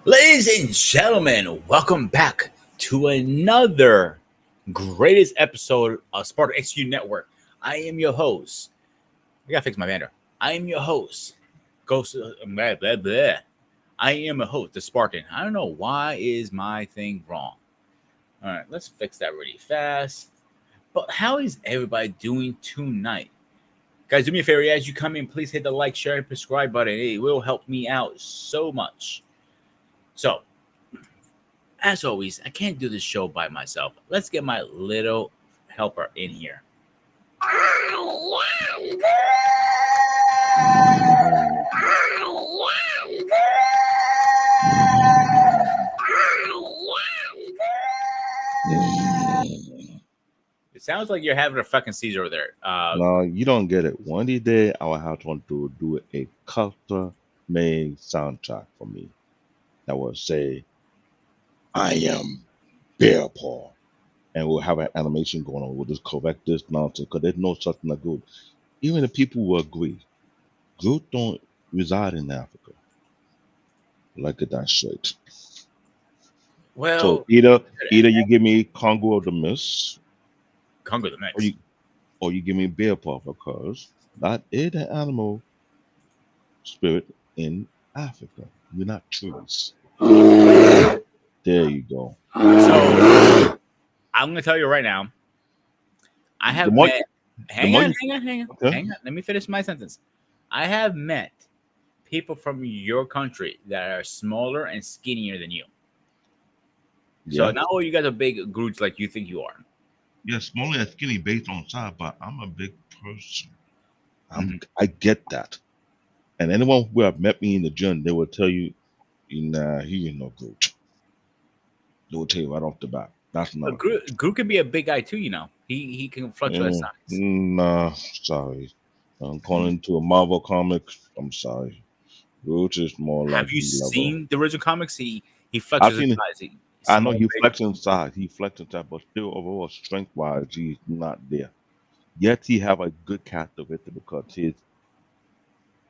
Ladies and gentlemen, welcome back to another greatest episode of Sparta XU Network. I am your host. I gotta fix my banner. I am your host. Ghost. Blah, blah, blah. I am a host, the Spartan. I don't know why is my thing wrong. All right, let's fix that really fast. But how is everybody doing tonight? Guys, do me a favor. As you come in, please hit the like, share, and subscribe button. It will help me out so much. So, as always, I can't do this show by myself. Let's get my little helper in here. It sounds like you're having a fucking seizure over there. No, you don't get it. One day I will have to do a custom-made soundtrack for me that will say, I am Bear Paw. And we'll have an animation going on. We'll just correct this nonsense because there's no such thing as Groot. Even the people will agree. Groot don't reside in Africa. Like it that straight. So well, either you give me Congo of the Mist, Congo the or Mix. you give me Bear Paw because that is an animal spirit in Africa. We're not trees. There you go. So I'm gonna tell you right now. I The have more, met. the Hang more on, you, hang on, hang on, okay, hang on. Let me finish my sentence. I have met people from your country that are smaller and skinnier than you. So yeah, not all you guys are big groups like you think you are. yeah, smaller and skinny based on size, but I'm a big person. Mhm. I get that. And anyone who have met me in the gym, they will tell you, nah, he ain't no good. They will tell you right off the bat. That's not But a good. Groot can be a big guy too. He can fluctuate size. Nah, sorry. I'm calling to a Marvel comics. I'm sorry. Groot is more Have like you B level. seen the original comics? He I've fluctuates in seen it. size. He's I know small, he big. flexing size. He flexing size, but still overall strength wise, he's not there. Yet he have a good characteristic because his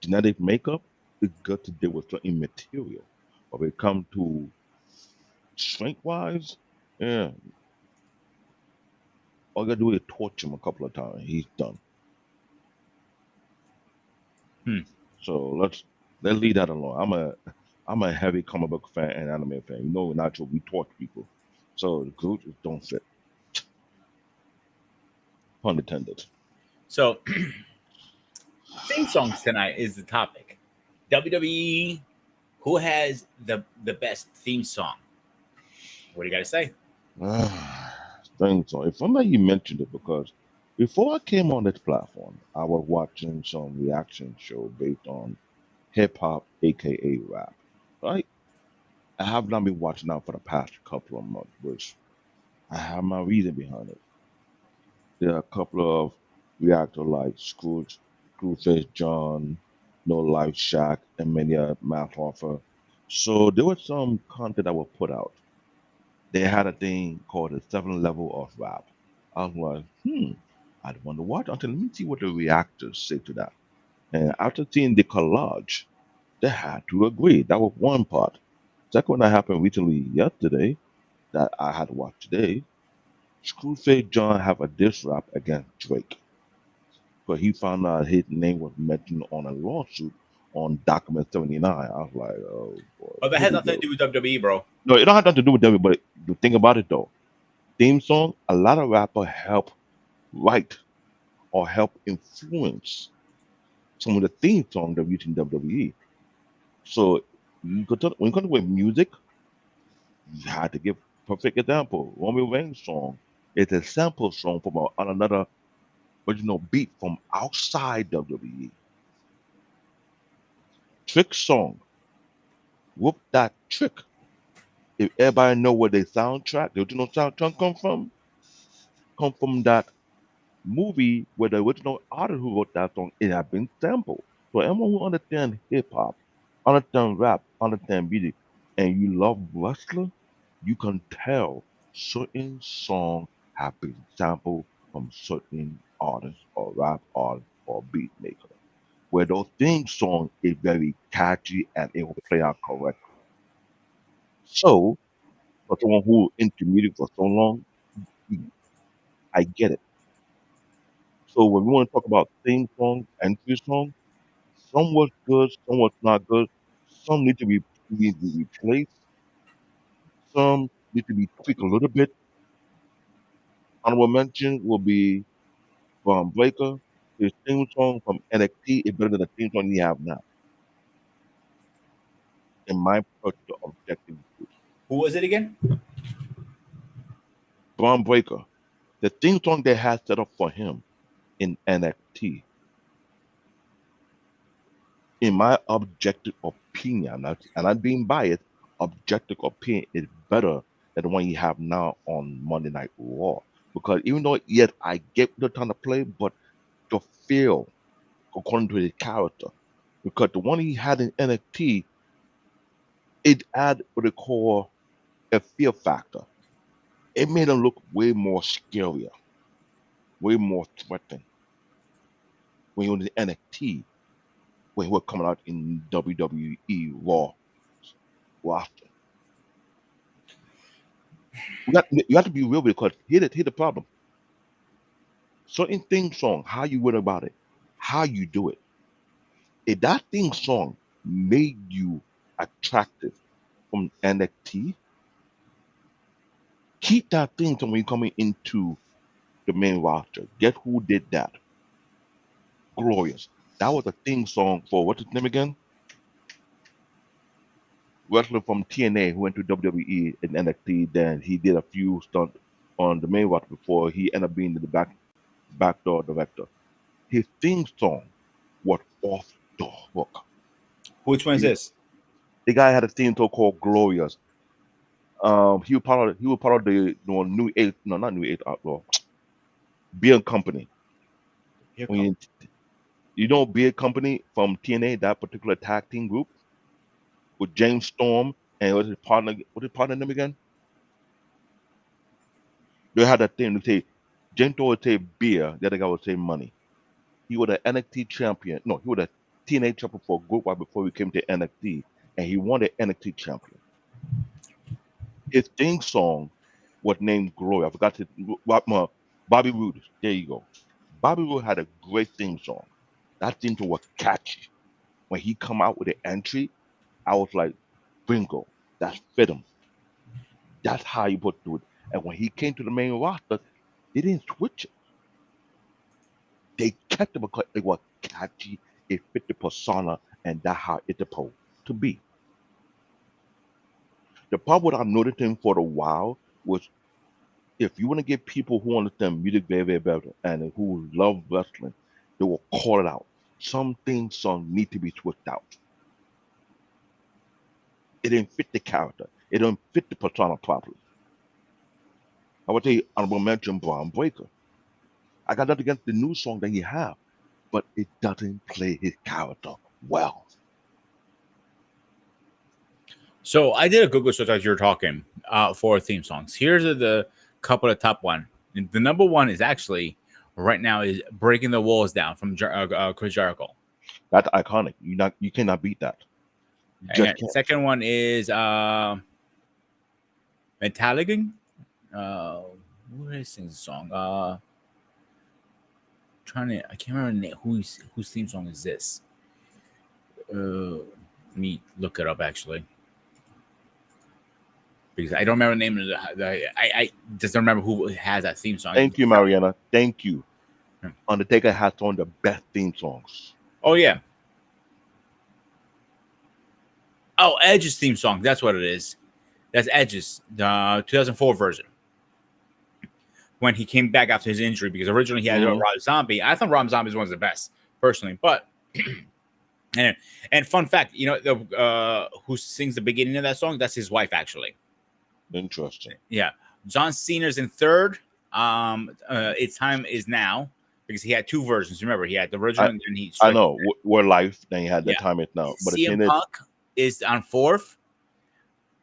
genetic makeup is good to deal with certain material. But when it comes to strength wise, yeah, all you gotta do is torch him a couple of times. He's done. Hmm. So let's leave that alone. I'm a heavy comic book fan and anime fan. You know, naturally we torch people. So the Groot just don't fit. Pun intended. So theme songs tonight is the topic. WWE. Who has the best theme song? What do you got to say? Thing so. If only you mentioned it because before I came on this platform, I was watching some reaction show based on hip hop, aka rap. Right? I have not been watching that for the past couple of months, which I have my reason behind it. There are a couple of reactors like Screwface John, No Life Shack, and many other math offer. So there was some content that was put out. They had a thing called the seven level of rap. I was like, I wonder what. Until let me see what the reactors say to that. And after seeing the collage, they had to agree. That was one part. Second one that happened recently yesterday that I had to watch today. Screwface John have a diss rap against Drake. But he found out his name was mentioned on a lawsuit on document 79. I was like, oh boy, Oh, that here has we nothing to go. do with WWE, bro. No, it don't have nothing to do with them, but the thing about it though, theme song, a lot of rappers help write or help influence some of the theme songs that we use in WWE. So when you come to with music, you had to give perfect example. Roman Reigns song is a sample song from another original beat from outside WWE. Trick song, whoop that trick. If everybody know where the soundtrack, the original soundtrack come from that movie where the original artist who wrote that song, it had been sampled. So anyone who understand hip hop, understand rap, understand music, and you love wrestling, you can tell certain songs have been sampled from certain artists or rap artists or beat maker. Where those theme song is very catchy and it will play out correctly. So, for someone who into music for so long, mm, I get it. So when we want to talk about theme song, entry song, some was good, some was not good. Some need to be replaced. Some need to be tweaked a little bit. Honorable mention will be from Breaker. His theme song from NXT is better than the theme song you have now, in my personal objective view. Who was it again? Braun Breaker, the theme song they had set up for him in NXT, in my objective opinion, and I'm being biased, objective opinion is better than the one you have now on Monday Night Raw. Because even though, yes, I get the time to play, but the feel according to his character. Because the one he had in NXT, it had what they call a fear factor. It made him look way more scarier, way more threatening when he was in NXT, when he was coming out in WWE Raw roster. You have to be real because here's the problem. Certain theme song, how you went about it, how you do it. If that theme song made you attractive from NXT, keep that thing song when you're coming into the main roster. Get who did that? Glorious. That was a theme song for what's his name again? Wrestler from TNA who went to WWE and NXT. Then he did a few stunts on the main roster before he ended up being the backdoor director. His theme song was off the hook. Which one is The, this? the guy had a theme song called Glorious. He was part of the new eight, no, not new eight outlaw, beer company. Here When come. you know beer company from TNA, that particular tag team group with James Storm and what's his partner name again? They had that thing to say James Storm would say beer, the other guy would say money. He was an NXT champion. No, he was a TNA champion for a good while before he came to NXT, and he won the NXT champion. His theme song was named Glory. I forgot to Bobby Roode. There you go. Bobby Roode had a great theme song. That theme song was catchy. When he come out with the entry, I was like, bingo, that's fit him. That's how you put to it. And when he came to the main roster, they didn't switch it. They kept it because it was catchy. It fit the persona, and that's how it's supposed to be. The part what I noticed him for a while was if you want to get people who understand music very, very better and who love wrestling, they will call it out. Some things song need to be switched out. It didn't fit the character. It didn't fit the persona properly. I would say honorable mention Braun Breaker. I got nothing against the new song that he have, but it doesn't play his character well. So I did a Google search as you were talking for theme songs. Here's the couple of top one. And the number one is actually right now is "Breaking the Walls Down" from Chris Jericho. That's iconic. You cannot beat that. You And just can't. second one is Metallica. Who is sings the song? I can't remember the name. Whose theme song is this? Let me look it up actually because I don't remember the name of I just don't remember who has that theme song. Thank you, Mariana. Thank you. Hmm. Undertaker has one of the best theme songs. Oh yeah. Oh, Edge's theme song. That's what it is. That's Edge's, the 2004 version. When he came back after his injury, because originally he had Hmm. Rob Zombie. I thought Rob Zombie is one of the best, personally. But and fun fact, the who sings the beginning of that song? That's his wife, actually. Interesting. Yeah, John Cena's in third. Its time is now because he had two versions. Remember, he had the original I and then he I switched. know we're life. Then you had the Yeah, time it now, but the CM thing is, Punk is on fourth.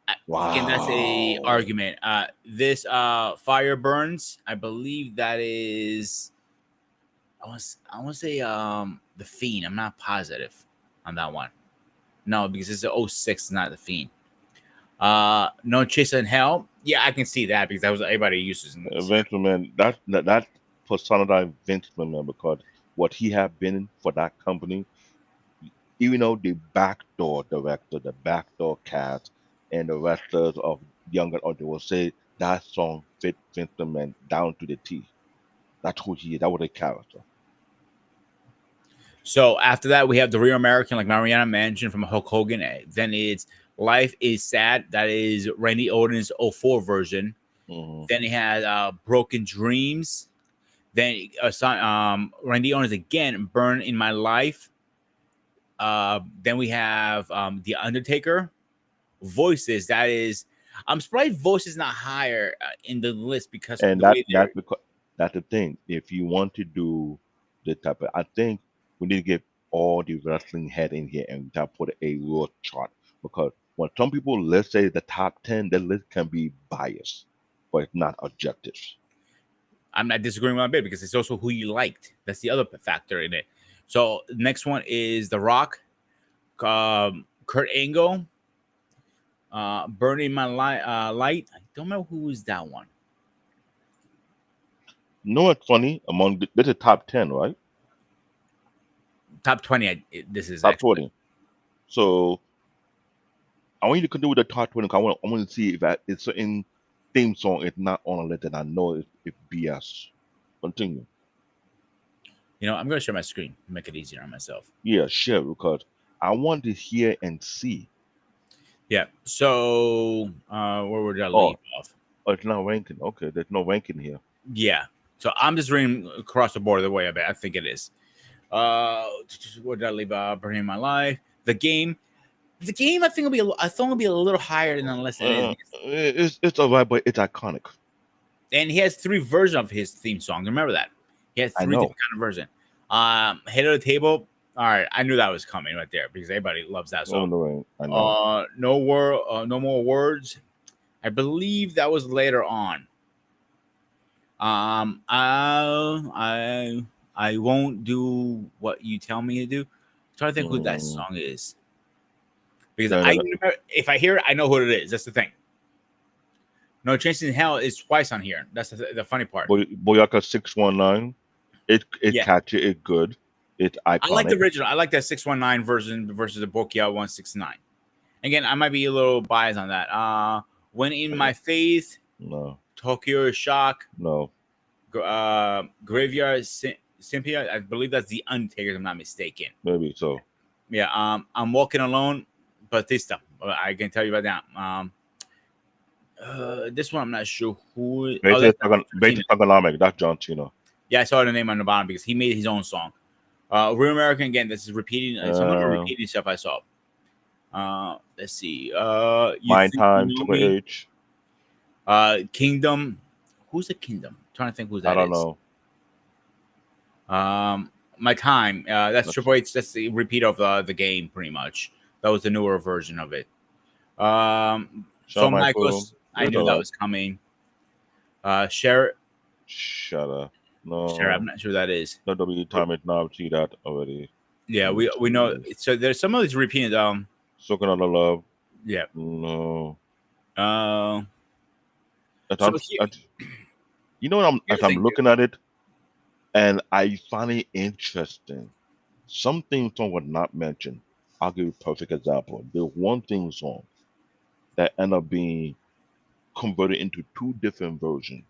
Again, that's a wow, argument. This Fire Burns, I believe that is. I want to say the Fiend. I'm not positive on that one. No, because it's the '06, not the Fiend. No Chase in Hell. Yeah, I can see that because that was everybody uses. Vince McMahon, that personified Vince McMahon because what he have been for that company, even though the backdoor director, the backdoor cast, and the wrestlers of younger or they will say that song fit Vince McMahon down to the T. That's who he is. That was a character. So after that, we have the Real American, like Mariana mentioned from Hulk Hogan. Then it's Life is Sad. That is Randy Orton's '04 version. Hmm. Then he had Broken Dreams. Then Randy Orton's again, Burn in My Life. Then we have The Undertaker, Voices. That is, I'm surprised Voices not higher in the list because of And the way they're. that's because that's the thing. If you want to do the type of, I think we need to get all the wrestling head in here and put a real chart because when some people let's say the top 10, the list can be biased, but it's not objective. I'm not disagreeing one bit because it's also who you liked. That's the other factor in it. So next one is The Rock, Kurt Angle, Burning My Light. I don't know who is that one. You know what's funny? Among this is top 10, right? Top 20. This is Top actually. 20. So I want you to continue with the top 20. 'Cause I want to see if it's certain theme song is not on a list that I know it's BS. Continue. I'm going to share my screen, make it easier on myself. Yeah, sure, because I want to hear and see. Yeah. So where would I leave Oh, off? oh, it's not ranking. Okay, there's no ranking here. Yeah. So I'm just reading across the board the way I think it is. Uh, where did I leave? Burning My Life. The game. The game, I think will be. I thought it'll be a little higher than the list than it is. It's alright, but it's iconic. And he has three versions of his theme song. Remember that he has I three know. different kind of versions. Head of the Table. All right, I knew that was coming right there because everybody loves that Oh song. no, I know. No more words. I believe that was later on. I won't do what you tell me to do. I'm trying to think who that Mm, song is because no, no, I no. remember if I hear it, I know who it is. That's the thing. No Chance in Hell is twice on here. That's the funny part. Boyaka 619. It Yeah, catchy. It's good. It's I like the iconic. original. I like that 619 version versus the Bokia 169. Again, I might be a little biased on that. When in Uh, My Faith, No, Tokyo Shock, no. Graveyard Sympia. I believe that's the Undertaker, if I'm not mistaken. Maybe so. Yeah. I'm Walking Alone, Batista. I can tell you right now. This one I'm not sure who. Oh, that's Tina. Basic Economic. That's John Cena. Yeah, I saw the name on the bottom because he made his own song. Real American again. This is repeating. Some of them are Uh, repeating stuff I saw. Let's see. You Mind think you Time, know Triple me? H. Kingdom. Who's the Kingdom? I'm trying to think who I that don't is. know. My Time. That's Let's Triple see. H. That's the repeat of the game, pretty much. That was the newer version of it. Shawn Shawn Michaels. Michaels. I It's knew that alright. was coming. Cher. Shut up. Cher. I'm No. not sure who that is. No W time it now. See that already. Yeah, Let me we know. see. So there's some of these repeated. Soaking on the love. Yeah. No. Uh, As so I'm, here, as, you know what here's as the I'm thing. looking at it, and I find it interesting. Some theme song was not mentioned. I'll give you a perfect example. There's one theme song that ended up being converted into two different versions,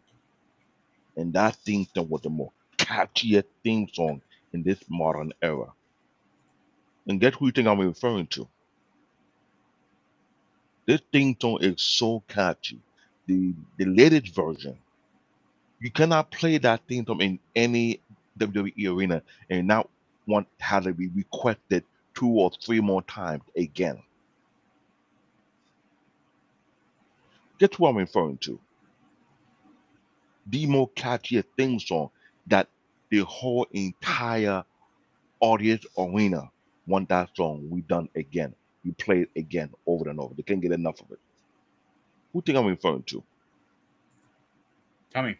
and that theme song was the more catchiest theme song in this modern era. And guess who you think I'm referring to? This theme song is so catchy. The latest version, you cannot play that theme song in any WWE arena and not want to have it be requested two or three more times again. Guess who I'm referring to? The more catchiest theme song that the whole entire audience arena want that song we done again. We play it again over and over. They can't get enough of it. Who think I'm referring to? Tell me.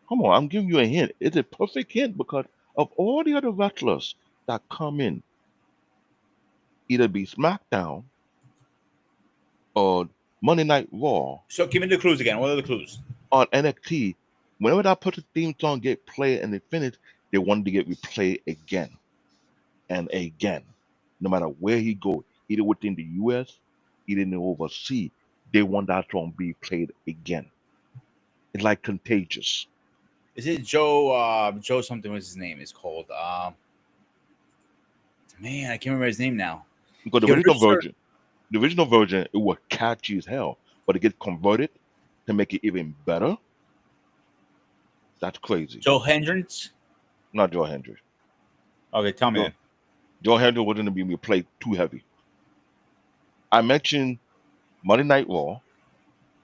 Come on, I'm giving you a hint. It's a perfect hint because of all the other wrestlers that come in, either be SmackDown on Monday Night Raw, So give me the clues again. What are the clues? on NXT, whenever that particular theme song get played and they finish, they wanted to get replayed again and again. No matter where he go, either within the US, either in the overseas, they want that song be played again. It's like contagious. Is it Joe? Joe something was his name. Is called. Man, I can't remember his name now. Because He was registered. the original version, it was catchy as hell, but it get converted to make it even better. That's crazy. Joe Hendricks. Not Joe Hendry. Okay, tell me. Joe, Joe Hendry wasn't be played too heavy. I mentioned Monday Night Raw,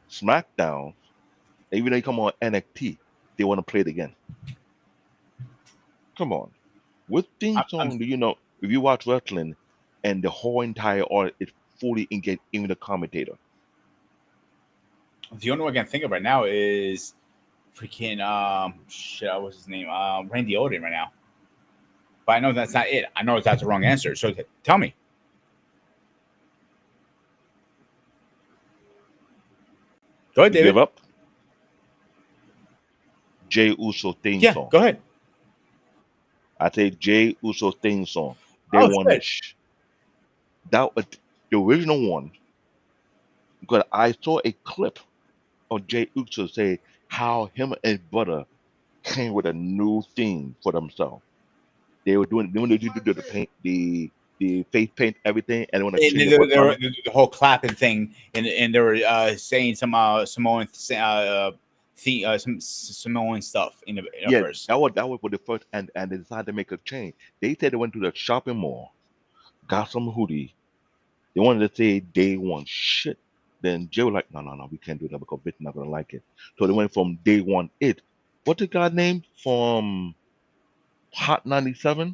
SmackDown, even they come on NXT, they want to play it again. Come on. What theme I'm song do you know if you watch wrestling and the whole entire audience is fully engaged, even the commentator? the only one I can think of right now is freaking shit. What's his name? Randy Orton right now. But I know that's not it. I know that's the wrong answer. So tell me. Go ahead, You give David. up? Jay Uso theme Yeah, song. go ahead. I say Jay Uso theme song. Day Oh, one shit. ish. That was the original one because I saw a clip of Jay Uso say how him and Butter came with a new theme for themselves. They were doing when they did the paint, the face paint, everything, and they want to And change it for Butter. the whole clapping thing, and they were saying some Samoan some Samoan stuff in the Yeah, first. that was for the first, and they decided to make a change. They said they went to the shopping mall, got some hoodie. They wanted to say day one shit. Then Jay was like, no, no, no, we can't do that because bitch not gonna like it. So they went from day one it. What's the guy name from Hot 97?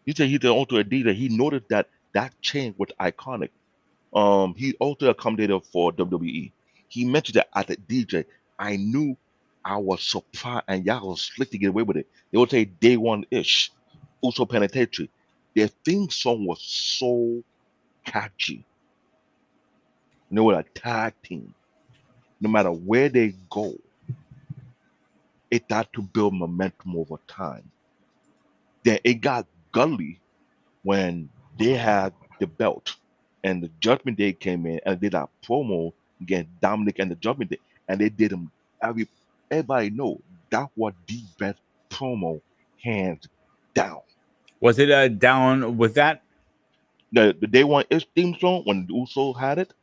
He said he's also a DJ. He noticed that that change was iconic. He also accommodated for WWE. He mentioned that as a DJ, I knew I was surprised and y'all was slick to get away with it. They would say day one ish, also penitentiary. Their theme song was so catchy. And they were a tag team. No matter where they go, it got to build momentum over time. Then it got gully when they had the belt and the Judgment Day came in and did a promo against Dominic and the Judgment Day, and they did them. Everybody know that was the best promo, hands down. Was it down with that? The day one is theme song when the Uso had it.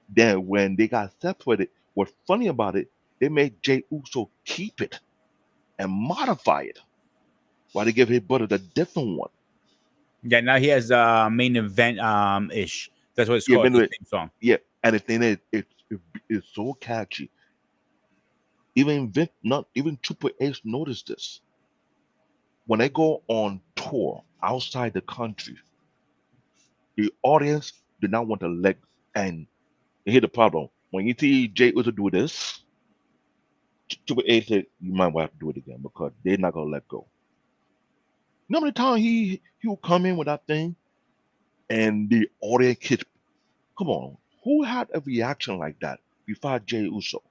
Then when they got separated, what's funny about it, they made Jay Uso keep it and modify it, while they give his brother the different one. Yeah, now he has main event ish. That's what it's Yeah, called. His anyway, theme song. yeah, and the thing is, it's so catchy. Even Vince, not even Triple H noticed this. When they go on tour outside the country, the audience do not want to let. And here's the problem: when you see Jay Uso do this, Triple H said you might well have to do it again because they're not gonna let go. You know how many times he will come in with that thing, and the audience kids, come on, who had a reaction like that before Jay Uso?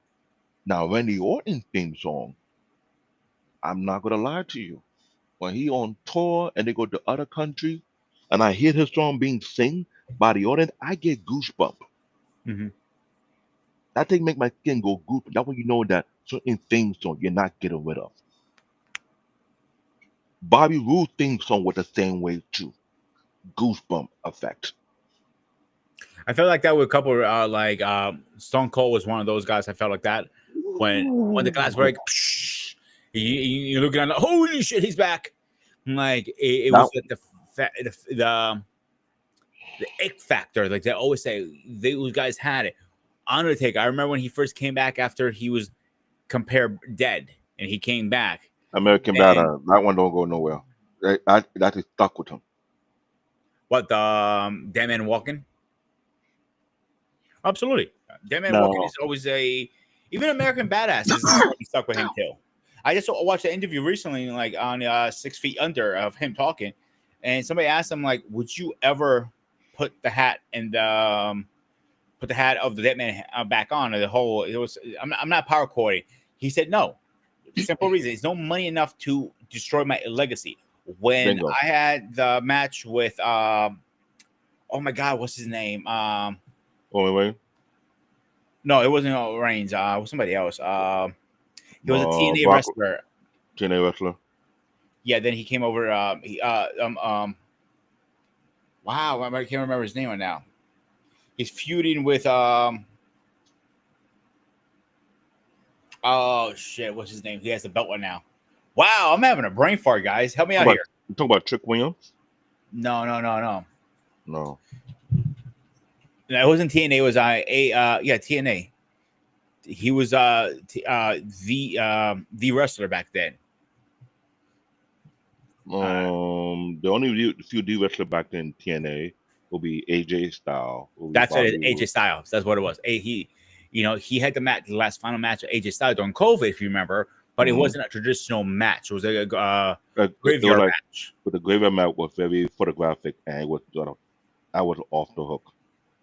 Now, Randy Orton theme song, I'm not gonna lie to you. When he on tour and they go to other countries, and I hear his song being sing by the audience, I get goosebump. Hmm. That thing make my skin go goop. That way you know that certain theme song you're not getting rid of. Bobby Roode theme song was the same way too. Goosebump effect. I felt like that with a couple. Stone Cold was one of those guys. I felt like that when the glass Ooh. break. Psh, you're looking at holy shit, he's back. Like it was Now, like the ick factor. Like they always say, those guys had it. Undertaker. I remember when he first came back after he was compared dead, and he came back. American And Badass, that one don't go nowhere. That is stuck with him. what the Dead Man Walking? Absolutely, Dead Man Walking Now, is always a even American Badass is already stuck with him too. I just watched an interview recently, like on 6 Feet Under, of him talking, and somebody asked him like, "Would you ever put the hat and put the hat of the dead man back on, or the whole. It was. I'm not power coding. He said no. Simple reason. There's no money enough to destroy my legacy. When Bingo. I had the match with oh my god, what's his name? Oh, wait. No, it wasn't Reigns. It was somebody else. He was a TNA Brock, wrestler. TNA wrestler. Yeah, then he came over. Wow, I can't remember his name right now. He's feuding with oh shit, what's his name? He has the belt one now. Wow, I'm having a brain fart, guys. Help me out here. You talking about Trick Williams? No. No. It wasn't TNA. It was TNA. He was the wrestler back then. The only few D wrestler back then TNA will be AJ Styles. That's it. AJ Styles. That's what it was. He had the last final match of AJ Styles during COVID, if you remember. But it wasn't a traditional match. It was a graveyard match. But the graveyard match was very photographic, and it was I was off the hook.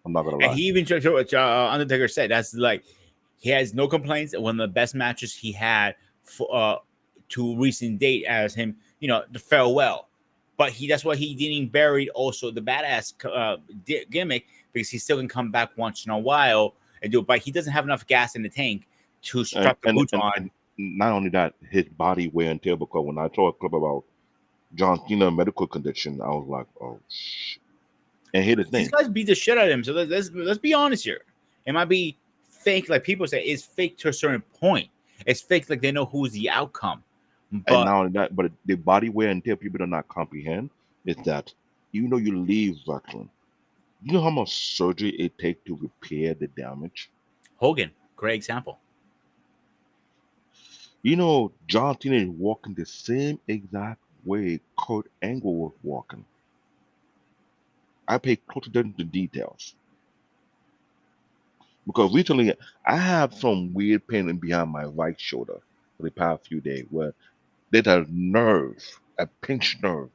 I'm not gonna lie. And he even Undertaker said that's like he has no complaints. One of the best matches he had for to recent date as him, the farewell. But that's why he didn't bury also the badass gimmick, because he still can come back once in a while and do it. But he doesn't have enough gas in the tank to strap the boots on. And not only that, his body wear and tear. Because when I saw a clip about John Cena's medical condition, I was like, oh shit. And here's the thing: these guys beat the shit out of him. So let's be honest here. It might be fake, like people say. It's fake to a certain point. It's fake, like they know who's the outcome. But, and not only that, but the body wear and tear people do not comprehend is that even though you leave wrestling, you know how much surgery it takes to repair the damage. Hogan, great example. John Cena is walking the same exact way Kurt Angle was walking. I pay close attention to details. Because recently, I have some weird pain behind my right shoulder for the past few days where there's a nerve, a pinched nerve.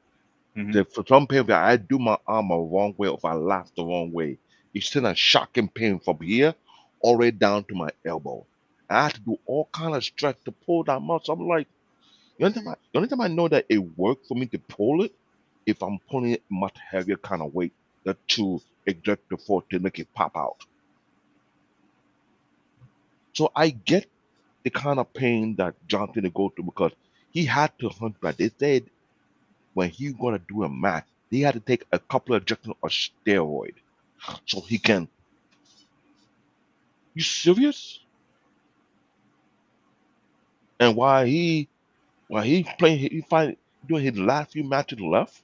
That for some people, I do my arm a wrong way or if I laugh the wrong way, it's still a shocking pain from here all the way down to my elbow. I have to do all kind of stretch to pull that muscle. I'm like, the only time I know that it works for me to pull it, if I'm pulling it much heavier kind of weight to exert the force to make it pop out. So I get the kind of pain that John Cena go through because he had to hunt back. They said when he gonna do a match, he had to take a couple of injections of steroid so he can. You serious? And while he playing, doing his last few matches left.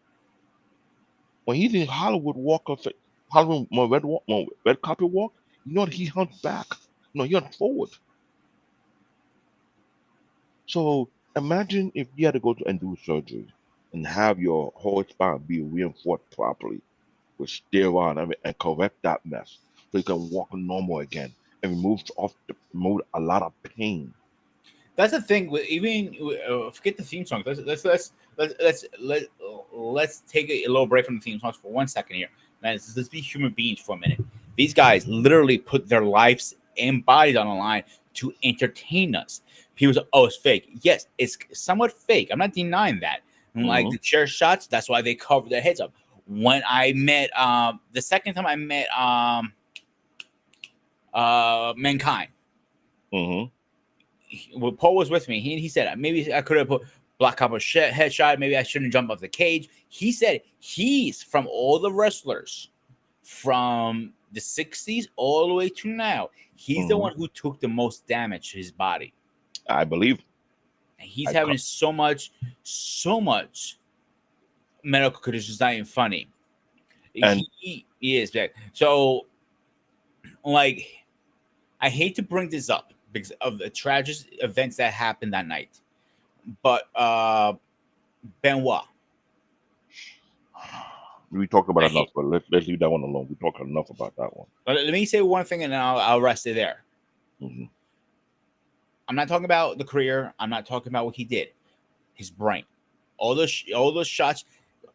When he's in Hollywood Hollywood red carpet walk, he hunts back. He hunts forward. So imagine if you had to go and do surgery and have your whole spine be reinforced properly with steroid and correct that mess so you can walk normal again and remove a lot of pain. That's the thing. Even forget the theme song. Let's take a little break from the theme songs for 1 second here. Let's be human beings for a minute. These guys literally put their lives and bodies on the line to entertain us. People say, "Oh, it's fake." Yes, it's somewhat fake. I'm not denying that. Like the chair shots, that's why they cover their heads up. When I met the second time I met Mankind. Well, Paul was with me. He said maybe I could have put Black Copper headshot. Maybe I shouldn't jump off the cage. He said he's from all the wrestlers from the 60s all the way to now. He's the one who took the most damage to his body. I believe. And he's having so much medical conditions. Not even funny. And he is bad. So, like, I hate to bring this up because of the tragic events that happened that night. But Benoit. We talked about enough, but let's leave that one alone. We talked enough about that one. Let me say one thing, and then I'll rest it there. I'm not talking about the career. I'm not talking about what he did. His brain, all those shots.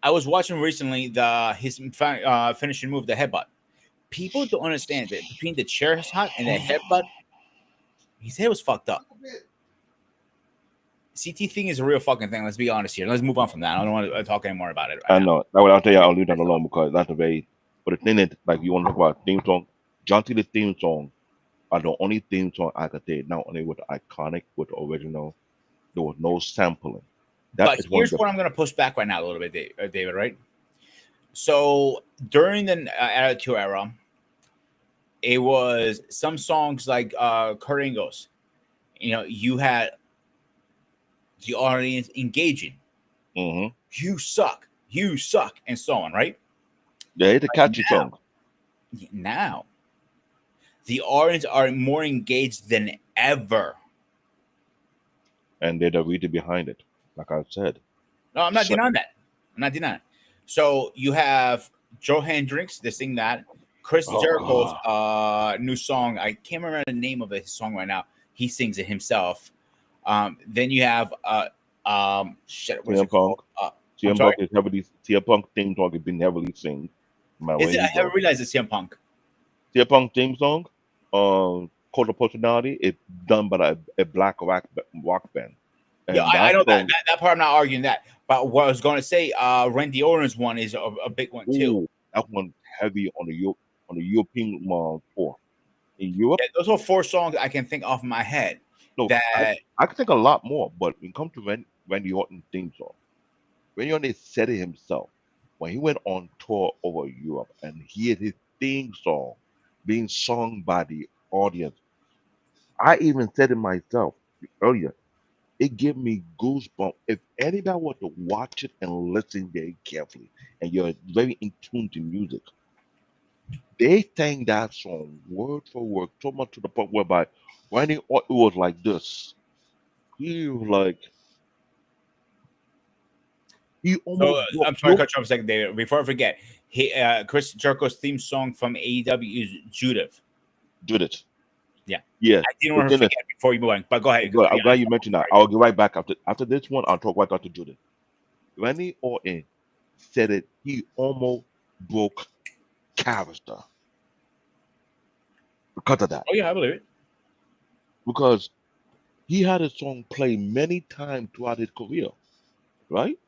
I was watching recently his finishing move, the headbutt. People don't understand that between the chair shot and the headbutt, his head was fucked up. CT thing is a real fucking thing. Let's be honest here. Let's move on from that. I don't want to talk anymore about it right I now. know. That way I'll tell you I'll leave that alone because that's a very. But the thing is, like you want to talk about theme song, John Cena's theme song are the only theme song I could say not only with the iconic, with the original. There was no sampling. That But is one of here's the. what I'm going to push back right now a little bit, David. Right? So during the Attitude Era, it was some songs like Kurt Angle's. You had the audience engaging. Hmm. You suck, and so on. Right Yeah, it's a catchy now, song, now the audience are more engaged than ever. and they're the reason behind it. Like I said, No, I'm not so, denying that. I'm not denying it. So you have Joe Hendricks, they sing that. Chris Jericho's oh, new song. I can't remember the name of his song right now. He sings it himself. Then you have shit. What is CM it called? Punk. I'm CM sorry. Punk is heavily CM Punk theme song has been heavily sing no matter Is where it? you I never go. realized it's CM Punk. CM Punk theme song, Code of Personality is done by a black rock band. Yeah, And I that know that, song, that part. I'm not arguing that. But what I was going to say, Randy Orton's one is a big one too. ooh, that one heavy on the European tour. In Europe, Yeah, those are four songs I can think off my head no, that. I could think a lot more, but when it comes to Randy Orton theme song, Randy Orton said it himself when he went on tour over Europe and he had his theme song being sung by the audience. I even said it myself earlier. It gave me goosebumps. If anybody were to watch it and listen very carefully, and you're very in tune to music, they sang that song word for word, so much to the point whereby Randy Orton was like this. He was like he So almost broke. I'm sorry to cut you off a second, David. Before I forget, Chris Jericho's theme song from AEW is Judith. Did it. Yeah, Yeah. I didn't The want to thing is, forget before you move on. But go ahead. I'm glad you mentioned that. I'll get right back after this one. I'll talk right after Judith. Randy Orton said it. He almost broke character because of that. Oh yeah, I believe it. Because he had a song play many times throughout his career, right?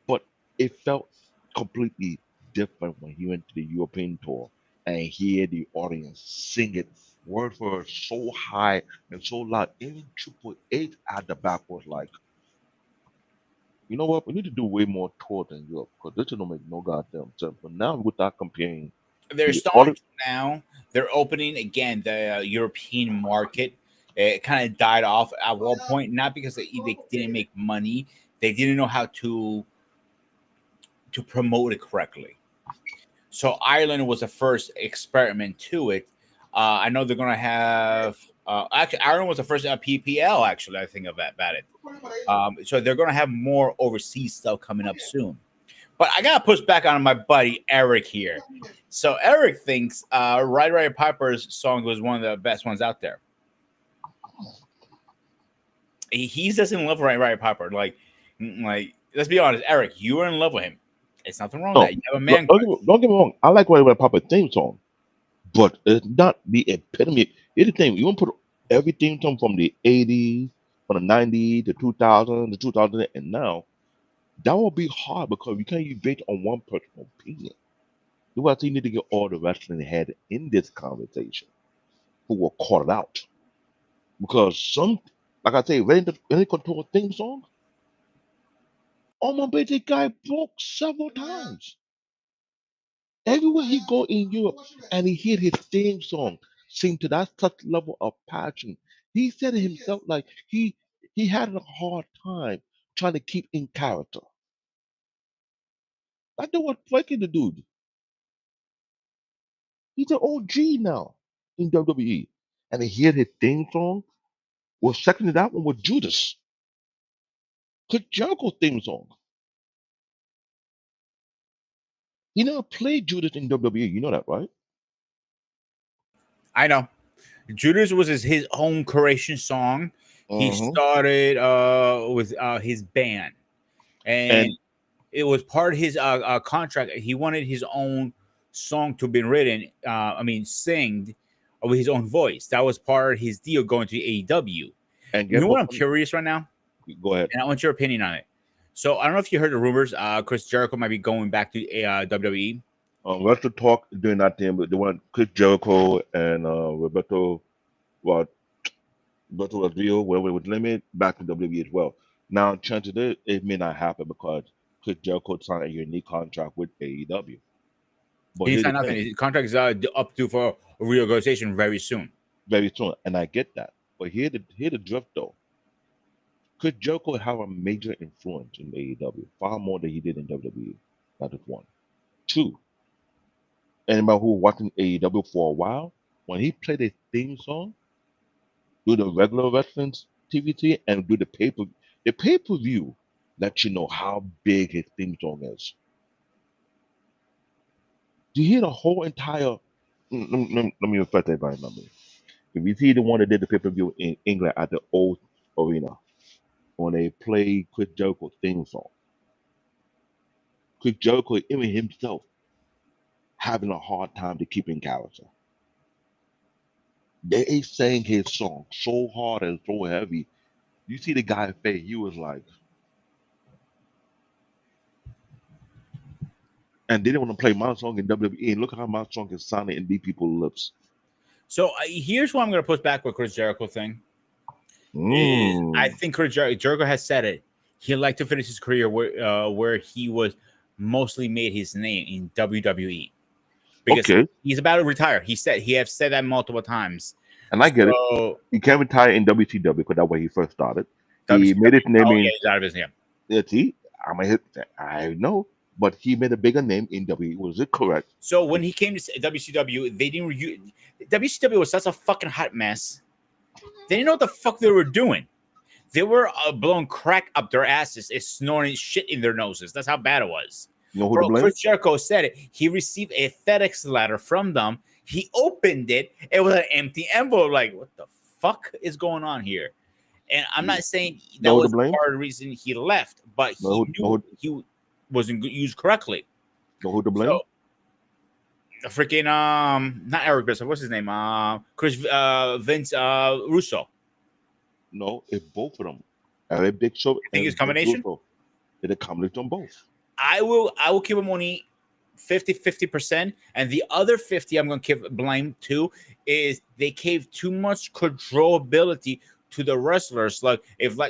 But it felt completely different when he went to the European tour and hear the audience sing it word for word so high and so loud. Even Triple H at the back was like, you know what? We need to do way more tours in Europe because this don't make no goddamn sense. But now without comparing They're the starting audience, to now. They're opening again the European market. It kind of died off at one point, not because they didn't make money. They didn't know how to promote it correctly. So Ireland was the first experiment to it. I know they're gonna have. Actually, Ireland was the first PPL. Actually, I think of that about it. So they're gonna have more overseas stuff coming up soon. But I gotta push back on my buddy Eric here. So Eric thinks Right Piper's song was one of the best ones out there. He doesn't love Right Piper. Like let's be honest, Eric, you are in love with him. It's nothing wrong with no, that. You have a man don't get me wrong. I like Red Papa theme song, but it's not the epitome. Here's the thing: you want to put every theme song from the '80s, from the '90s, the 2000, the 2000, and now. That will be hard because you can't use based on one person's opinion. You actually need to get all the wrestling head in this conversation who will call it out. Because some, like I say, Ready Control theme song, almost basic guy broke several times. Everywhere he go in Europe and he hear his theme song sing to that such level of passion. He said it himself like he had a hard time trying to keep in character. I know what breaking the dude. He's an OG now in WWE. And he hear his theme song was second to that one with Judas. Chris Jericho's theme song. He never played Judas in WWE. You know that, right? I know. Judas was his own creation song. He Hmm. started with his band, and And it was part of his contract. He wanted his own song to be written. Sing with his own voice. That was part of his deal going to AEW. And You guess know what? what's I'm funny? curious right now, Go ahead. and I want your opinion on it. So I don't know if you heard the rumors. Chris Jericho might be going back to WWE. Wrestle Talk doing that thing, but they want Chris Jericho and Roberto, well, Roberto Rodrigo, wherever it was limit, back to WWE as well. Now, chances are it may not happen because Chris Jericho signed a unique contract with AEW. But He didn't here's the sign nothing. thing, His contract is up to for a reorganization very soon. very soon, and I get that. But here the drift though. Chris Jericho have a major influence in AEW, far more than he did in WWE. That is one. Two, anybody who was watching AEW for a while, when he played a theme song, do the regular wrestling's TVT and do the pay per view let you know how big his theme song is. Do you hear the whole entire? Let me refresh everybody's memory. If you see the one that did the pay per view in England at the old arena, when they played Chris Jericho's theme song, Chris Jericho, even himself, having a hard time to keep in character. They sang his song so hard and so heavy. You see the guy's face, he was like, and they didn't want to play my song in WWE. And look how my song is sounding in these people's lips. So here's what I'm going to push back with Chris Jericho thing. Is I Mm, think Jericho has said it. He'd like to finish his career where he was mostly made his name in WWE because okay, he's about to retire. He have said that multiple times. and I get it. So He can't retire in WCW because that's where he first started. He made his WCW. name Oh in yeah, he's out of his name. see, I know, but he made a bigger name in WWE. Was it correct? So when he came to WCW, they didn't. WCW was such a fucking hot mess. They didn't know what the fuck they were doing. They were blowing crack up their asses and snorting shit in their noses. That's how bad it was. You know who to Bro, blame? Chris Jericho said it. He received a FedEx letter from them. He opened it. It was an empty envelope. Like, what the fuck is going on here? And I'm You not saying that know who to was blame? part of the reason he left, but he knew he wasn't used correctly. Know who to blame? So freaking not Eric Bischoff, what's his name? Chris Vince Russo. No, it's both of them. Eric Big Show You think it's and Vince combination? Russo. It's a combination on both. I will give him only 50%, and the other 50 I'm going to give blame to is they gave too much controllability to the wrestlers. Like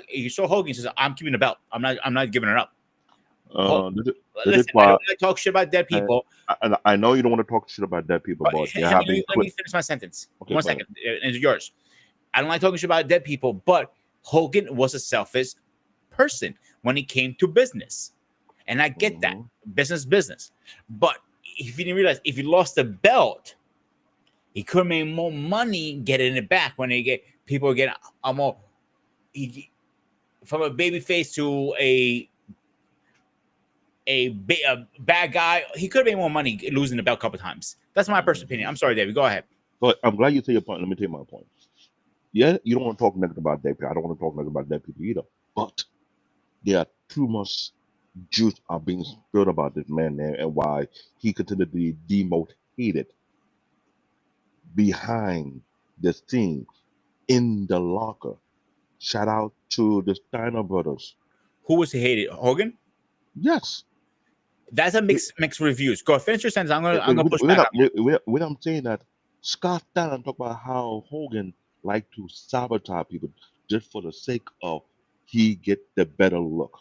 you saw Hogan says, I'm keeping the belt. I'm not giving it up. This is Listen, I why don't like to talk shit about dead I, people. I know you don't want to talk shit about dead people, But but they let have been me, let me finish my sentence. Okay, One go ahead. second, and it's yours. I don't like talking shit about dead people, but Hogan was a selfish person when it came to business. And I get that. Mhm. Business. But if you didn't realize, if he lost the belt, he could have made more money getting it back when they get people get a more from a baby face to a bad guy. He could have made more money losing the belt a couple times. That's my personal opinion. Mhm. I'm sorry, David. Go ahead. But I'm glad you say your point. Let me tell you my point. Yeah, you don't want to talk negative about dead people. I don't want to talk negative about dead people either. But there are too much juice are being spilled about this man there and why he continued to be the most hated behind the scene in the locker. Shout out to the Steiner brothers. Who was he hated? Hogan? Yes. That's a mixed reviews. Go finish your sentence. I'm gonna push back on When I'm saying that, Scott Steiner talk about how Hogan like to sabotage people just for the sake of he get the better look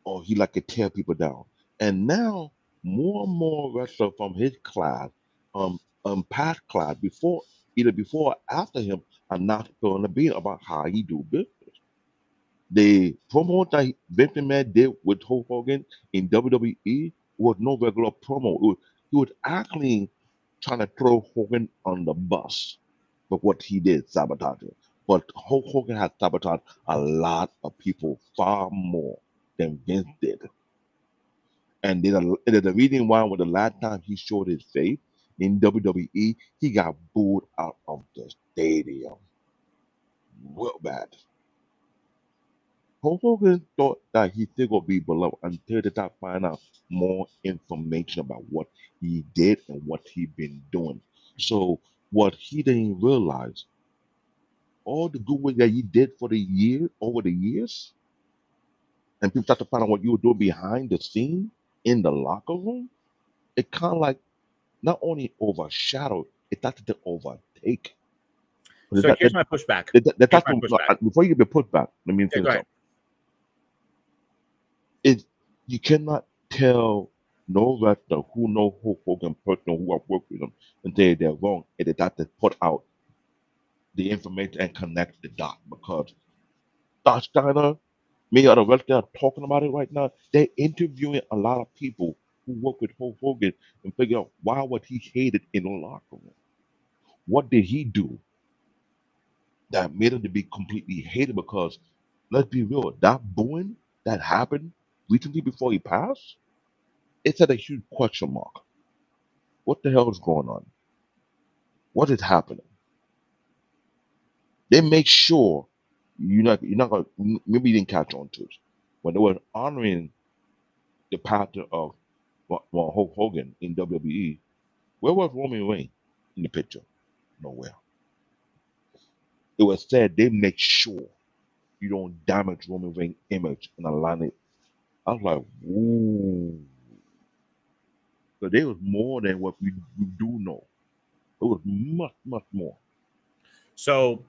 or he like to tear people down. And now more and more wrestlers from his class, past class, before or after him, are not feeling the beat about how he do business. The promo that Vince McMahon did with Hulk Hogan in WWE was no regular promo. He was actually trying to throw Hogan on the bus, but what he did, sabotage it. But Hulk Hogan has sabotaged a lot of people far more than Vince did. And the reason why when the last time he showed his face in WWE, he got booed out of the stadium. Real bad. Hulk Hogan thought that he still gonna be beloved until they start find out more information about what he did and what he been doing. So what he didn't realize, all the good work that he did for the year over the years, and people start to find out what you were doing behind the scene in the locker room, it kind of like not only overshadowed, it started to overtake. But So here's my pushback. Here's that's my pushback. before you get put back, let me Yeah, go finish ahead. up. It you cannot tell no wrestler who know Hulk Hogan personally who have worked with him and say they're wrong, and they have to put out the information and connect the dot because Dot Steiner, many other wrestlers are talking about it right now. They're interviewing a lot of people who work with Hulk Hogan and figure out why was he hated in the locker room. What did he do that made him to be completely hated? Because let's be real, that booing that happened recently before he passed, it's at a huge question mark. What the hell is going on? What is happening? They make sure you're not gonna maybe you didn't catch on to it. When they were honoring the pattern of Hulk Hogan in WWE, where was Roman Reigns in the picture? Nowhere. It was said they make sure you don't damage Roman Reigns' image and align it. I was like, ooh. So there was more than what we do know. It was much, much more. So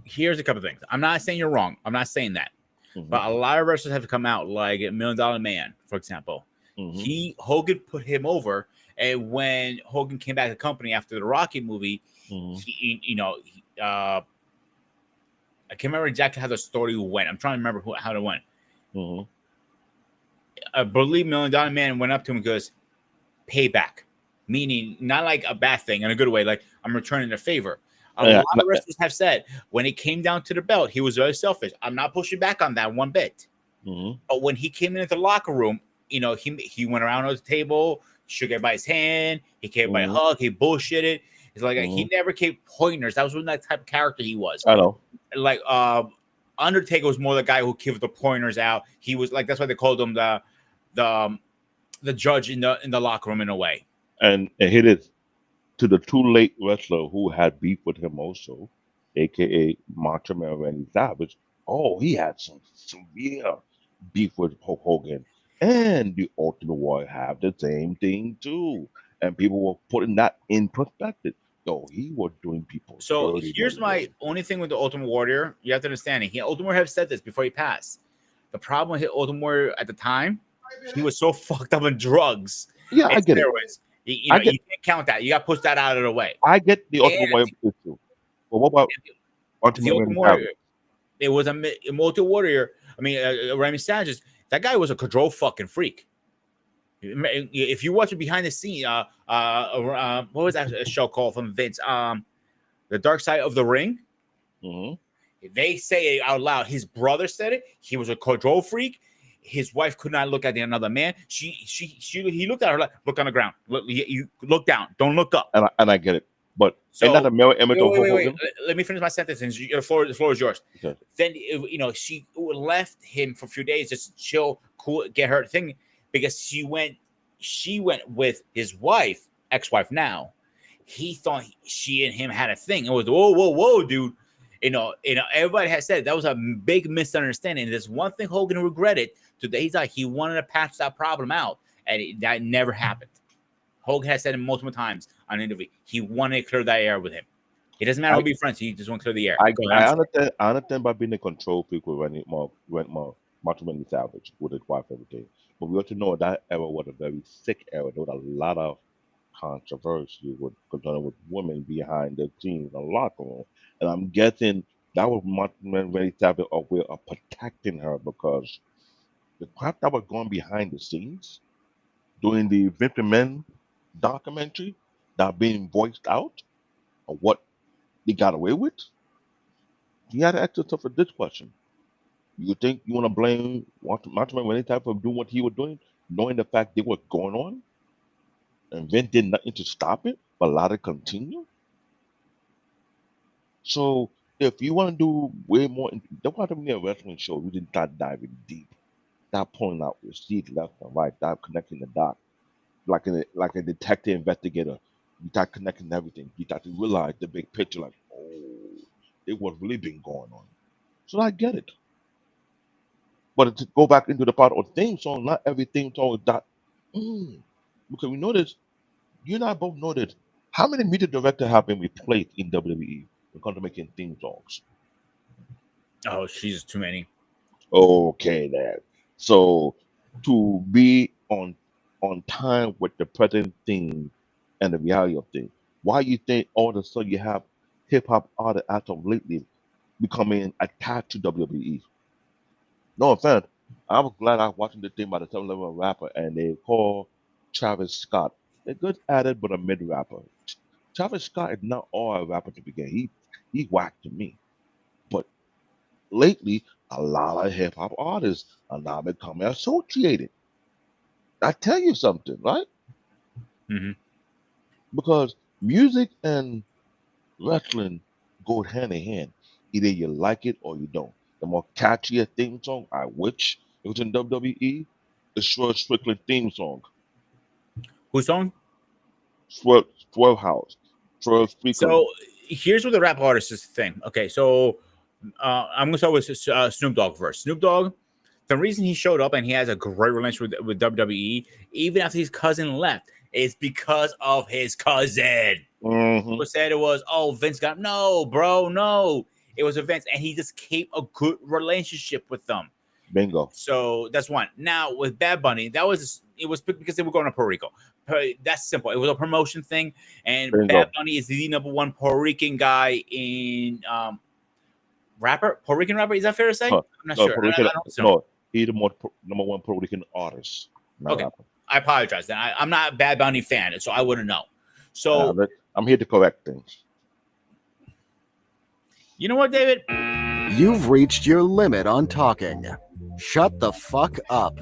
here's a couple things. I'm not saying you're wrong. I'm not saying that. Hmm. But a lot of wrestlers have come out, like $1 Million Man, for example. Hmm. Hogan put him over, and when Hogan came back to the company after the Rocky movie, Hmm. I can't remember exactly how the story went. I'm trying to remember how it went. Hmm. I believe $1 Million Man went up to him and goes, "Payback," meaning not like a bad thing in a good way, like I'm returning a favor. A lot Yeah, of wrestlers have said when it came down to the belt, he was very selfish. I'm not pushing back on that one bit. hmm. But when he came into the locker room, he went around the table, shook everybody's hand, he gave everybody a Hmm. hug, he bullshitted. It's like Hmm. he never gave pointers. That was that type of character he was. I know. Like Undertaker was more the guy who gave the pointers out. He was like that's why they called him the the judge in the locker room in a way. And hit it to the two late wrestler who had beef with him also, aka Macho Man Randy Savage. Oh, he had some severe beef with Hulk Hogan. And the Ultimate Warrior have the same thing too. And people were putting that in perspective. Yo, he was doing people So dirty, here's dirty, my dirty. only thing with the Ultimate Warrior. You have to understand it. Ultimate Warrior have said this before he passed. The problem with Ultimate Warrior at the time, he was so fucked up on drugs Yeah, and I get it. steroids. I get You can't count that. You got to push that out of the way. I get the Ultimate And Warrior issue. But what about the Ultimate Ultimate Randy Savage? Warrior, it was a multi warrior. I mean, Remy Sanchez. That guy was a control fucking freak. If you watch it behind the scene, what was that show called from Vince? The Dark Side of the Ring. Hmm. They say it out loud. His brother said it. He was a control freak. His wife could not look at another man. He looked at her like, look on the ground. You look down. Don't look up. And I get it. But ain't that So a mirror image of Hulk wait. Hogan? Let me finish my sentence. And the floor is yours. Okay. Then she left him for a few days just to chill, cool, get her thing because she went with his wife, ex-wife now. He thought she and him had a thing. It was whoa, dude. Everybody has said that was a big misunderstanding. And there's one thing Hogan regretted today. He's like he wanted to patch that problem out, and that never happened. Hogan has said it multiple times on an interview. He wanted to clear that air with him. It doesn't matter I who'll be friends. He just want to clear the air. I, Go ahead. I I'm sorry. understand. I understand by being a control freak with more Macho Man Savage with his wife and everything. But we have to know that era was a very sick era. There was a lot of controversy with concerning with women behind the scenes in the locker room. And I'm guessing that was Macho Man Randy Savage a way of protecting her because the crap that was going behind the scenes during the Vince Men documentary that being voiced out of what they got away with, you got to ask yourself this question. You think you want to blame Macho Man Randy for doing what he was doing, knowing the fact they were going on, and Vince did nothing to stop it, but allowed it to continue? So If you want to do way more, don't want to be a wrestling show. We didn't start diving deep, start pulling out receipts left and right, start connecting the dots, like a detective investigator. You start connecting everything. You start to realize the big picture, like, oh, it was really been going on. So I get it. But to go back into the part of theme song, not every theme song is that. Mm, because we noticed, you and I both noticed, how many music directors have been replaced in WWE when it comes to making theme songs? Oh, she's too many. Okay, then. So to be on time with the present thing and the reality of things, why you think all of a sudden you have hip hop artists as of lately becoming attached to WWE? No offense, I was glad I was watching the thing by the 7-Eleven rapper and they call Travis Scott. They're good at it, but a mid rapper. Travis Scott is not all a rapper to begin. He whacked to me. But lately, a lot of hip hop artists are now becoming associated. I tell you something, right? Hmm. Because music and wrestling go hand in hand. Either you like it or you don't. The more catchy a theme song, I wish it was in WWE, the Swerve Strickland theme song, Who's song? Swerve House, Swerve Strickland. So here's what the rap artist is thing. Okay, so I'm gonna start with Snoop Dogg first. Snoop Dogg, the reason he showed up and he has a great relationship with WWE, even after his cousin left, is because of his cousin. Hmm. People said it was, oh, Vince got no, bro, no. It was a Vince, and he just kept a good relationship with them. Bingo. So that's one. Now with Bad Bunny, that was it was because they were going to Puerto Rico. That's simple. It was a promotion thing, and Bad Bingo. Bunny is the number one Puerto Rican guy in rapper. Puerto Rican rapper. Is that fair to say? Huh. I'm not No, sure. Puerto Rican. I don't know. No, he the number one Puerto Rican artist, not Okay, rapper. I apologize. Then I'm not a Bad Bunny fan, so I wouldn't know. So I'm here to correct things. you know what, David? You've reached your limit on talking. Shut the fuck up.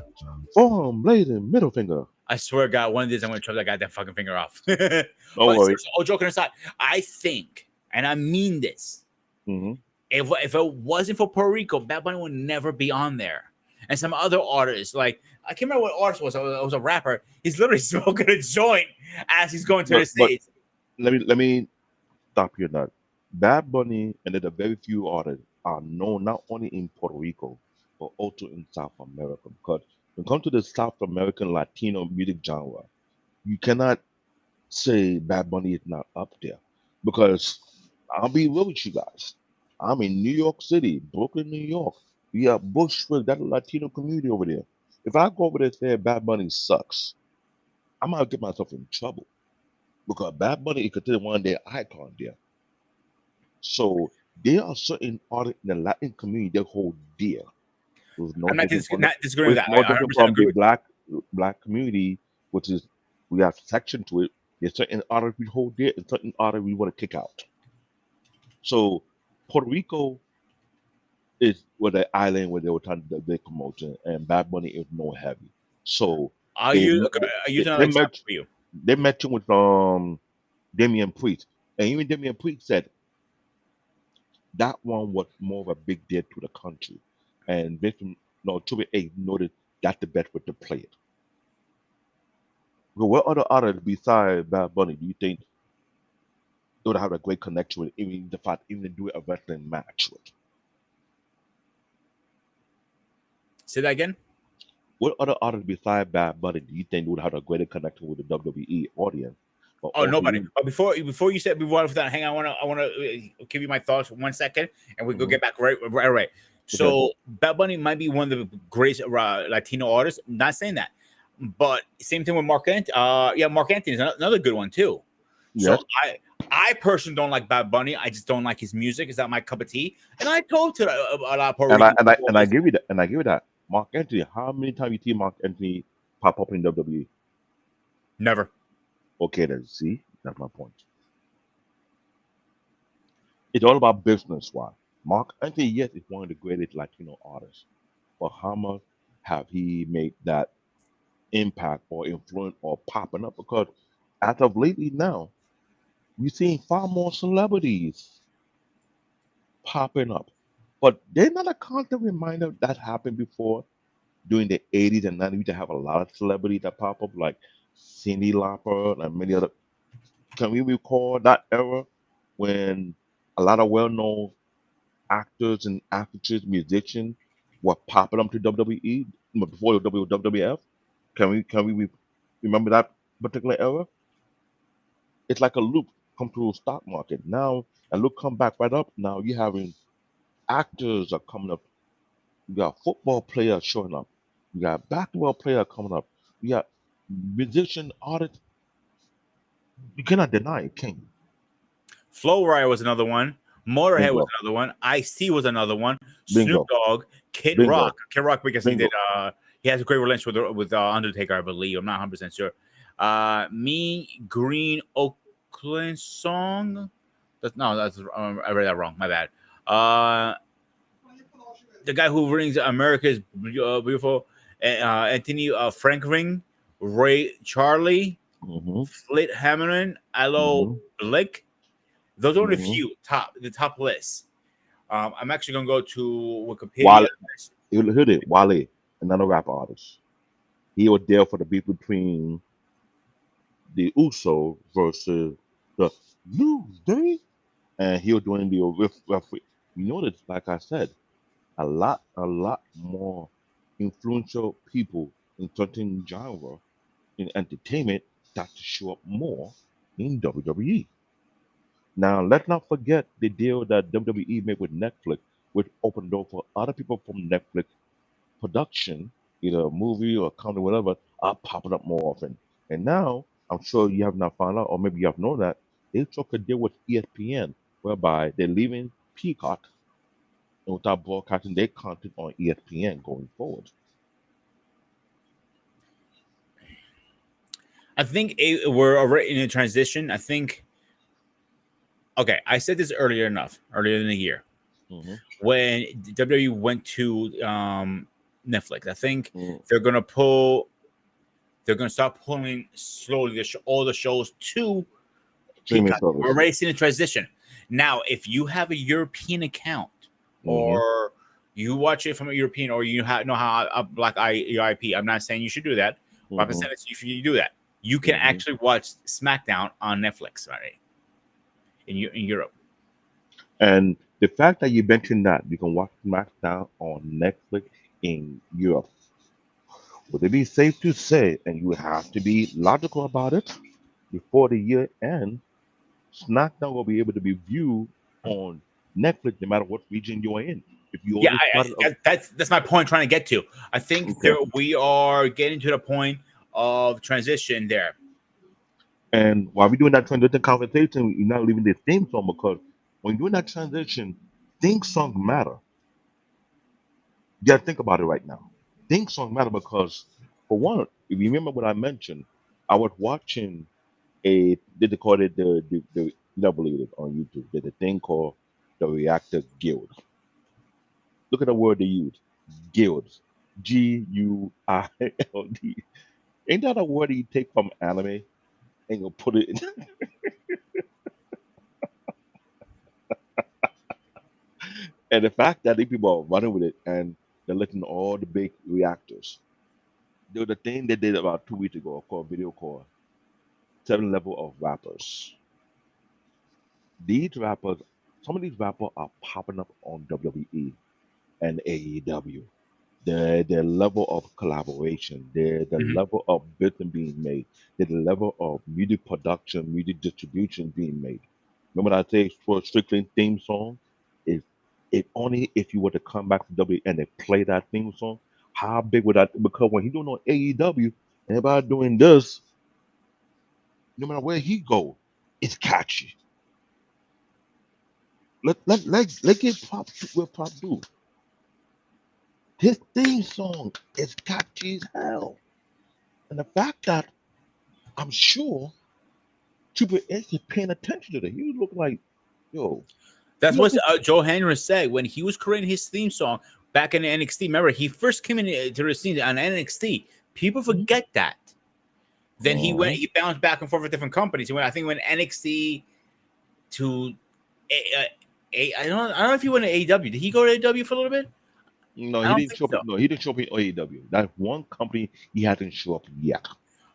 Forearm, blazing, middle finger. I swear to God, one of these I'm going to chop that goddamn fucking finger off. But Don't worry. seriously, all joking aside, I think, and I mean this, Hmm. if it wasn't for Puerto Rico, Bad Bunny would never be on there. And some other artists, like I can't remember what artist was. It was a rapper. He's literally smoking a joint as he's going to the But States. let me stop you now. Bad Bunny and there's a very few artists are known not only in Puerto Rico but also in South America. Because when it comes to the South American Latino music genre, you cannot say Bad Bunny is not up there. Because I'll be real with you guys. I'm in New York City, Brooklyn, New York. We have Bushwick, that Latino community over there. If I go over there and say Bad Bunny sucks, I might get myself in trouble because Bad Bunny is considered one of their icons there. So there are certain artists in the Latin community that hold dear, with no I'm not, different from not disagreeing with with that. no I different 100% from agree the with black community, which is we have section to it. There's certain artists we hold dear and certain artists we want to kick out. So Puerto Rico is where the island where they were trying to do the big promotion, and Bad Bunny is no heavy. So I'll they use, okay, I'll use another they example match for you. they matching with Damian Priest, and even Damian Priest said that one was more of a big deal to the country. And Vince, no, Triple H noted that's the best way to play it. But what other artists besides Bad Bunny do you think they would have a great connection with, even the fact, even to do a wrestling match with? Say that again. What other artists besides Bad Bunny do you think would have a greater connection with the WWE audience? But Oh, also, nobody. even, But before you said before that, hang on. I want to give you my thoughts for 1 second, and we go mhm, get back right. okay, So Bad Bunny might be one of the greatest Latino artists. Not saying that, but same thing with Mark Anthony. Yeah, Mark Anthony is another good one too. So yes, I personally don't like Bad Bunny. I just don't like his music. It's not my cup of tea. And I told to a lot of Puerto and I Rican and I people, and I give you that, and I give you that. Mark Anthony, how many times you see Mark Anthony pop up in WWE? never. Okay, then see, that's my point. It's all about business. Why? Mark Anthony, yes, is one of the greatest Latino artists, but how much have he made that impact or influence or popping up? Because as of lately now, we're seeing far more celebrities popping up. But they're not a constant reminder that happened before during the 80s and 90s. We used to have a lot of celebrities that pop up, like Cindy Lauper and many other. Can we recall that era when a lot of well-known actors and actresses, musicians were popping up to WWE before the WWF? Can we remember that particular era? It's like a loop come to the stock market now, and look come back right up. Now you're having actors are coming up. You got football players showing up. You got basketball player coming up. You got musician artists. You cannot deny it, can you? Flow Rider was another one. Motorhead was Bingo, another one. Ice-T was another one. Snoop bingo, Dogg, Kid Rock. bingo, Kid Rock because he did. bingo. He has a great relationship with Undertaker, I believe. I'm not 100% sure. Me Green Oakland song. That's I read that wrong. My bad. Uh, the guy who rings America's Beautiful, Anthony Frank Ring, Ray Charlie, Hmm. Flit Hamilton, Aloe Hmm. Blake. Those are only a Hmm. few the top list. I'm actually gonna go to Wikipedia. Wale, you heard it. Wale, another rap artist. He was there for the beef between the Uso versus the New Day, and he was doing the referee. You notice, like I said, a lot more influential people in certain genre in entertainment start to show up more in WWE. Now, let's not forget the deal that WWE made with Netflix, which opened the door for other people from Netflix production, either a movie or a comedy, whatever, are popping up more often. And now, I'm sure you have not found out, or maybe you have known that, they struck a deal with ESPN, whereby they're leaving Peacock and without broadcasting their content on ESPN going forward. I think we're already in a transition. I think. Okay, I said this earlier in the year Hmm. when WWE went to Netflix. I think Hmm. they're gonna pull. They're gonna start pulling slowly all the shows to Streaming Peacock. We're service. already seeing a transition. Now, if you have a European account Hmm. or you watch it from a European or you know how like your IP, I'm not saying you should do that, but I'm Hmm. saying if you do that, you can Hmm. actually watch SmackDown on Netflix, right? In Europe. And the fact that you mentioned that you can watch SmackDown on Netflix in Europe, would it be safe to say, and you have to be logical about it, before the year ends, SmackDown will be able to be viewed on Netflix no matter what region you're in. If you Yeah, already started, that's my point. Trying to get to. I think okay. we are getting to the point of transition there. And while we're doing that transition conversation, you're not leaving the theme song because when you're doing that transition, theme songs matter. You gotta think about it right now. Theme songs matter because, for one, if you remember what I mentioned, I was watching they call it the you don't believe it on YouTube. There's a thing called the Reactor Guild. Look at the word they use, guilds, Guild. Ain't that a word you take from anime and you put it in? And the fact that these people are running with it and they're letting all the big reactors. There was a thing they did about 2 weeks ago called video called seven level of rappers. These rappers, some of these rappers are popping up on WWE and AEW. The level of collaboration, the Mhm. level of business being made, the level of music production, music distribution being made. Remember what I say for a strictly theme song? If if only if you were to come back to W and they play that theme song, how big would that because when he doing on AEW and everybody doing this, no matter where he go, it's catchy. Let get pop with pop do. His theme song is catchy as hell. And the fact that I'm sure Triple H is paying attention to that. He look like, yo, That's he up what there. Joe Henry said when he was creating his theme song back in NXT. Remember, he first came into the scene on NXT. People forget that. Then Uh-huh. he bounced back and forth with different companies. He went, I think, when NXT to I don't know if he went to AEW. Did he go to AEW for a little bit? No, I he don't didn't think show up. so. No, he didn't show up in AEW. That's one company he hasn't show up yet.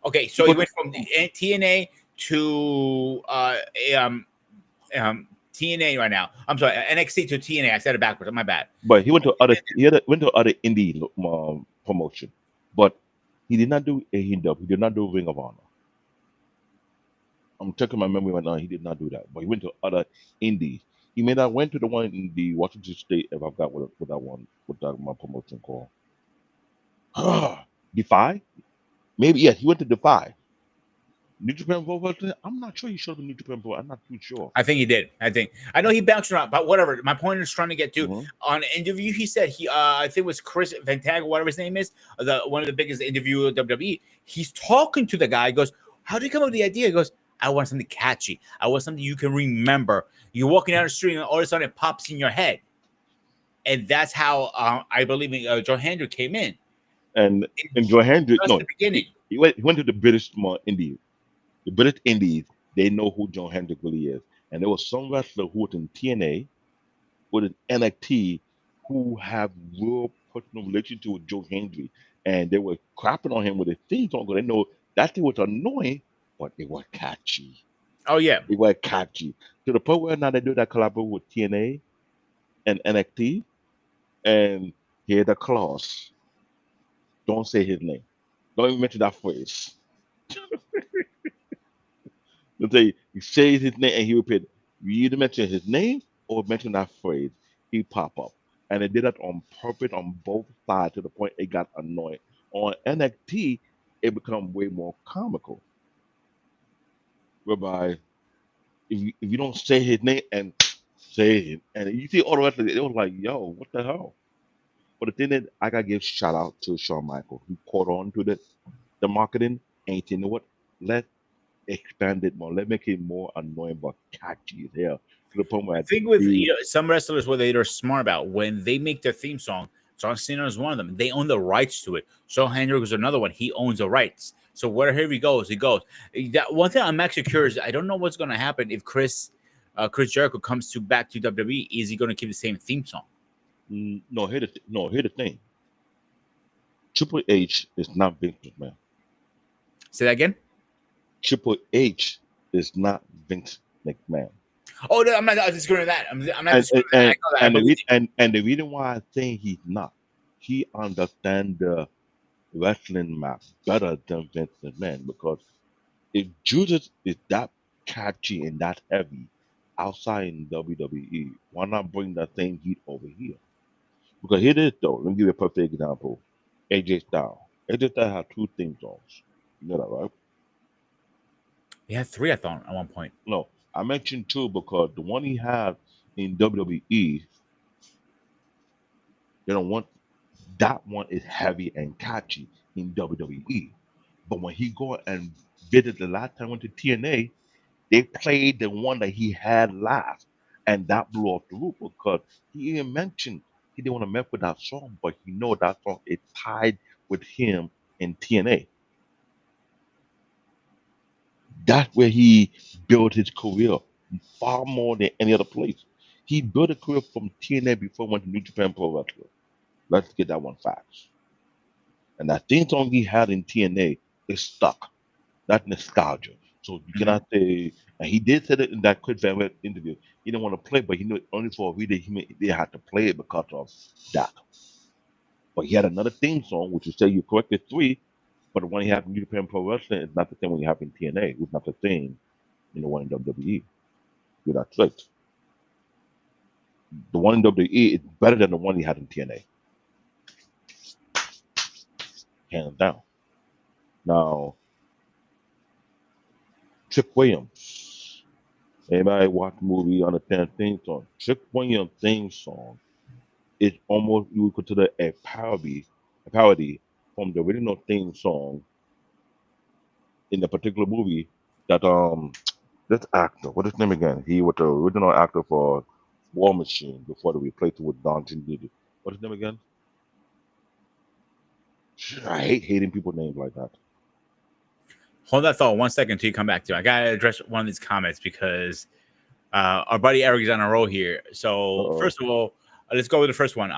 Okay, He so he go to, went from the TNA to um TNA right now. I'm sorry, NXT to TNA. I said it backwards. My bad. but he went to other. Went to other indie promotion, but he did not do AEW. He did not do Ring of Honor. I'm checking my memory right now. He did not do that, but he went to other indies. He may not went to the one in the Washington State. If I've got what that one, what that my promotion called. Defy? Maybe yes. He went to Defy. New Japan Pro Wrestling. I'm not sure he showed up in New Japan Pro. I'm not too sure. I think he did. I know he bounced around, but whatever. My point is trying to get to Hmm. on an interview. He said I think it was Chris Vantag, whatever his name is, the one of the biggest interview at WWE. He's talking to the guy. He goes, "How did you come up with the idea?" He goes, "I want something catchy. I want something you can remember. You're walking down the street, and all of a sudden it pops in your head." And that's how I believe Joe Hendry came in. And In and Joe Hendry, just no, the beginning. he went to the British Indies. The British Indies, they know who John Hendrick really is. And there was some wrestler who was in TNA, with an NXT, who have real personal relationship with Joe Hendry. And they were crapping on him with his theme song because they know that thing was annoying, but it was catchy. Oh yeah, It was catchy. To the point where now they do that collaboration with TNA and NXT. And hear the clause. Don't say his name. Don't even mention that phrase. Let's say he says his name and he repeat. You either mention his name or mention that phrase. He pop up, and they did that on purpose on both sides to the point it got annoying. On NXT, it become way more comical, whereby if you don't say his name and say it, and you see all the rest of it, it was like, yo, what the hell? But the thing is, I gotta give shout out to Shawn Michaels who caught on to the marketing, and you know what? Let expand it more. Let make it more annoying but catchy as hell. To the point the where thing with the some wrestlers, what they're smart about when they make their theme song. John Cena is one of them. They own the rights to it. Joe Hendrick is another one. He owns the rights. So wherever he goes, he goes. That one thing I'm actually curious. I don't know what's going to happen if Chris Jericho comes to back to WWE. Is he going to keep the same theme song? no, hear the thing. Triple H is not Vince McMahon. Say that again. Triple H is not Vince McMahon. Oh, no, I'm not disagreeing with that. I'm not And disagreeing with that. I know that. I believe. and the reason why I'm saying he's not, he understands the wrestling map better than Vince McMahon because if Judas is that catchy and that heavy outside in WWE, why not bring that same heat over here? Because here it is though. Let me give you a perfect example. AJ Styles. AJ Styles had two theme songs. You know that, right? He had three, I thought, at one point. No, I mentioned two because the one he had in WWE, they don't want that one is heavy and catchy in WWE. But when he go and visit the last time went to TNA, they played the one that he had last, and that blew off the roof because he even mentioned he didn't want to mess with that song, but he know that song is tied with him in TNA. That's where he built his career far more than any other place. He built a career from TNA before he went to New Japan Pro Wrestling. Let's get that one facts. And that theme song he had in TNA is stuck. That's nostalgia. So you Mhm. cannot say, and he did say that in that Chris Van Vliet interview, he didn't want to play, but he knew it only for a reason they had to play it because of that. But he had another theme song, which you say you corrected three, but the one he had in New Japan Pro Wrestling is not the same one you have in TNA. It was not the same in the one in WWE. You're not right. The one in WWE is better than the one he had in TNA, hands down. Now, Trick Williams. Anybody watch the movie understand theme song? Trick Williams theme song is almost you would consider a parody from the original theme song in the particular movie that this actor, what is his name again? He was the original actor for War Machine before they replaced it with Don Cheadle. What's his name again? I hate hating people names like that. Hold that thought 1 second until you come back to it. I gotta address one of these comments because Our buddy Eric is on a roll here. So Uh-oh. first of all, let's go with the first one.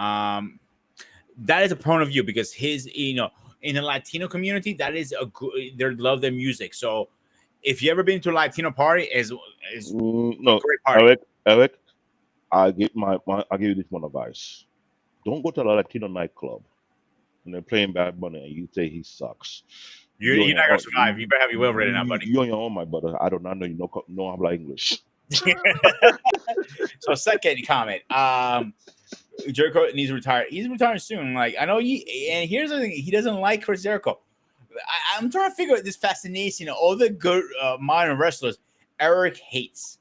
That is a point of view because his, in the Latino community, that is a good. They love their music. So if you ever been to a Latino party, is a No, great party. Eric, I give you this one advice. Don't go to a Latino nightclub and they're playing Bad Bunny and you say he sucks. You on You're not your gonna own. survive. You better have your will ready now, buddy. You on your own, my brother. I do not know you know habla English. So second comment. Jericho needs to retire. He's retiring soon. Like I know and here's the thing: he doesn't like Chris Jericho. I'm trying to figure out this fascination of all the good modern wrestlers Eric hates.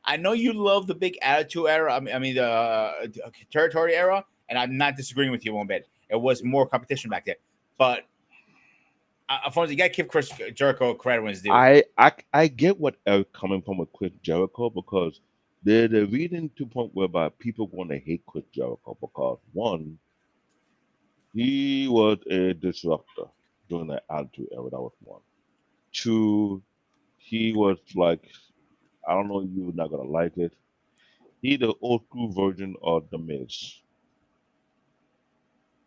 I know you love the big attitude era. I mean the territory era, and I'm not disagreeing with you one bit. It was more competition back then, but Alfonso, you got to give Chris Jericho credit when it's due. I get what Eric coming from with Chris Jericho because they're reading to a point whereby people going to hate Chris Jericho because one, he was a disruptor during the Attitude Era. That was one. Two, he was like, I don't know, you're not gonna like it. He the old school version of the Miz.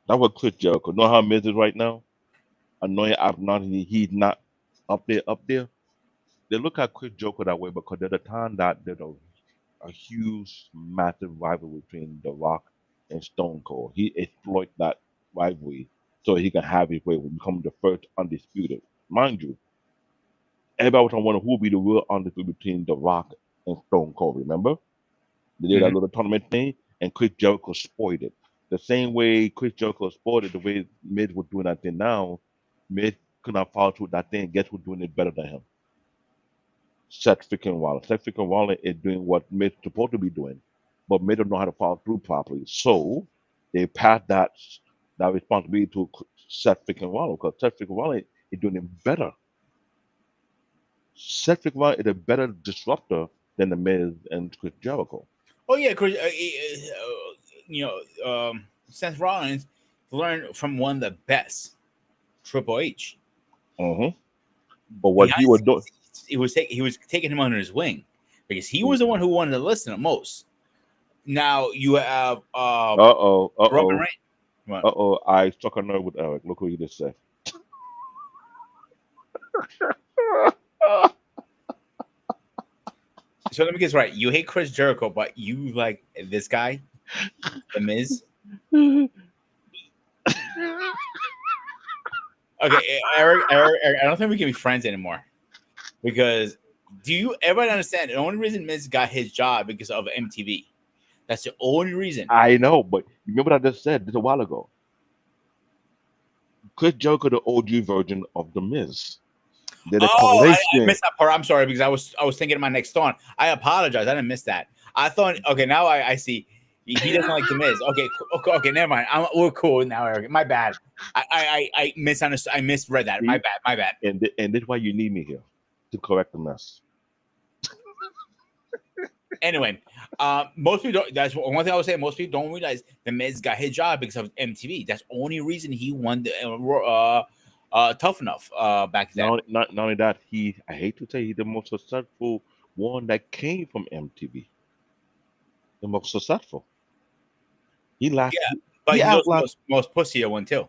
That was Chris Jericho. Know how Miz is right now? Annoying, obnoxious. He's not up there, up there. They look at Chris Jericho that way because at the time that there's a huge, massive rivalry between The Rock and Stone Cold. He exploit that rivalry so he can have his way and become the first undisputed. Mind you, everybody was wondering who will be the real undisputed between The Rock and Stone Cold. Remember? They did that Mhm. little tournament thing, and Chris Jericho spoiled it. The same way Chris Jericho spoiled it, the way Miz was doing that thing now, Miz could not follow through with that thing. Guess who's doing it better than him? Seth freaking Waller. Seth freaking Waller is doing what Miz supposed to be doing, but Miz don't know how to follow through properly. So they passed that responsibility to Seth freaking Waller because Seth freaking Waller is doing it better. Seth freaking Waller is a better disruptor than the Miz and Chris Jericho. Oh yeah, Chris. Seth Rollins learned from one of the best, Triple H. hmm But what Behind he the was doing, scenes, he was taking him under his wing because he uh was the one who wanted to listen the most. Now you have oh, Roman Reigns. What? I struck a nerve with Eric. Look what he just said. So let me get this right. You hate Chris Jericho, but you like this guy, The Miz. Okay, Eric, I don't think we can be friends anymore because do you ever understand? The only reason Miz got his job because of MTV. That's the only reason. I know, but remember what I just said just a while ago. Chris Jericho, the OG version of The Miz. They're the Oh, I correlation. missed that part. I'm sorry because I was thinking of my next thought. I apologize. I didn't miss that. I thought okay. Now I see. He doesn't like the Miz. Okay, okay. Never mind. We're cool now, Eric. My bad. I misunderstood. I misread that. My See, bad. My bad. and this is why you need me here to correct the mess. Anyway, most people don't. That's one thing I would say. Most people don't realize the Miz got his job because of MTV. That's the only reason he won the Tough Enough back then. Not only that, I hate to say he's the most successful one that came from MTV. The most successful. He last Yeah, he, but he he's also outlast. most pussier one too.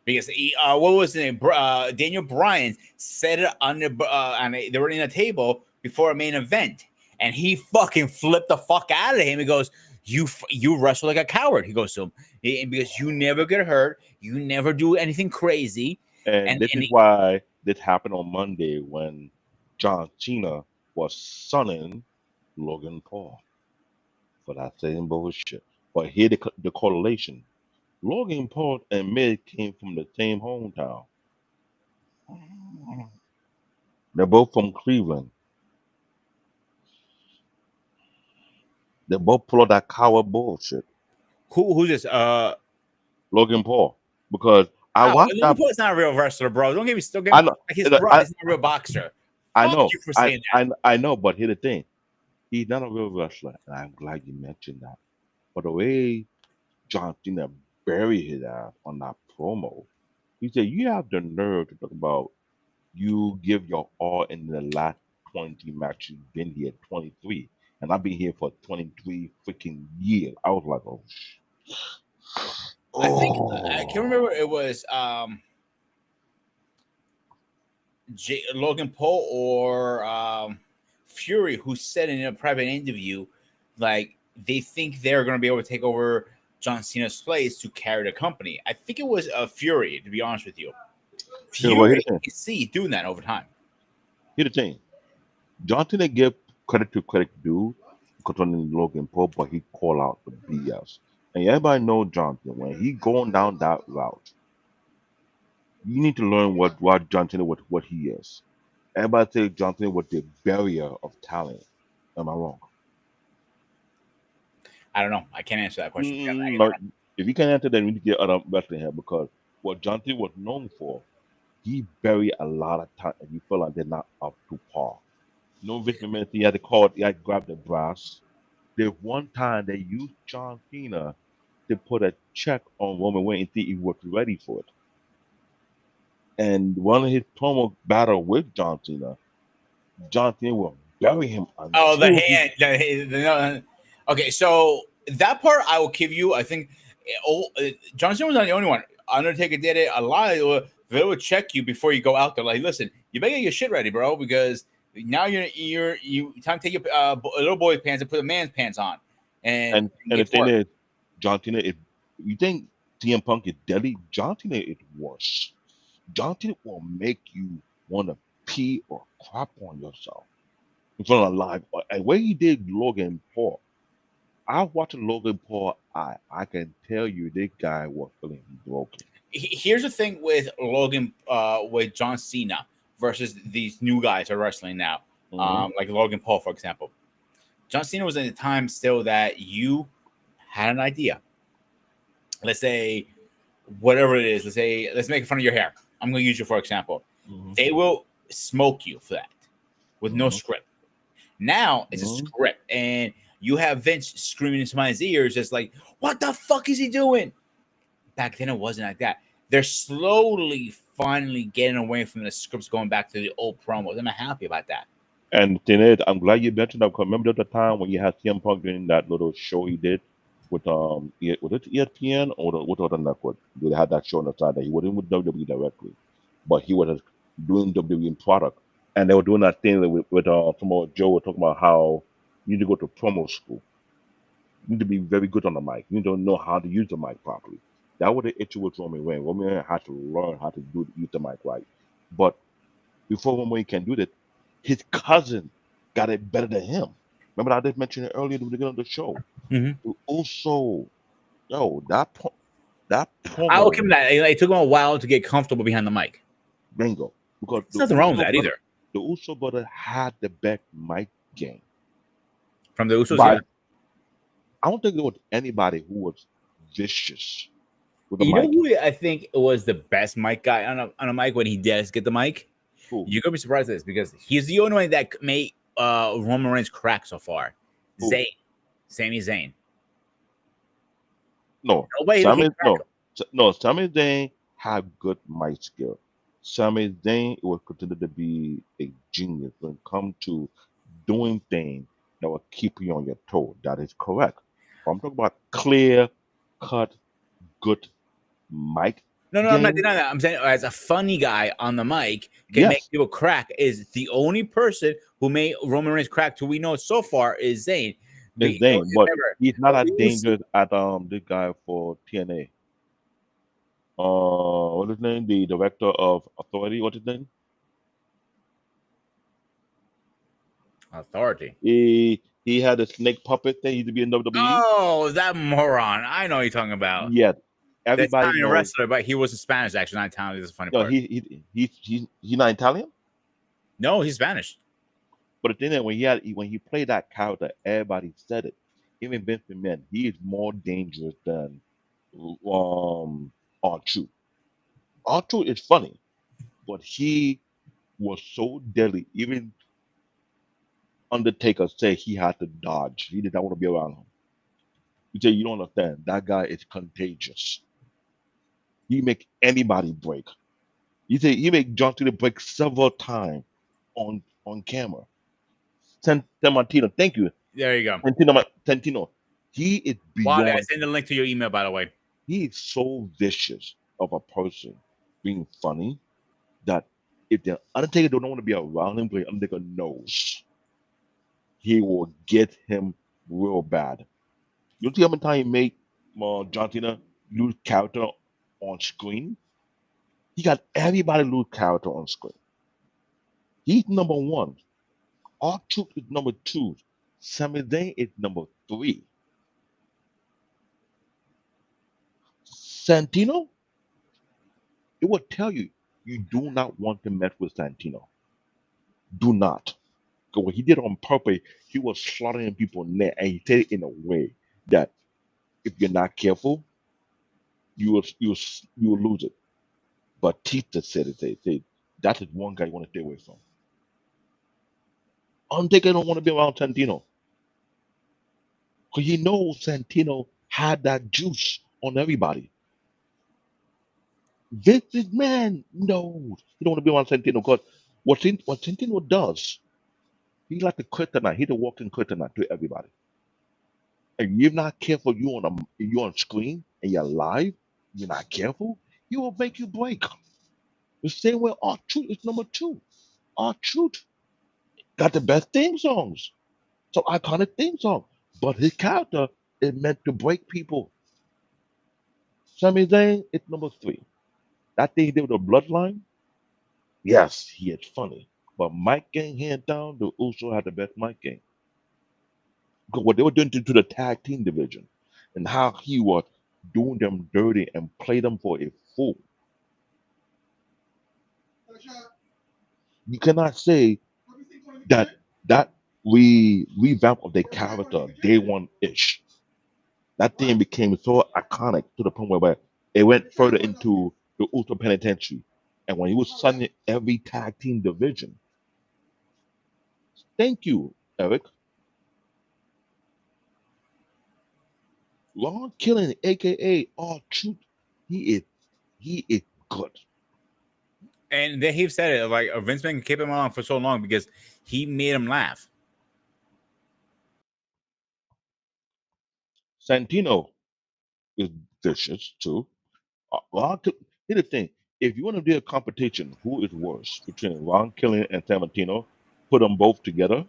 Because what was the name? Daniel Bryan set it they were in a table before a main event, and he fucking flipped the fuck out of him. He goes, "You wrestle like a coward." He goes to him because you never get hurt, you never do anything crazy, And and this is why this happened on Monday when John Cena was sunning Logan Paul for that same bullshit. But here the correlation. Logan Paul and Miz came from the same hometown. They're both from Cleveland. They both pull out that coward bullshit. who's this? Logan Paul. Because I No, watched Logan that. Paul's not a real wrestler, bro. Don't get me. Still get I me. know. Like his brother, he's not a real boxer. I Fuck know. you for saying that. I know. But here's the thing. He's not a real wrestler, and I'm glad you mentioned that. But the way John Cena buried his ass on that promo, he said, "You have the nerve to talk about you give your all in the last 23 matches, been here 23, and I've been here for 23 freaking years. I was like, oh, I think I can oh, remember it was Logan Paul or Fury who said in a private interview, like they think they're going to be able to take over John Cena's place to carry the company. I think it was Fury, to be honest with you. yeah, but Fury, you see doing that over time. here's the thing. John Cena give credit due concerning Logan Paul, but he call out the BS. And everybody know Johnson when he going down that route. You need to learn what John Cena what he is. Everybody say John Cena was the barrier of talent. Am I wrong? I don't know. I can't answer that question. No, if you can answer, then we need to get other wrestling here because what John Cena was known for, he buried a lot of talent, and you feel like they're not up to par. No Vince McMahon, he had to call, he had to grab the brass. There's one time they used John Cena to put a check on Roman Reigns and see if he was ready for it. And one of his promo battle with John Cena will bury him Oh, the until he hand. No, okay, so that part I will give you. I think John Cena was not the only one. Undertaker did it. A lot of they would check you before you go out there. Like, listen, you better get your shit ready, bro, because now you time to take your little boy pants and put a man's pants on, and and the get to thing work. is, John Cena, if you think CM Punk is deadly, John Cena is worse. John Cena will make you want to pee or crap on yourself in front of live. And when he did Logan Paul, I watched Logan Paul. I can tell you this guy was feeling broken. Here's the thing with with John Cena versus these new guys who are wrestling now, Hmm. like Logan Paul, for example. John Cena was in a time still that you had an idea. Let's say whatever it is. Let's make fun of your hair. I'm going to use you for example. Hmm. They will smoke you for that with no Hmm. script. Now it's a Hmm. script, and you have Vince screaming into my ears, just like, "What the fuck is he doing?" Back then, it wasn't like that. They're slowly, finally getting away from the scripts, going back to the old promos. I'm happy about that. And the thing is, I'm glad you mentioned that because remember the time when you had CM Punk doing that little show he did with was it ESPN or what other network? They had that show on the side that he wasn't with WWE directly, but he was doing WWE product, and they were doing that thing with from Joe was talking about how you need to go to promo school. You need to be very good on the mic. You need to know how to use the mic properly. That was the issue with Roman Reigns. Roman Reigns had to learn how to use the mic right. But before Roman Reigns can do that, his cousin got it better than him. Remember I did mention it earlier at the beginning of the show. Mhm. Also, yo, that I will give him promo, that. It took him a while to get comfortable behind the mic. bingo, because There's nothing wrong with that either. The Uso brother had the best mic game. From the Usos, yeah. But I don't think there was anybody who was vicious with the You know mic. who I think was the best mic guy on a mic when he does get the mic? Who? You're gonna be surprised at this because he's the only one that made Roman Reigns crack so far. Who? Zayn, Sami Zayn. No, Nobody hit Sami. crack. No. Sami Zayn had good mic skill. Sami Zayn was considered to be a genius when it comes to doing things that will keep you on your toe. That is correct. But I'm talking about clear cut, good mic No, I'm not game. denying that. I'm saying as a funny guy on the mic can make Yes, people crack is the only person who made Roman Reigns crack to we know so far is Zayn. it's Zayn, but Remember, he's not as the Usos. dangerous as this guy for TNA. What's his name? The director of Authority. What's his name? Authority. He had a snake puppet thing. He used to be in WWE. Oh, that moron! I know what you're talking about. Yes, The everybody Italian knows. wrestler, but he wasn't Spanish. Actually, not Italian. This is the funny No, part. he's not Italian. No, he's Spanish. But the thing is, when he played that character, everybody said it. Even Vince McMahon, he is more dangerous than R-Truth. R-Truth is funny, but he was so deadly. Even Undertaker said he had to dodge. He did not want to be around him. He said, "You don't understand. That guy is contagious. He make anybody break." He said he made John Cena break several times on camera. Martino. Thank you. There you go. Santino. He is Bobby, I beyond. send the link to your email, by the way. He is so vicious of a person being funny that if the Undertaker don't want to be around him, because Undertaker knows he will get him real bad. You see how many times he made John Cena lose character on screen? He got everybody lose character on screen. He's number one. R-Truth is number two. Sami Zayn is number three. Santino, it will tell you you do not want to mess with Santino. Do not. Because what he did on purpose, he was slaughtering people neck, and he did it in a way that if you're not careful, you will lose it. Batista said it. They that is one guy you want to stay away from. Undertaker don't want to be around Santino because he knows Santino had that juice on everybody. Vince McMahon knows he don't want to be around Santino because what Santino does, he like the kryptonite. He's the walking kryptonite to everybody. And you're not careful, you on screen and you're live, you're not careful, he will make you break. The same way our truth is number two. Our truth got the best theme songs. So iconic theme song. But his character is meant to break people. Sami Zayn is number three. That thing he did with the bloodline, yes, he is funny. But Mike Gang hand down, the Uso had the best Mike Gang. Because what they were doing to the tag team division and how he was doing them dirty and play them for a fool. You cannot say that that revamp of their character day one ish. That thing became so iconic to the point where it went further into the Ultra Penitentiary. And when he was signing every tag team division, thank you, Eric. Ron Killing, aka All Truth, he is good. And then he said it like Vince McMahon kept him on for so long because he made him laugh. Santino is vicious too. Here's the thing: if you want to do a competition, who is worse between Ron Killian and Santino? Put them both together.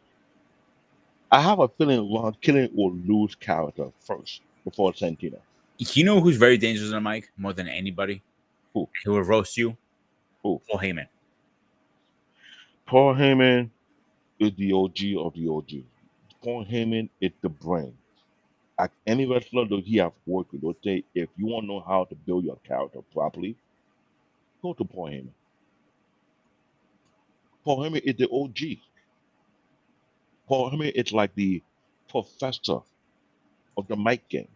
I have a feeling Ron Killian will lose character first before Santino. You know who's very dangerous on the mic more than anybody? Who? Who will roast you? Who? Paul Heyman. Paul Heyman is the OG of the OG. Paul Heyman is the brain. Any wrestler that he have worked with will say, if you want to know how to build your character properly, go to Paul Heyman. Paul Heyman is the OG. Paul Heyman is like the professor of the mic game.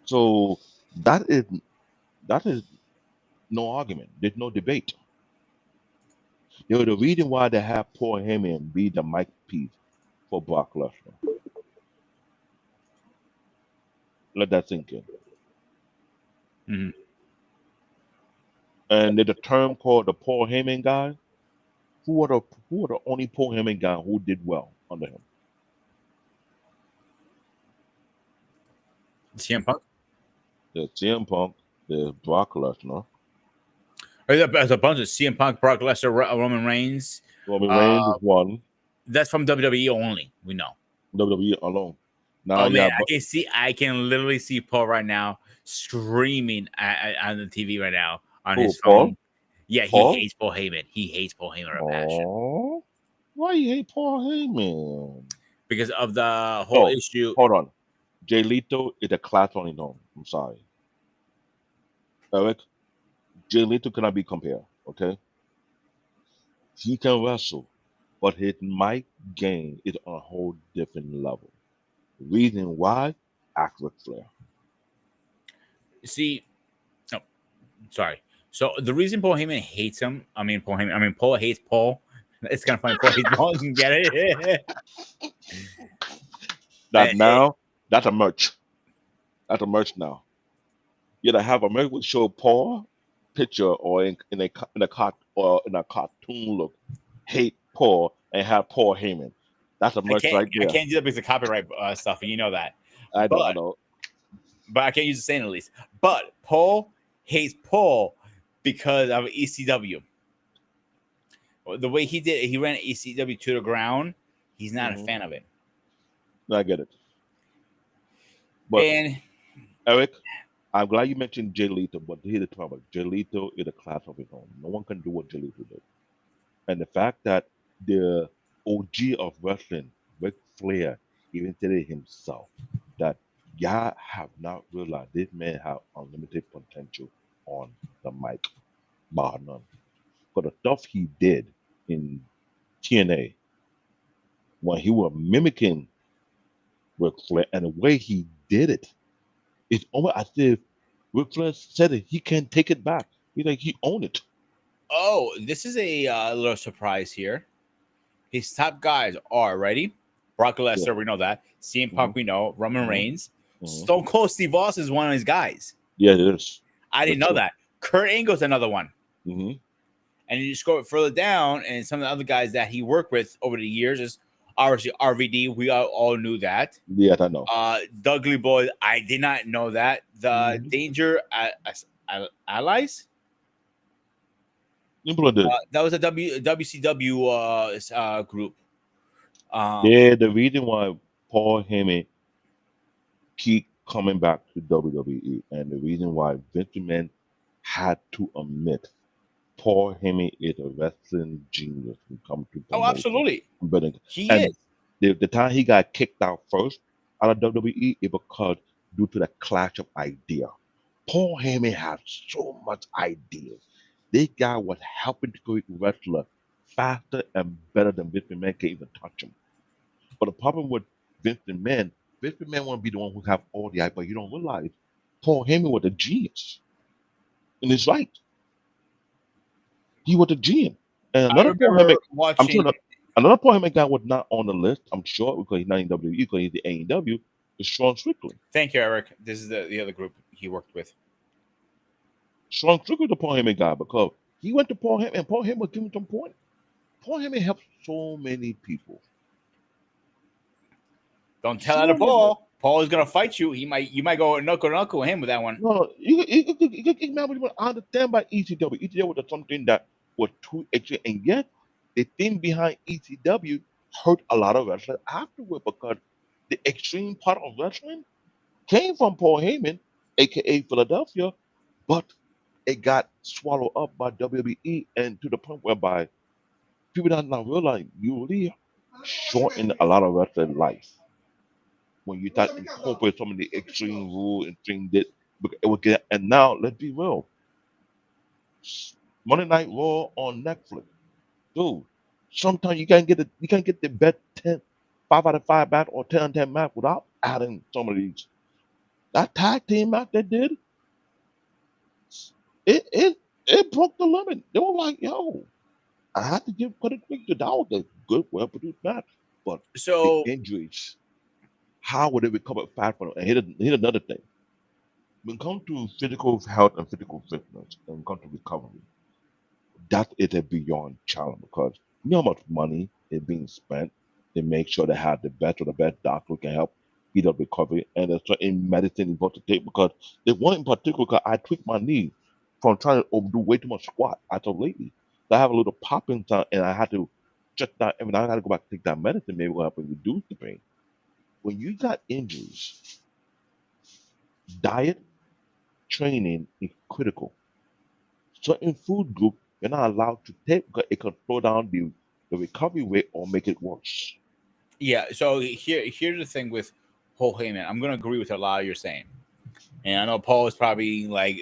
So that is no argument. There's no debate. There was the reason why they have Paul Heyman be the mic piece for Brock Lesnar. Let that sink in. Mhm. And there's a term called the Paul Heyman guy. Who are the only Paul Heyman guy who did well under him? CM Punk. There's CM Punk. There's Brock Lesnar. There's a bunch of CM Punk, Brock Lesnar, Roman Reigns. Roman Reigns is one. That's from WWE only. We know. WWE alone. Now Oh you man, have I can literally see Paul right now screaming on the TV right now on who? his Paul? phone. Yeah, he Paul? hates Paul Heyman. He hates Paul Heyman with a passion Oh, why you hate Paul Heyman? because of the whole Oh, issue. hold on. Jay Leto is a class on his own. I'm sorry. Eric, Jay Leto cannot be compared, okay? He can wrestle, but his mic game is on a whole different level. Reason why? Act Ric Flair. See, oh, sorry. So the reason Paul Heyman hates him, Paul hates Paul. It's kind of funny. Paul hates Paul. You can get it. That now, that's a merch. That's a merch now. You gotta have a merch with show Paul picture or in a cartoon look. Hate Paul and have Paul Heyman. That's a merch right I there. can't do that because of copyright stuff, and you know that. I know, I But know. I can't use the saying at least. But Paul hates Paul because of ECW. The way he did it, he ran ECW to the ground. He's not a Hmm. fan of it. I get it. But And Eric, I'm glad you mentioned Jay Lethal, but here's the problem. Jay Lethal is a class of his own. No one can do what Jay Lethal did. And the fact that the OG of wrestling, Ric Flair, even said it himself, that y'all have not realized this man have unlimited potential on the mic, bar none. For the stuff he did in TNA, when he was mimicking Ric Flair and the way he did it, it's almost as if Ric Flair said it, he can't take it back. He's like, he owned it. oh, this is a little surprise here. His top guys are ready. Brock Yeah. Lesnar, we know that. CM Hmm. Punk, we know. Roman Hmm. Reigns. Hmm. Stone Cold Steve Austin is one of his guys. Yeah, it is. I didn't That's know true. that. Kurt Angle's another one. Hmm. And you scroll it further down, and some of the other guys that he worked with over the years is obviously RVD. We all knew that. Yes, I know. Dudley Boy, I did not know that. The Hmm. Danger Allies. Implemented. That was a WCW group. Yeah, the reason why Paul Heyman keep coming back to WWE, and the reason why Vince McMahon had to admit Paul Heyman is a wrestling genius when it comes to Oh, promotion. absolutely, But he and is. the time he got kicked out first out of WWE, it because due to the clash of idea. Paul Heyman had so much ideas. This guy was helping to create wrestler faster and better than Vince McMahon can even touch him. But the problem with Vince McMahon want to be the one who have all the ideas, but you don't realize Paul Heyman was a genius. And it's right. He was a genius. And I another Paul remember Heyman, I'm sure watching. that another Paul Heyman guy was not on the list, I'm sure, because he's not in WWE, because he's the AEW, is Sean Strickland. Thank you, Eric. This is the other group he worked with. Sean Strickland, the Paul Heyman guy, because he went to Paul Heyman, and Paul Heyman was giving some point. Paul Heyman helped so many people. Don't tell that to So many. Paul. Paul is gonna fight you. You might go knuckle to knuckle with him with that one. No, you remember what I understand by ECW. ECW was something that was too extreme, and yet the thing behind ECW hurt a lot of wrestlers afterward because the extreme part of wrestling came from Paul Heyman, aka Philadelphia, but it got swallowed up by WWE, and to the point whereby people don't now realize you really shorten a lot of wrestling life when you start incorporate some of the extreme rules and things that it would get. And now let's be real, Monday Night Raw on Netflix, dude. Sometimes you can't get the best 10, 5 out of 5 match or 10 on 10 match without adding some of these. That tag team match they did, it broke the limit. They were like, yo, I have to give credit to that was a good, well produced match. But the So injuries, how would they recover fast from it? And here's another thing. When it comes to physical health and physical fitness, and when it comes to recovery, that is a beyond challenge because you know how much money is being spent to make sure they have the best or the best doctor who can help speed up recovery, and there's certain medicine involved to take because the one in particular, 'cause I tweaked my knee from trying to do way too much squat as of lately. So I have a little popping sound, and I had to shut down. Every now I got to go back and take that medicine. Maybe will help me reduce the pain. When you got injuries, diet training is critical. Certain food group you're not allowed to take because it can slow down the recovery rate or make it worse. yeah, so here's the thing with Paul Heyman. I'm gonna agree with a lot of you're saying, and I know Paul is probably like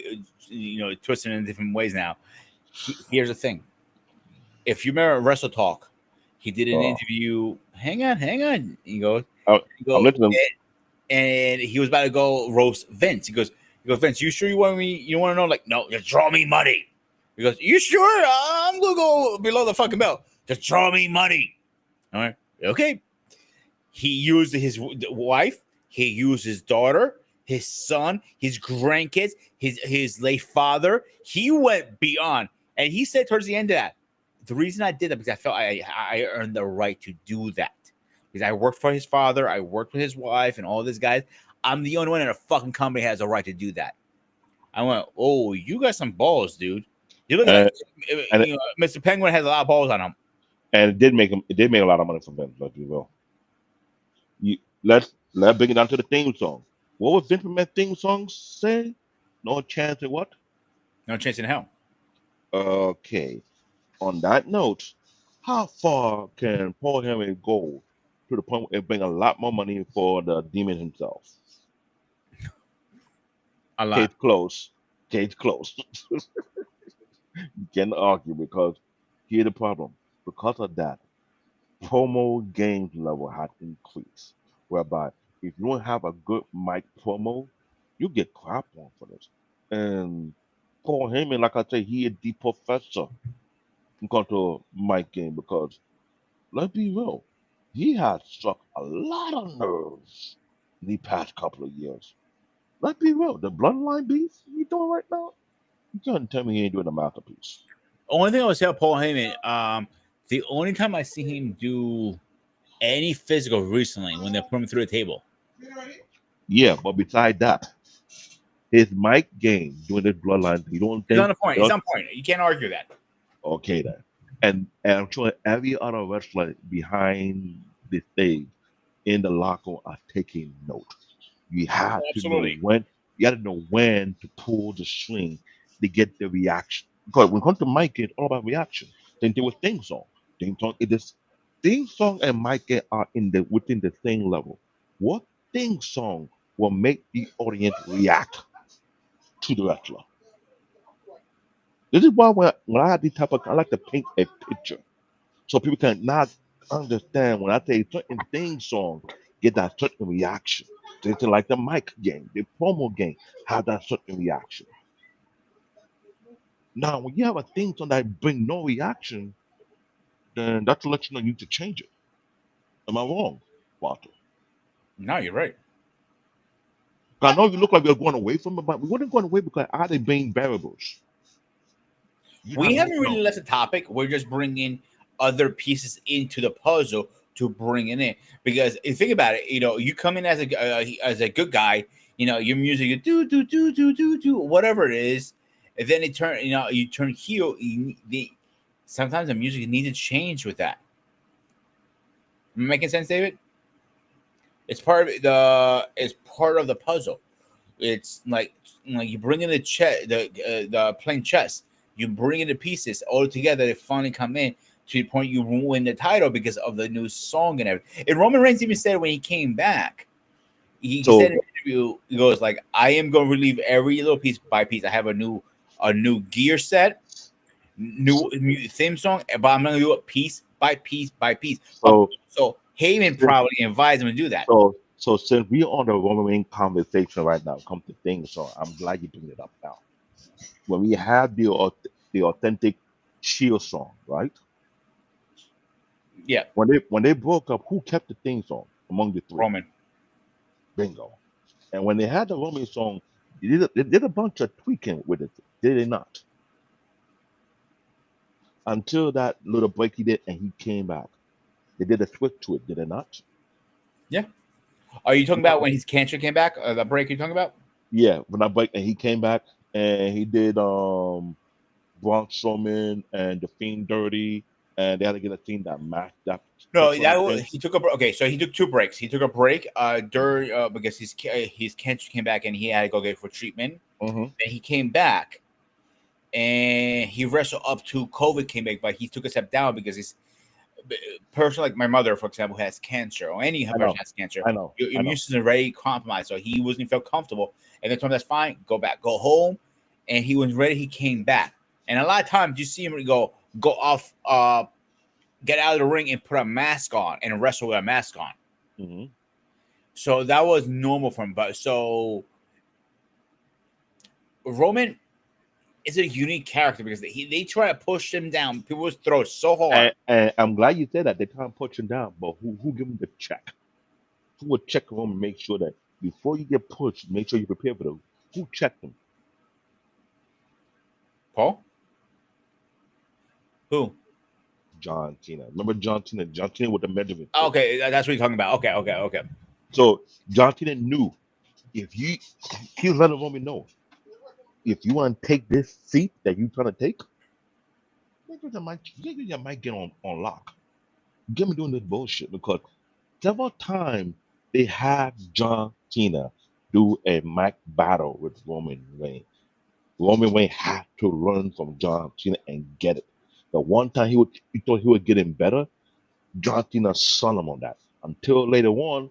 twisting in different ways now. Here's the thing: if you remember Wrestle Talk, he did an Uh, interview. Hang on. I, He I'm go, listening. and he was about to go roast Vince. He goes, Vince, you sure you want me? You want to know? Like, no, just draw me money. He goes, you sure? I'm gonna go below the fucking belt. Just draw me money. All right, okay. He used his wife. He used his daughter, his son, his grandkids, his late father. He went beyond, and he said towards the end of that, the reason I did that because I felt I earned the right to do that because I worked for his father, I worked with his wife, and all these guys. I'm the only one in a fucking company has a right to do that. I went, oh, you got some balls, dude. You look like and and Mr. Penguin has a lot of balls on him. and it did make him. It did make a lot of money for Vince. Let's be real. You, let's bring it down to the theme song. What would Vince McMahon theme song say? No chance at what? No chance in hell. Okay. On that note, how far can Paul Heyman go to the point where it bring a lot more money for the demon himself? A lot. Case close. Case close. You can't argue because here's the problem. Because of that, promo games level had increased. Whereby if you don't have a good mic promo, you get crap on for this. And Paul Heyman, like I say, he is the professor when it comes to mic game because let's be real, he has struck a lot of nerves in the past couple of years. Let's be real, the bloodline beef he doing right now, you can't tell me he ain't doing a masterpiece. Only thing I would say about Paul Heyman, the only time I see him do any physical recently when they put him through a table. Yeah, but beside that, his mic game doing this bloodline, you don't He's think on the point. you He's don't, on point. You can't argue that. okay then. And I'm sure every other wrestler behind the stage in the locker room are taking note. You have to know Absolutely. when you got to know when to pull the string to get the reaction. Because when it comes to mic, it's all about reaction. Same thing with theme song. Theme song, it is theme song and mic are in the within the same level. What theme song will make the audience react to the wrestler? This is why when I have these type of I like to paint a picture so people can not understand when I say certain theme song get that certain reaction. It's like the mic game, the promo game have that certain reaction. Now, when you have a theme song that bring no reaction, then that's to let you know you need to change it. Am I wrong, Walter? No, you're right. 'Cause I know you look like we're going away from it, but we weren't going away because are they being variables? You We have to haven't really know. left the topic. We're just bringing other pieces into the puzzle to bring it in. Because if you think about it, you come in as a good guy. Your music, you do whatever it is, and then you turn heel. Sometimes the music needs to change with that. Am I making sense, David? It's part of the puzzle. It's like you bring in the playing chess. You bring in the pieces all together. They finally come in to the point you win the title because of the new song and everything. And Roman Reigns even said when he came back, he said in So, an interview, he goes like, "I am going to relieve every little piece by piece. I have a new gear set, new theme song, but I'm going to do it piece by piece by piece." so, So Heyman so, probably advised him to do that. so since we're on the Roman Reigns conversation right now, come to things, so I'm glad you bring it up now. When we have the authentic Shield song, right? Yeah, When they broke up, who kept the theme song among the three? Roman. Bingo. And when they had the Roman song, they did a bunch of tweaking with it, did they not? Until that little break he did, and he came back. They did a switch to it, did they not? Yeah. Are you talking Now, about when his cancer came back? The break you're talking about? yeah, when I break and he came back and he did Braun Strowman and the Fiend Dirty, and they had to get a team that matched that No, certain thing. he took a okay. So he took two breaks. He took a break during because his cancer came back and he had to go get for treatment. Hmm. Then he came back and he wrestled up to COVID came back, but he took a step down because his person like my mother, for example, has cancer or any I person know, has cancer. I know, Your I immune know. system is already compromised, so he wasn't felt comfortable. And they told him that's fine, go back, go home, and he was ready. He came back, and a lot of times you see him go off, get out of the ring and put a mask on and wrestle with a mask on. Hmm. So that was normal for him. But so Roman is a unique character because they try to push him down. People would throw so hard. And I'm glad you said that. They can't put him down, but who give him the check? Who would check him and make sure that before you get pushed, make sure you prepare for them? Who checked him? Paul, who? John Cena. Remember John Cena? John Cena with the measurement tape. Okay, that's what you're talking about. Okay. So John Cena knew if you, he was letting Roman know, if you want to take this seat that you're trying to take, you might get on lock. Get me doing this bullshit because several times they had John Cena do a mic battle with Roman Reigns. Roman Reigns had to learn from John Cena and get it. The one time he thought he was getting better, John Cena son him on that. Until later on,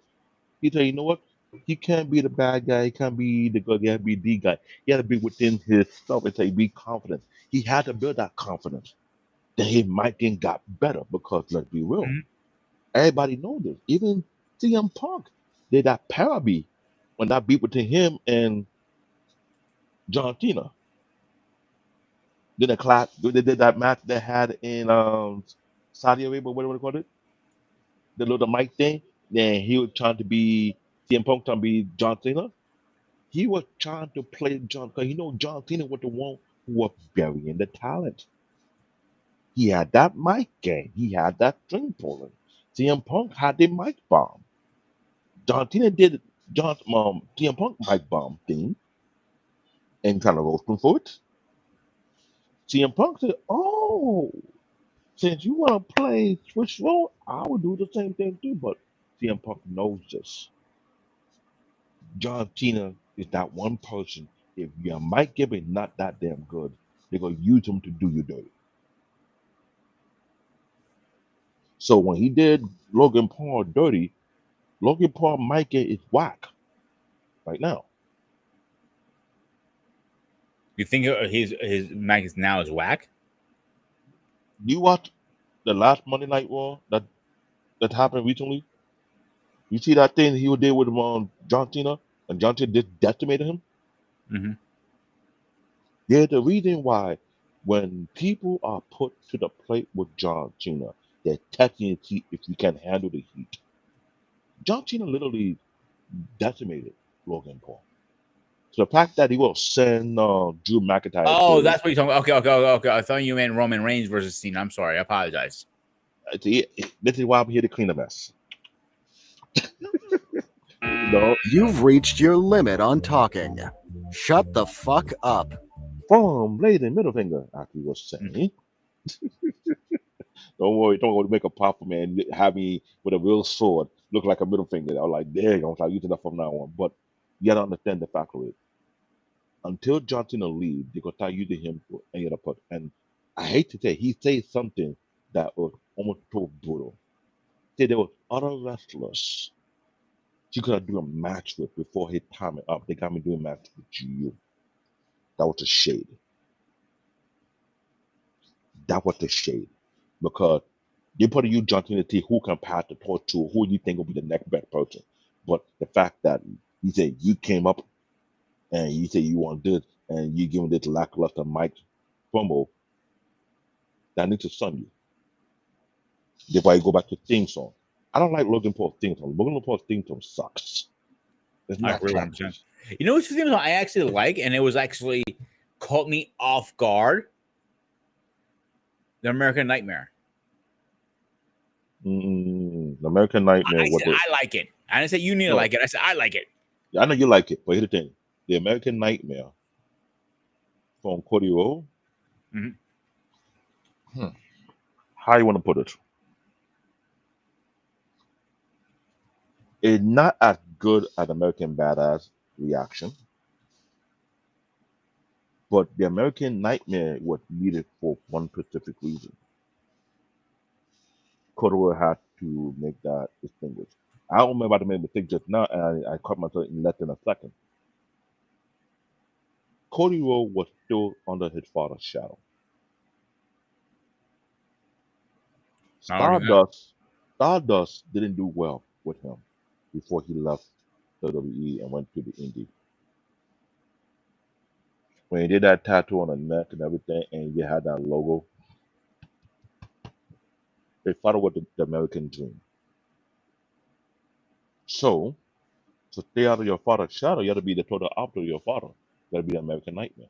he said, you know what? He can't be the bad guy. He can't be the good guy. He had to be the guy. He had to be within himself and say, be confident. He had to build that confidence. Then his mic game got better because let's be real. Mhm. Everybody know this. Even CM Punk did that parody when that beat between him and John Cena. Then the class they did that match they had in Saudi Arabia, what do you call it? The little mic thing. Then he was trying to be CM Punk trying to be John Cena. He was trying to play John because you know John Cena was the one who was burying the talent. He had that mic game. He had that string pulling. CM Punk had the mic bomb. John Cena did John CM Punk mic bomb thing and kind of roasted him for it. CM Punk said, "Oh, since you want to play switch role, I will do the same thing too." But CM Punk knows this. John Cena is that one person. If your mic give is not that damn good, they're gonna use him to do you dirty. So when he did Logan Paul dirty, Logan Paul mic game is whack right now. You think his mic is now is whack? You watch the last Monday Night Raw that happened recently. You see that thing he did with John Cena, and John Cena just decimated him. Hmm. There's a reason why when people are put to the plate with John Cena, they're testing to see if you can handle the heat. John Cena literally decimated Logan Paul. So the fact that he will send Drew McIntyre Oh, to that's what you're talking about. Okay. I thought you meant Roman Reigns versus Cena. I'm sorry. I apologize. this is why I'm here to clean the mess. You know, You've reached your limit on talking. Shut the fuck up. from lady middle finger, after he was Mm. saying, don't worry, don't go to make a pop man have me with a real sword look like a middle finger. I was like, there you go, I'll use that from now on. But you gotta understand the fact of it. Until John Cena leave, they gonna start using him for any other part. And I hate to say, he said something that was almost so brutal. He said there was other wrestlers he could have do a match with before his time is up. They got me doing a match with you. That was a shade. That was the shade. Because they put you John Cena to see who can pass the torch to, who you think will be the next best person. But the fact that he said you came up and you say you want this and you give him this lackluster mic fumble, that needs to stun you. That's why you go back to theme song. I don't like Logan Paul's theme song. Logan Paul's theme song sucks. It's I not agree 100%. attractive. You know which thing I actually like, and it was actually caught me off guard. The American Nightmare. American Nightmare. I What said the? I like it. I didn't say you need to No, like it. I said I like it. I know you like it, but here's the thing: the American Nightmare from Cody Rowe. Mhm. Hmm. How you want to put it? It's not as good as American Badass reaction, but the American Nightmare was needed for one specific reason. Cody Rowe had to make that distinguish. I don't remember the mistake just now, and I caught myself in less than a second. Cody Rowe was still under his father's shadow. Not only that, Stardust didn't do well with him before he left WWE and went to the indie. When he did that tattoo on the neck and everything, and you had that logo, his father was the American dream. So, to stay out of your father's shadow, you have to be the total opposite of your father. You got to be the American nightmare.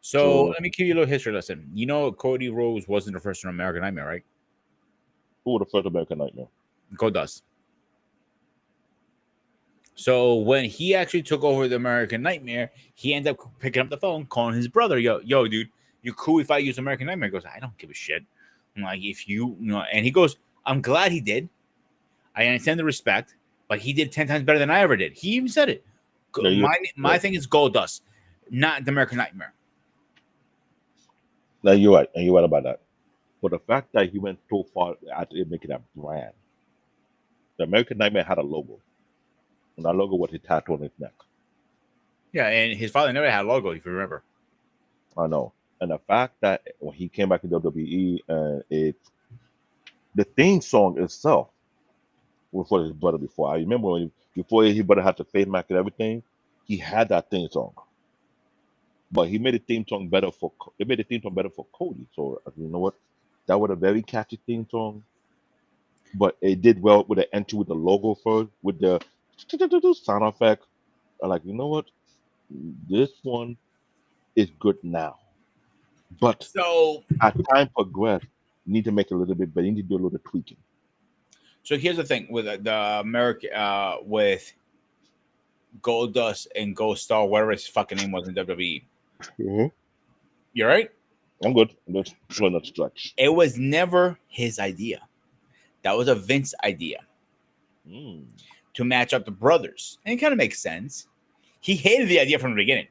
So So let me give you a little history lesson. You know, Cody Rhodes wasn't the first American Nightmare, right? who was the first American Nightmare? Goldust. So when he actually took over the American Nightmare, he ended up picking up the phone, calling his brother, yo, dude, you cool if I use American Nightmare? He goes, I don't give a shit. I'm like, if you know, and he goes, I'm glad he did. I understand the respect, but he did 10 times better than I ever did. He even said it. Yeah, you My right. thing is Goldust, not the American Nightmare. Now you're right, and you're right about that. But the fact that he went so far after making a brand, the American Nightmare had a logo, and that logo was his tattoo on his neck. Yeah, and his father never had a logo, if you remember. I know. And the fact that when he came back to WWE, and the theme song itself was for his brother before. I remember when before his brother had the face mask and everything, he had that theme song. But he made the theme song better for it made the theme song better for Cody. So you know what? That was a very catchy theme song, but it did well with the entry with the logo first, with the sound effect. I'm like, you know what? This one is good now. But So, as time progressed, you need to make it a little bit better. You need to do a little tweaking. so here's the thing with the American, with Goldust and Gold Star, whatever his fucking name was in WWE. Hmm. You're right. I'm good. I'm just trying not to stretch. It was never his idea. That was a Vince idea Mm. to match up the brothers, and it kind of makes sense. He hated the idea from the beginning,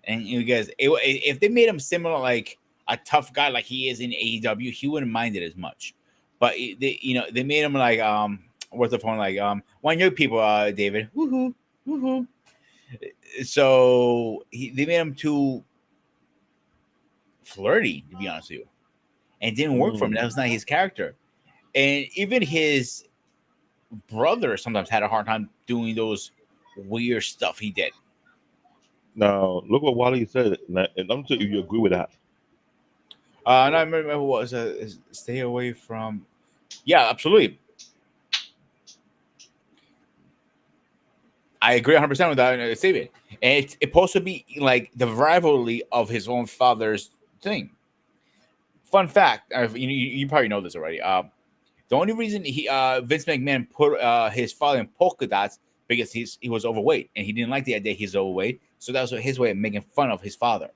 and you guys, if they made him similar, like a tough guy, like he is in AEW, he wouldn't mind it as much. But they made him like what's the phone like one young people, David, woohoo, woohoo. So they made him too flirty, to be honest with you, and it didn't work for him. That Mm. was not his character, and even his brother sometimes had a hard time doing those weird stuff he did. Now, look what Wally said, and I'm sure if you agree with that. And I remember what was stay away from. Yeah, absolutely. I agree 100% with that statement. And it's supposed to be like the rivalry of his own father's thing. Fun fact, you probably know this already. The only reason Vince McMahon put his father in polka dots because he was overweight and he didn't like the idea he's overweight. So that was his way of making fun of his father.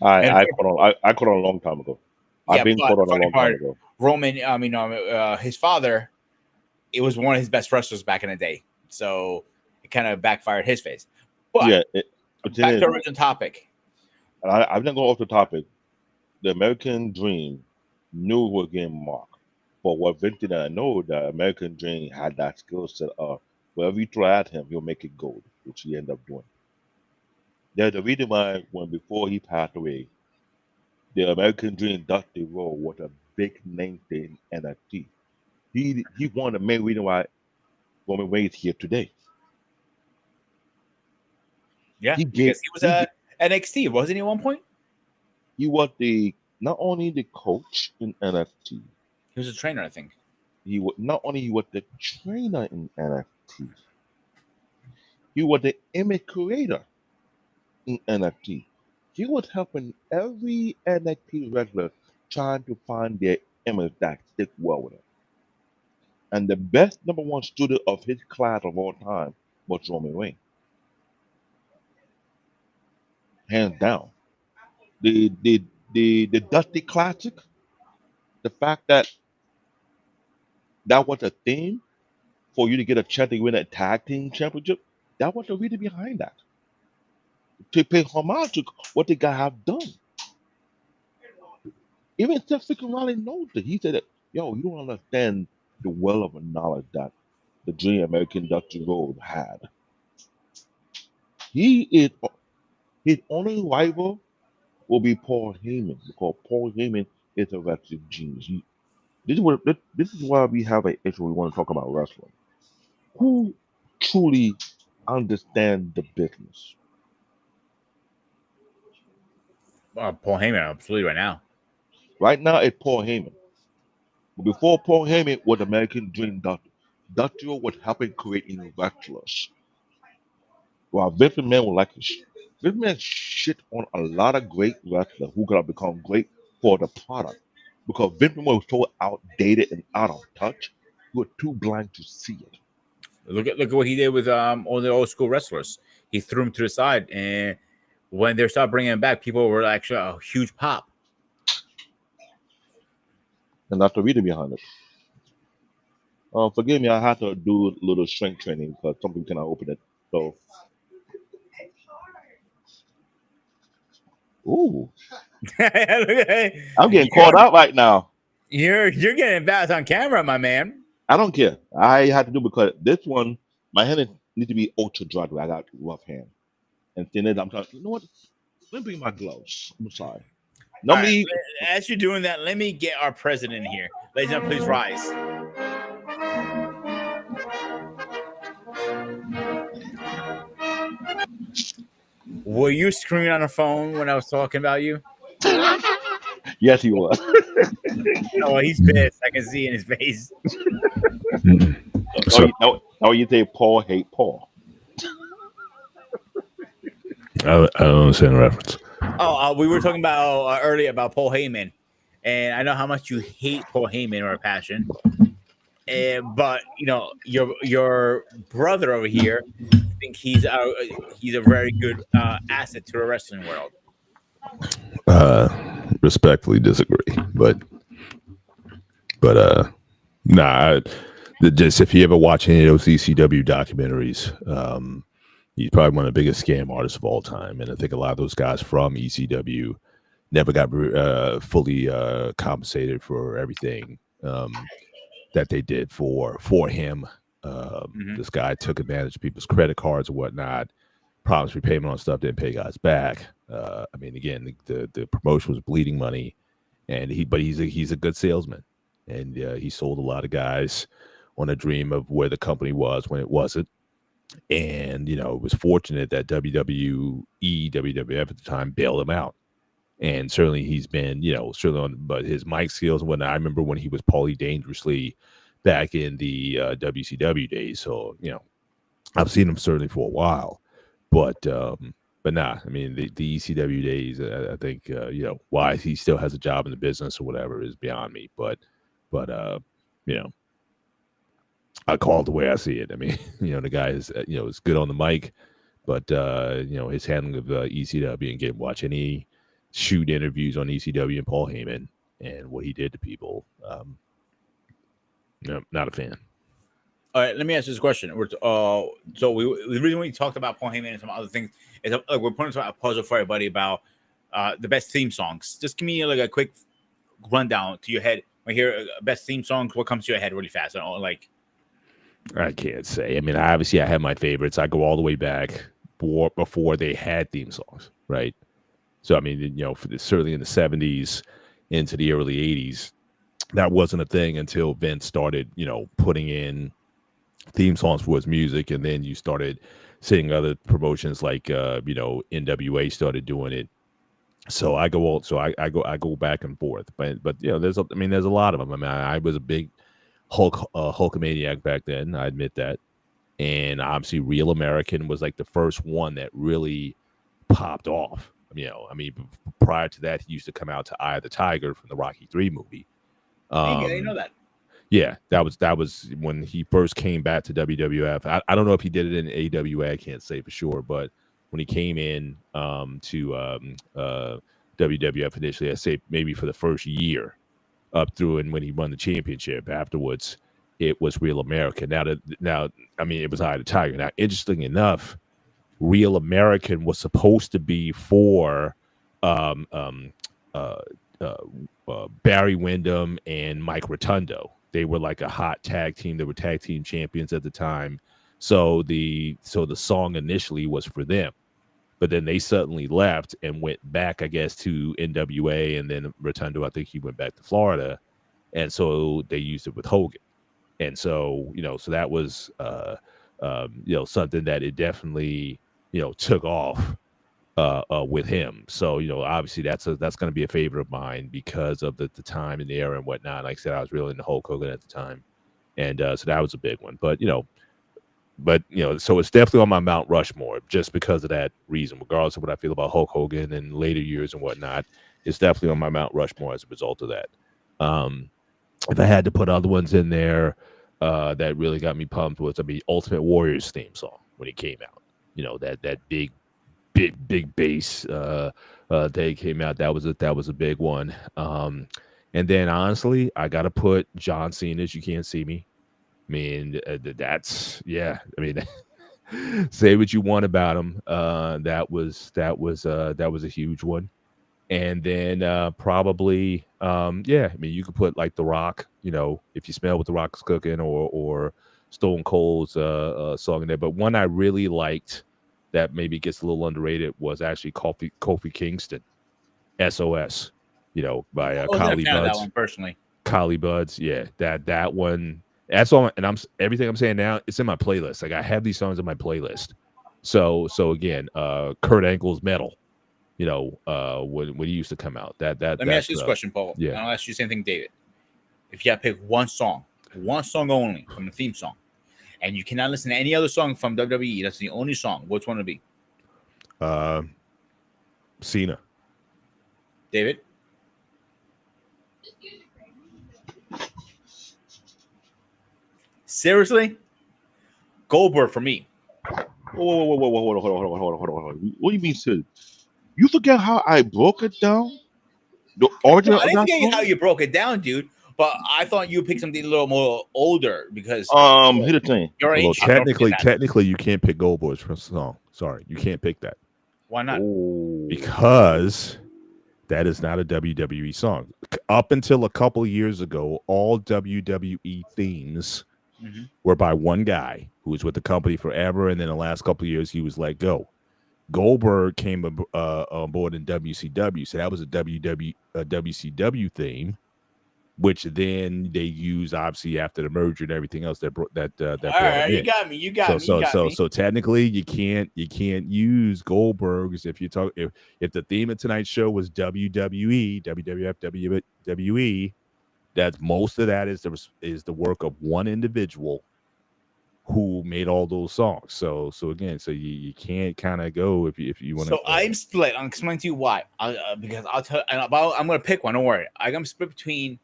And I caught on a long time ago. I've yeah, been but caught on a funny long time part, ago. Roman, his father, it was one of his best wrestlers back in the day. So it kind of backfired his face. But Yeah, the thing back to is, the original topic. I'm not going off the topic. The American Dream knew we were getting mocked. But what Vince didn't know, the American Dream had that skill set of wherever you throw at him, he'll make it gold, which he ended up doing. There's the reason why when before he passed away, the American Dream Dusty Rhodes was a big name in NXT. He one of the main reason why Roman Reigns here today. Yeah, He gave because he was NXT, wasn't he at one point? he was the not only the coach in NXT, He was a trainer, I think. he was not only he was the trainer in NXT, he was the image creator in NXT. He was helping every NXT wrestler trying to find their image that stick well with him. And the best number one student of his class of all time was Roman Reigns, hands down. The the the Dusty Classic, the fact that that was a theme for you to get a chance to win a tag team championship, that was the reason behind that. To pay homage to what the guy have done. Even Seth freaking Rollins knows it. He said that, yo, you don't understand the well of knowledge that the Dream American Dusty Road had. He is his only rival will be Paul Heyman because Paul Heyman is a wrestling genius. This is why we have an issue. We want to talk about wrestling. Who truly understand the business? Paul Heyman, absolutely, right now. Right now, it's Paul Heyman. But before Paul Heyman was American Dream Doctor. Doctor was helping create new wrestlers. While Vince McMahon was like this. This man shit on a lot of great wrestlers who could have become great for the product because Vince McMahon was so outdated and out of touch. You were too blind to see it. Look at what he did with all the old school wrestlers. He threw them to the side, and when they started bringing him back, people were actually a huge pop. And that's the reason behind it. Forgive me, I had to do a little strength training because something cannot open it. So, ooh, I'm getting caught you're, out right now. you're getting embarrassed on camera, my man. I don't care. I had to do because this one, my hand need to be ultra dry. I got rough hand. And then I'm trying, you know what? Let me bring my gloves. I'm sorry. All right, Normally, as you're doing that, let me get our president here. Ladies and gentlemen, please rise. Were you screaming on the phone when I was talking about you? yes, he was. Oh, he's pissed. I can see in his face. So, now you say Paul hate Paul. I don't understand the reference. Oh, we were talking about earlier about Paul Heyman, and I know how much you hate Paul Heyman or a passion. But you know your brother over here, I think he's a very good asset to the wrestling world. Respectfully disagree, but nah. Just if you ever watch any of those ECW documentaries, he's probably one of the biggest scam artists of all time, and I think a lot of those guys from ECW never got fully compensated for everything that they did for him. This guy took advantage of people's credit cards and whatnot, promised repayment on stuff, didn't pay guys back. I mean, again, the promotion was bleeding money, and he's a good salesman, and he sold a lot of guys on a dream of where the company was when it wasn't. And it was fortunate that WWF at the time bailed him out. And certainly he's been, certainly on, but his mic skills and whatnot. I remember when he was Paulie Dangerously back in the WCW days. So, I've seen him certainly for a while, but nah, I mean, the ECW days, I think, why he still has a job in the business or whatever is beyond me. But I call it the way I see it. I mean, the guy is, is good on the mic, but, his handling of ECW and watch any shoot interviews on ECW and Paul Heyman and what he did to people. Not a fan. All right, let me ask you this question. So the reason we talked about Paul Heyman and some other things is we're putting a puzzle for everybody about the best theme songs. Just give me like a quick rundown to your head. When you hear best theme songs, what comes to your head really fast? I can't say. I mean, obviously, I have my favorites. I go all the way back before they had theme songs, right? So, I mean, certainly in the 70s into the early 80s, that wasn't a thing until Vince started, putting in theme songs for his music. And then you started seeing other promotions like, NWA started doing it. So I go back and forth. But there's a lot of them. I mean, I was a big Hulkamaniac back then. I admit that. And obviously Real American was like the first one that really popped off. Prior to that, he used to come out to Eye of the Tiger from the Rocky III movie. I didn't know that. Yeah, that was when he first came back to WWF. I don't know if he did it in AWA. I can't say for sure, but when he came in to WWF initially, I say maybe for the first year up through, and when he won the championship afterwards, it was Real American. Now, it was Eye of the Tiger. Now, interesting enough, Real American was supposed to be for Barry Windham and Mike Rotundo. They were like a hot tag team. They were tag team champions at the time. So the song initially was for them, but then they suddenly left and went back, I guess, to NWA, and then Rotundo, I think he went back to Florida, and so they used it with Hogan. And so, so that was, something that it definitely, took off with him. So, obviously that's going to be a favorite of mine because of the time and the era and whatnot. Like I said, I was really into Hulk Hogan at the time. And so that was a big one. But, but so it's definitely on my Mount Rushmore just because of that reason. Regardless of what I feel about Hulk Hogan in later years and whatnot, it's definitely on my Mount Rushmore as a result of that. Um, if I had to put other ones in there, that really got me pumped was Ultimate Warrior's theme song when it came out. That big bass day came out. That was a big one. And then honestly, I gotta put John Cena's "You Can't See Me." I mean, that's yeah. I mean, say what you want about him. That was a huge one. And then probably yeah. I mean, you could put like The Rock. If you smell what The Rock's cooking, or Stone Cold's song in there. But one I really liked that maybe gets a little underrated was actually Kofi Kingston, SOS. By I wasn't a Kali fan of that Buds. one personally. Kali Buds, yeah, that one. That's all, and everything I'm saying now. It's in my playlist. Like I have these songs in my playlist. So again, Kurt Angle's Metal. When he used to come out. That Let me ask you this question, Paul. yeah. And I'll ask you the same thing, David. If you had to pick one song only from the theme song, and you cannot listen to any other song from WWE, that's the only song, which one would it be? Cena. David? Seriously? Goldberg for me. Whoa, hold on. What do you mean, Sid? You forget how I broke it down? The origin No, I of didn't that forget how song? you broke it down, dude. But I thought you would pick something a little more older because Here's the thing. your Although age. Don't forget that. technically, you can't pick Goldberg's for a song. Sorry, you can't pick that Why not? Oh, because that is not a WWE song. Up until a couple of years ago, all WWE themes were by one guy who was with the company forever, and then the last couple of years he was let go. Goldberg came on board in WCW, so that was a WCW theme, which then they used obviously after the merger and everything else that brought All right, him you in. got me. You got me. So technically you can't use Goldberg's if you talk if the theme of tonight's show was WWE, WWF, WWE, that's most of that is the work of one individual who made all those songs. So again, you can't kind of go if you want to. So I'm split. I'll explain to you why. Because I'll tell. I'm going to pick one. Don't worry. I'm going to split between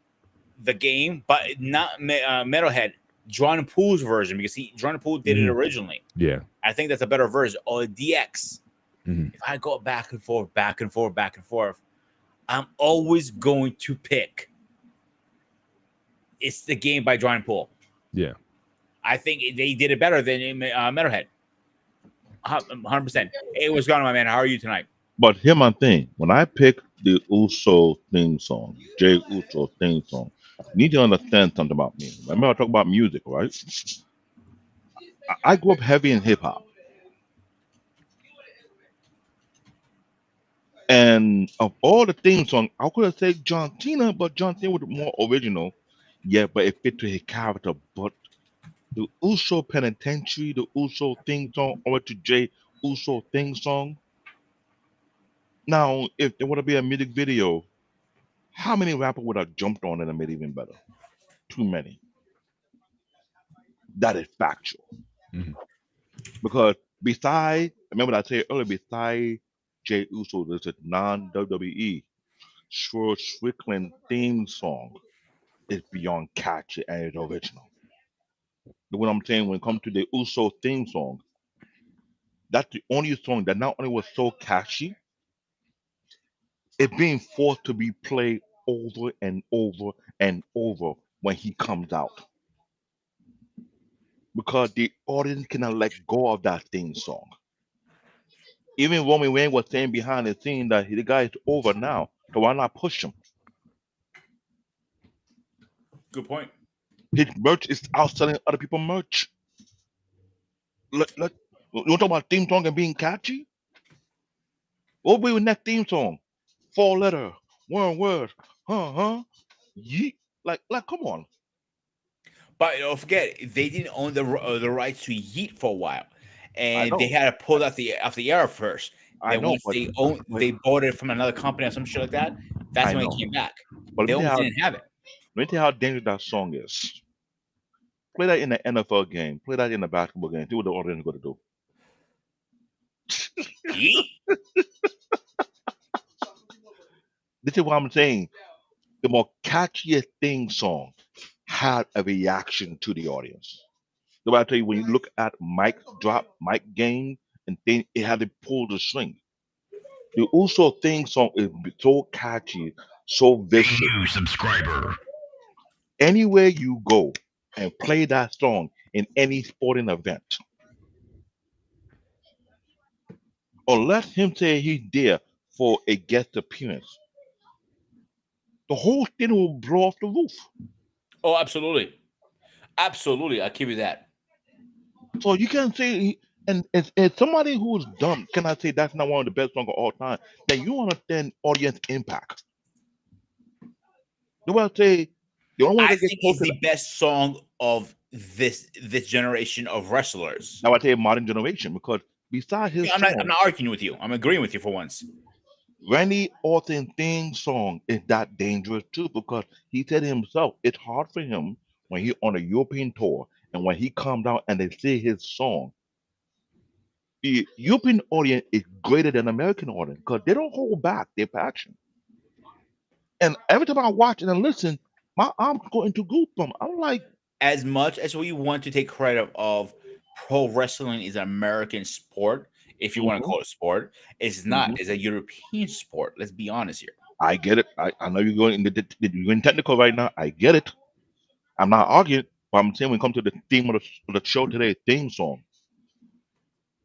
the game, but not Metalhead. John Poole's version because John Poole did it originally. Yeah, I think that's a better version. Or DX. Mhm. If I go back and forth, I'm always going to pick. It's the game by John Poole. Yeah. I think they did it better than Metalhead. 100%. Hey, what's going on, my man? How are you tonight? but here's my thing. When I pick the Uso theme song, Jay Uso theme song, you need to understand something about me. Remember I talk about music, right? I grew up heavy in hip hop. And of all the theme songs, I could have said John Cena, but John Cena was more original. Yeah, but it fit to his character. But the Uso Penitentiary, the Uso theme song, or to Jay Uso theme song. Now, if there would have been a music video, how many rappers would have jumped on it and made it even better? Too many. That is factual. Mhm. Because remember what I said earlier, beside Jay Uso, there's a non-WWE Sure Strickland theme song is beyond catchy and it's original. But what I'm saying when it comes to the Uso theme song, that's the only song that not only was so catchy, it's being forced to be played over and over and over when he comes out. Because the audience cannot let go of that theme song. Even Roman Reigns was saying behind the scene that the guy is over now, so why not push him? Good point. His merch is outselling other people's merch. You want to talk about theme song and being catchy? What will be the next theme song? 4 letter, one word, yeet. Like, come on. But don't forget, they didn't own the rights to Yeet for a while, I and they know, had to pull off the air first. I Then know, once they bought it from another company or some shit like that. That's I when it know. came back. But They almost didn't have it. let me tell you how dangerous that song is. Play that in the NFL game. Play that in the basketball game. See what the audience is going to do. Yeet. This is what I'm saying. The more catchiest theme song had a reaction to the audience. So I tell you, when you look at mic drop, mic gain, and thing, it had to pull the string. The also theme song is so catchy, so vicious. New subscriber. Anywhere you go and play that song in any sporting event, or let him say he's there for a guest appearance, the whole thing will blow off the roof. Oh, absolutely. Absolutely. I'll give you that. So you can't say, and as somebody who's dumb cannot say that's not one of the best songs of all time, then you understand audience impact. Do I say the only way I they get think close it's to the best song of this generation of wrestlers. now I say modern generation because besides his I'm not song, arguing with you. I'm agreeing with you for once. Randy Orton theme song is that dangerous too because he said himself it's hard for him when he on a European tour and when he comes out and they say his song. The European audience is greater than American audience because they don't hold back their passion. And every time I watch and I listen, my arms go into goosebumps. I'm like, As much as we want to take credit of pro wrestling is an American sport, if you want to mhm, call it sport, it's not. mhm. It's a European sport. Let's be honest here. I get it. I know you're going you're going technical right now. I get it. I'm not arguing, but I'm saying when it comes to the theme of the show today, theme song.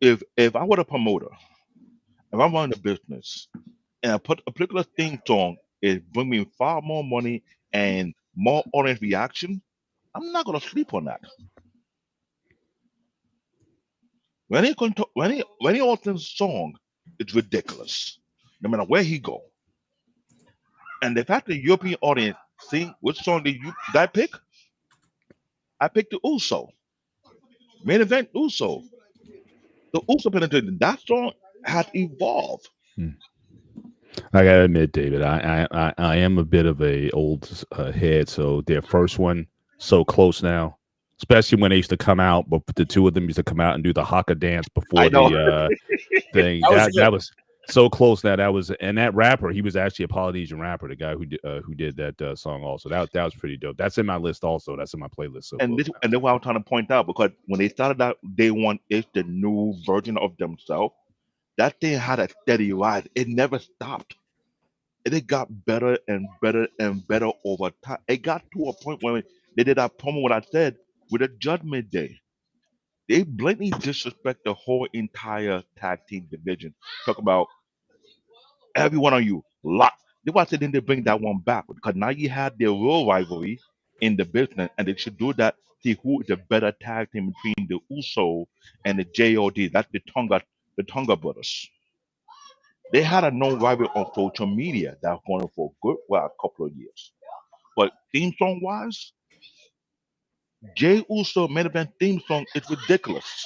If I were a promoter, if I'm running a business, and I put a particular theme song, it bring me far more money and more audience reaction. I'm not gonna sleep on that. When he Orton's song, it's ridiculous, no matter where he go. And the fact the European audience see which song did I pick? I picked the Uso main event Uso. The Uso penetration that song has evolved. Hmm. I gotta admit, David, I am a bit of a old head. So their first one, so close now, especially when they used to come out, but the two of them used to come out and do the haka dance I before know. the thing. That was That good. that was so close. That was, and that rapper, he was actually a Polynesian rapper, the guy who did that song also. That was pretty dope. That's in my list also. That's in my playlist. So And close this now. and then what I'm trying to point out because when they started out day one is the new version of themselves. That thing had a steady rise. It never stopped. And it got better and better and better over time. It got to a point where they did that promo what I said with a Judgment Day. They blatantly disrespect the whole entire tag team division. Talk about every one of you. Lot. That's why I said then they bring that one back because now you had their real rivalry in the business, and they should do that. See who is the better tag team between the Uso and the JOD. That's the Tonga brothers. They had a known rivalry on social media that's going on for a good well a couple of years. But theme song wise, Jay Uso main event theme song is ridiculous,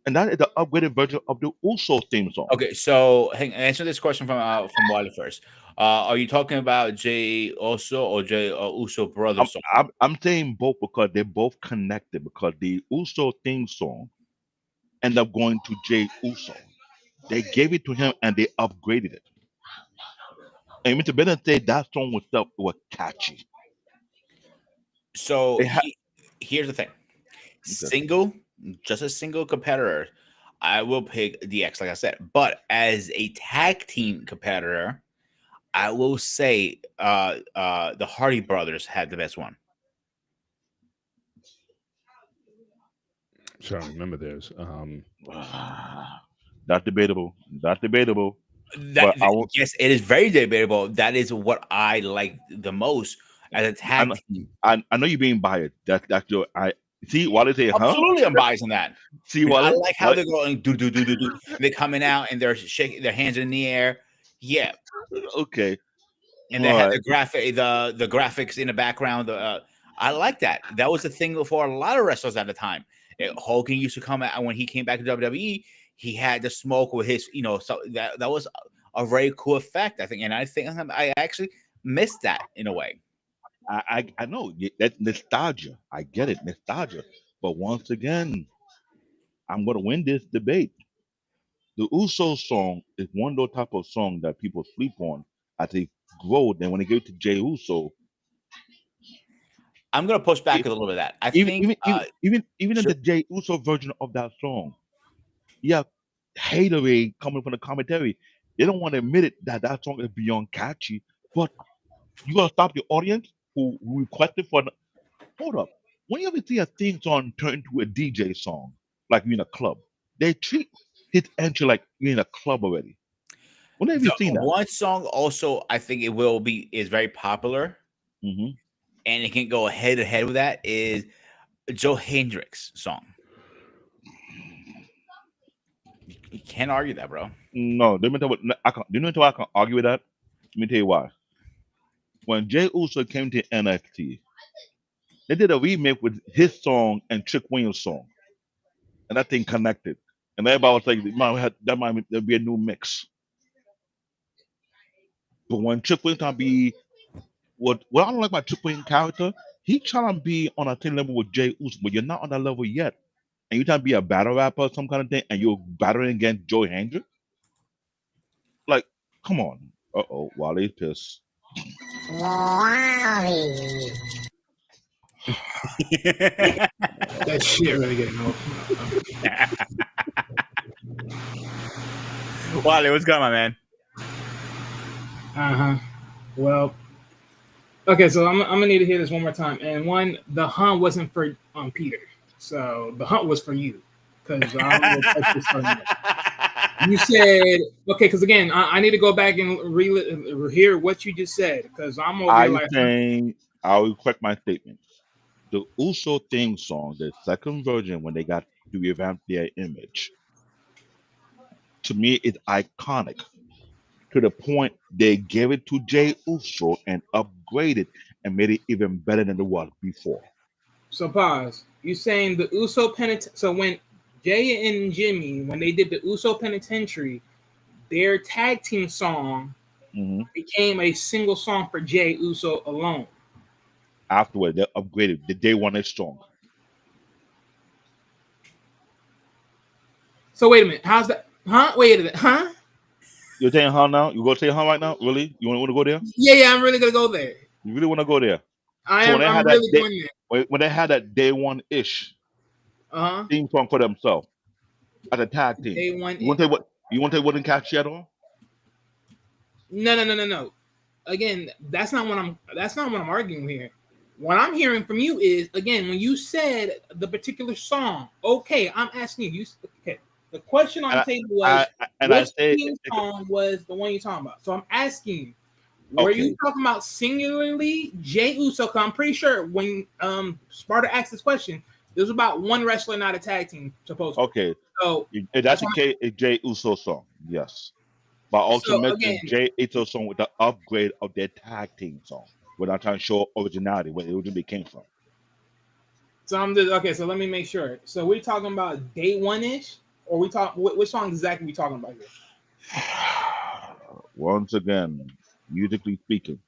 and that is the upgraded version of the Uso theme song. Okay, so answer this question from Wiley first. Are you talking about Jay Oso or Jay Uso I'm, brothers song? I'm saying both because they're both connected because the Uso theme song ended up going to Jay Uso. They gave it to him and they upgraded it. And Mr. Bennett said that song was catchy. So They had here's the thing: okay. single, just a single competitor, I will pick DX, like I said. But as a tag team competitor, I will say the Hardy Brothers had the best one. I'm trying to remember theirs. That's debatable. That's debatable. That But I will, yes, it is very debatable. That is what I like the most as a I, tag know- team. I know you're being biased. That's your I see why they say huh? Absolutely, I'm biased on that. See Because I Wale? like how What they're going do do do do do. They're coming out and they're shaking their hands in the air. Yeah, okay. and they All had right. the graphics in the background. I like that. That was the thing for a lot of wrestlers at the time. Hogan used to come out when he came back to WWE. He had the smoke with his, so that was a very cool effect. I think, and I think I actually missed that in a way. I know that's nostalgia. I get it, nostalgia. But once again, I'm gonna win this debate. The Uso song is one of those type of song that people sleep on as they grow. Then when they get to Jay Uso, I'm gonna push back it, a little bit of that. I even think even even even even in Jo- the Jay Uso version of that song, you have haterade coming from the commentary. They don't want to admit it that that song is beyond catchy, but you gotta stop the audience who requested for. Hold up. When you ever see a theme song turn into a DJ song, like you're in a club, they treat his entry like you're in a club already. When have you the seen that? one song also I think it will be is very popular Hmm. and it can go head to head with that is Joe Hendrix song. You can't argue that, bro. No, let me tell you what I can. Do you know how I can argue with that? Let me tell you why. When Jay Uso came to NXT, they did a remake with his song and Trick Williams' song, and that thing connected. And everybody was like, that might be a new mix." But when Trick Williams can be what I don't like about Trick Williams' character, he trying to be on a same level with Jay Uso, but you're not on that level yet. And you trying to be a battle rapper or some kind of thing, and you're battling against Joe Hendricks. Like, come on. Wally's pissed. That shit really getting old. Wally, what's going on, man? Well, okay, so I'm gonna need to hear this one more time. And one, the hunt wasn't for Peter, so the hunt was for you, because I don't know what this so much. You said okay, because again, I need to go back and hear what you just said, because I'm over here I like, saying I'll correct my statement. The Uso theme song, the second version when they got to revamp their image, to me is iconic. To the point they gave it to Jay Uso and upgraded and made it even better than it was before. so pause. You saying the Uso penitentiary? So when Jay and Jimmy, when they did the Uso penitentiary, their tag team song Hmm. became a single song for Jay Uso alone. Afterward, they upgraded. The day one is strong. So wait a minute, how's that? Huh? Wait a minute, huh? You're saying how now? You gonna say how right now? Really? You want to go there? Yeah, I'm really gonna go there. You really want to go there? I So when am. they I'm had that really day, going there. when they had that day one ish Uh huh. theme song for themselves as a tag team, Day one. you want to tell what you want to tell wasn't catchy at all? No. Again, that's not what I'm arguing here. What I'm hearing from you is again when you said the particular song. Okay, I'm asking you. Okay, the question on And the table was I which say theme song was the one you're talking about. So I'm asking you, were you okay, talking about singularly Jay Uso? Because I'm pretty sure when Sparta asked this question, it was about one wrestler, not a tag team, supposedly. okay. So If that's that's the why. case, it's Jay Uso song, yes. But I also So again, mentioned Jay Uso song with the upgrade of their tag team song, without trying to show originality where it originally came from. so I'm just okay. So let me make sure. So we're talking about day one ish, or we talk which song exactly we talking about here? Once again, musically speaking,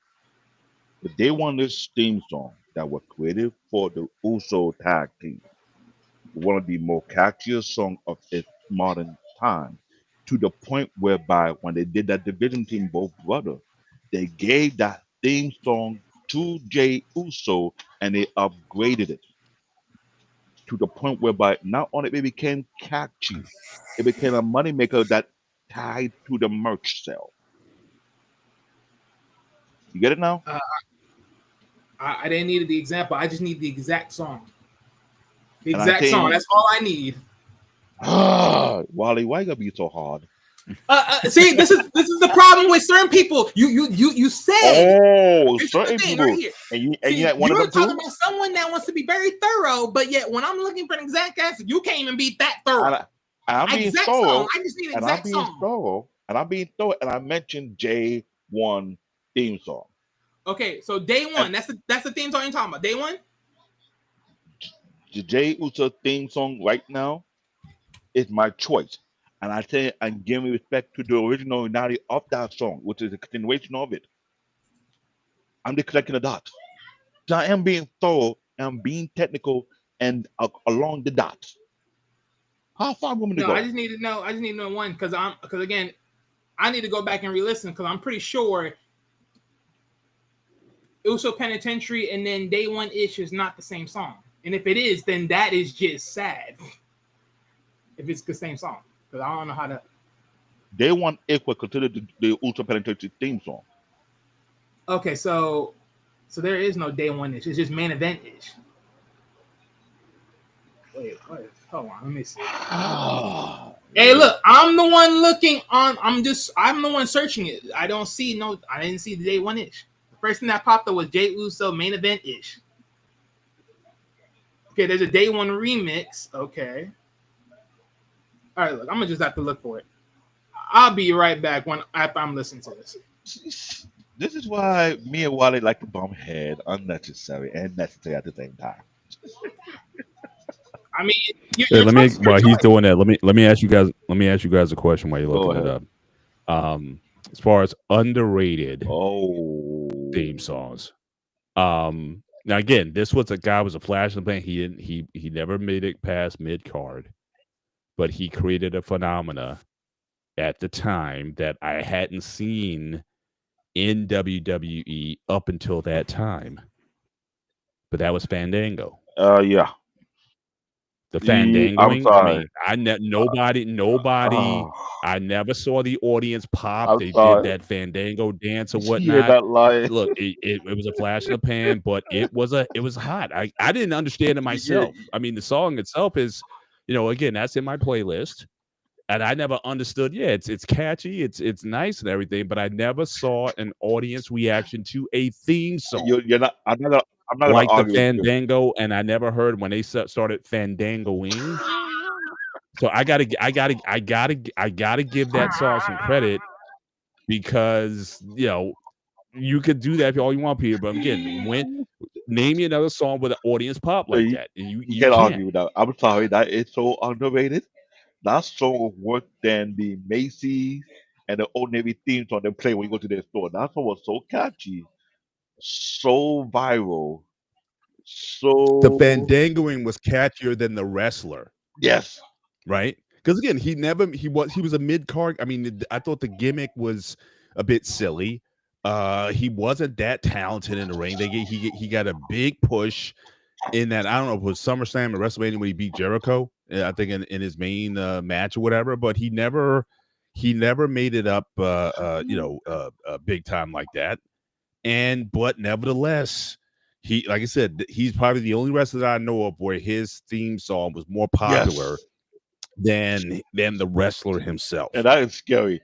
the Day One this theme song that was created for the Uso tag team, one of the more catchiest songs of its modern time, to the point whereby when they did that division team, both brothers, they gave that theme song to Jay Uso and they upgraded it to the point whereby not only it became catchy, it became a moneymaker that tied to the merch sale. You get it now? I didn't need the example. I just need the exact song. The And I exact song. think, That's all I need. Wally, why you gotta be so hard? See, this is the problem with certain people. You said Oh, this is the certain thing right people, here. and you See, had one of you're them talking too. about someone that wants to be very thorough, but yet when I'm looking for an exact answer, you can't even be that thorough. I'm being Exact song. thorough, I just need an and I'm exact being song. thorough, and I'm being thorough, and I mentioned J1 theme song. Okay, so day And one. That's the theme song you're talking about. Day one. the J Uso theme song right now is my choice. And I say I'm giving respect to the originality of that song, which is a continuation of it. I'm just connecting the dots. So I am being thorough. I'm being technical and along the dots. How far women to No, I go? just need to know. I just need to know one because again, I need to go back and re-listen because I'm pretty sure Uso Penitentiary and then Day One Ish is not the same song. And if it is, then that is just sad. If it's the same song, because I don't know how to. They want equal considered the ultra penetrating theme song. Okay, so there is no Day One Ish. It's just main event ish. Wait, hold on. Let me see. Hey, look, I'm the one looking on. I'm the one searching it. I don't see no. I didn't see the Day One Ish. The first thing that popped up was Jay Uso main event ish. Okay, there's a Day One remix. Okay. All right, look, I'm gonna just have to look for it. I'll be right back after I'm listening to this. This is why me and Wally like to bump head unnecessary and necessary at the same time. I mean, Hey, your let me choice is your while he's choice. doing that, let me ask you guys a question while you're Go looking it ahead. up. As far as underrated Oh, theme songs. Now again, this was a guy was a flash in the pan. He never made it past mid card, but he created a phenomena at the time that I hadn't seen in WWE up until that time. But that was Fandango. yeah. The I'm fandangoing. I sorry. mean, nobody. Oh, I never saw the audience pop. I'm They did sorry. that fandango dance or You're whatnot. not lying. Look, it was a flash in the pan, but it was hot. I didn't understand it Yeah, myself. I mean, the song itself is, again, that's in my playlist, and I never understood. Yeah, it's catchy, it's nice and everything, but I never saw an audience reaction to a theme song you're not. I'm not gonna like the argue with you. fandango, and I never heard when they started fandangoing. So I gotta give that song some credit because you could do that if all you want, Peter. But again, name me another song with an audience pop So like that, and you you can't can't. argue with that. I'm sorry. That is so underrated. That song was worse than the Macy's and the Old Navy theme song they play when you go to their store. That song was so catchy, so viral, The so fandangoing was catchier than the wrestler, yes. right? Because again, he was a mid card. I mean, I thought the gimmick was a bit silly. He wasn't that talented in the ring. He got a big push in that. I don't know if it was SummerSlam or WrestleMania when he beat Jericho. I think in his main match or whatever. But he never made it up. Big time like that. But nevertheless, like I said, he's probably the only wrestler that I know of where his theme song was more popular Yes. than the wrestler himself. And that is scary.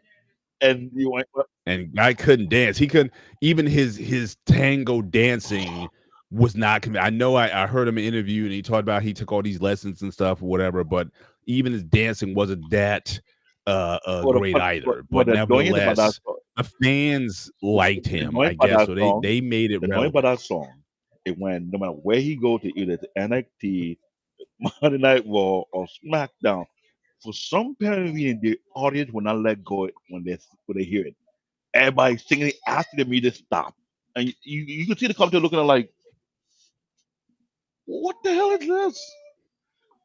And you went, And guy couldn't dance. He couldn't even his tango dancing was not. I know I heard him in an interview and he talked about he took all these lessons and stuff or whatever, but even his dancing wasn't that great either. what But the annoying about that nevertheless, song, the fans liked the him, annoying I about guess. that So song, they made it the annoying about relevant. that song, it went no matter where he go to either to NXT, Monday Night Raw, or SmackDown. For some apparent reason, the audience will not let go when they hear it. Everybody singing, asking the music to stop, and you can see the commentator looking at like, what the hell is this?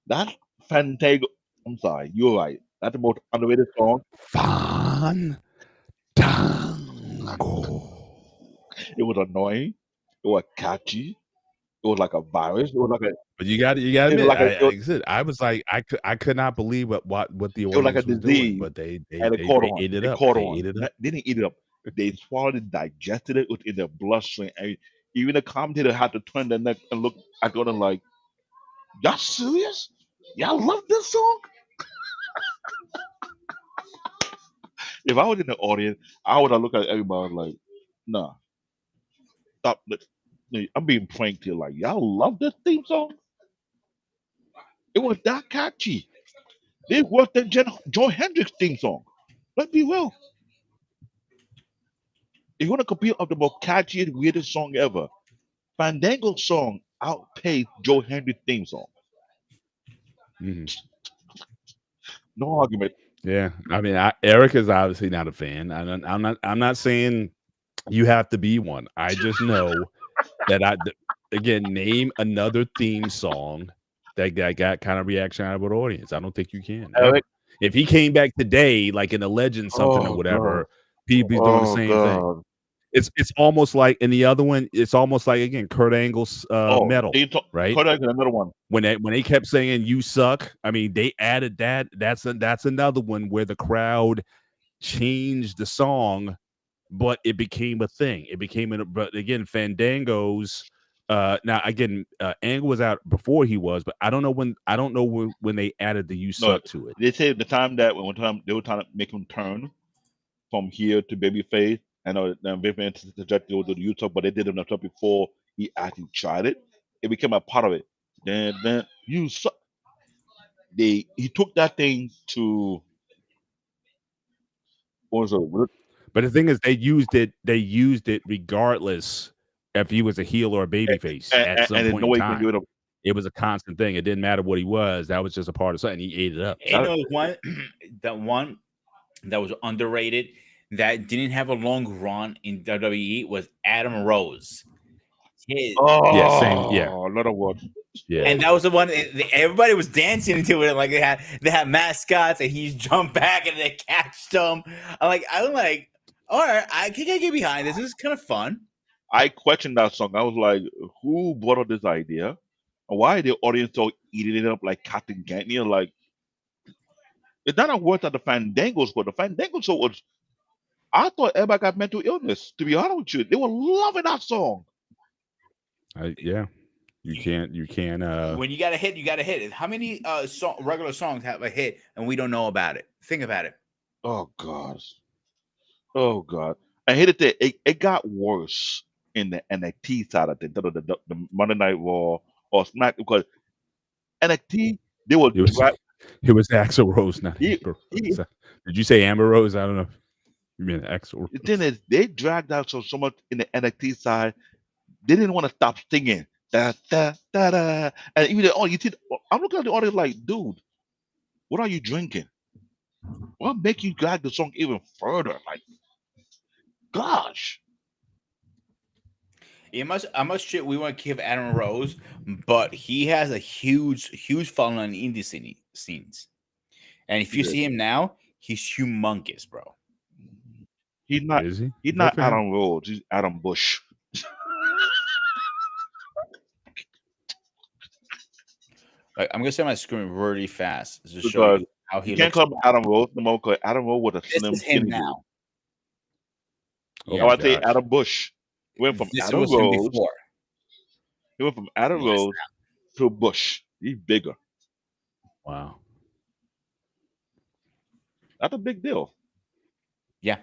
That Fantago. I'm sorry, you're right. That's the most underrated song. Fandango. It was annoying. It was catchy. It was like a virus. It was like a. But you got to It was admit, like a. like I said, I was like, I could not believe what the It was like a audience was doing, disease, but and it caught on. ate it It up. caught They on. ate it up. They didn't eat it up. They swallowed it, digested it within their bloodstream, and even the commentator had to turn their neck and look at them like, "Y'all serious? Y'all love this song?" If I was in the audience, I would have looked at everybody like, "Nah, stop this. I'm being pranked here. Like, y'all love this theme song? It was that catchy. It worse than Joe Hendrix theme song. Let's be real. If you want to compete of the most catchiest, weirdest song ever, Fandango song outpaced Joe Hendrix theme song. Mhm. No argument. Yeah, I mean, Eric is obviously not a fan. I'm not saying you have to be one. I just know that again, name another theme song that got kind of reaction out of an audience. I don't think you can ever. Eric, If he came back today, like in a legend something or oh whatever, god, he's doing the oh same thing. god, It's almost like in the other one, it's almost like again Kurt Angle's metal, right? Kodak is another one. When they kept saying "you suck," I mean they added that. That's another one where the crowd changed the song, but it became a thing. It became but again Fandango's. Now again, Angle was out before he was, but I don't know when they added the "you No, suck" to it. they say the time that when one time they were trying to make him turn from here to babyface. I know babyface suggested they would do the YouTube, but they did it enough before he actually tried it. It became a part of it. Then you suck. He took that thing to what was it? But the thing is, they used it. They used it regardless if he was a heel or a babyface at some And there's point no in way you can give time. it up. It was a constant thing. It didn't matter what he was. That was just a part of something. He ate it up. You know, one that one that was underrated that didn't have a long run in WWE was Adam Rose. His, Yeah, same. Yeah, Oh, another one. yeah. and that was the one everybody was dancing into it. Like they had mascots, and he jumped back and they catched them. I'm like, all right, I can get behind this. This is kind of fun. I questioned that song. I was like, who brought up this idea? And why are the audience so eating it up like Captain Gantney? Like, it's not a word that the Fandangos were. The Fandangos was, I thought everybody got mental illness, to be honest with you. They were loving that song. Yeah. You can't. When you got a hit, you got a hit. How many regular songs have a hit and we don't know about it? Think about it. Oh, God. Oh, God. I hated that it got worse in the NXT side of the Monday Night Raw or Smack, because NXT, they were It was Axl Rose, not He- Amber he- Rose. Did you say Amber Rose? I don't know. You mean Axl Rose? the thing is, they dragged out so much in the NXT side, they didn't want to stop singing. Da, da, da, da. And even I'm looking at the audience like, dude, what are you drinking? What make you drag the song even further? Like, gosh. How much shit we want to give Adam Rose, but he has a huge following in the indie scenes. And if you He see him now, he's humongous, bro. He's not Is he? he's Good not for him. Adam Rose, he's Adam Bush. Like, I'm gonna say my screen really fast to show Because you how he you can't looks. call him Adam Rose no more, because Adam Rose was a This slim is him skinny dude. now. Oh, I would say gosh. Adam Bush. He went from This Adam was him Rose. before. He went from Adam Yes, Rose to Bush. He's bigger. Wow. That's a big deal. Yeah.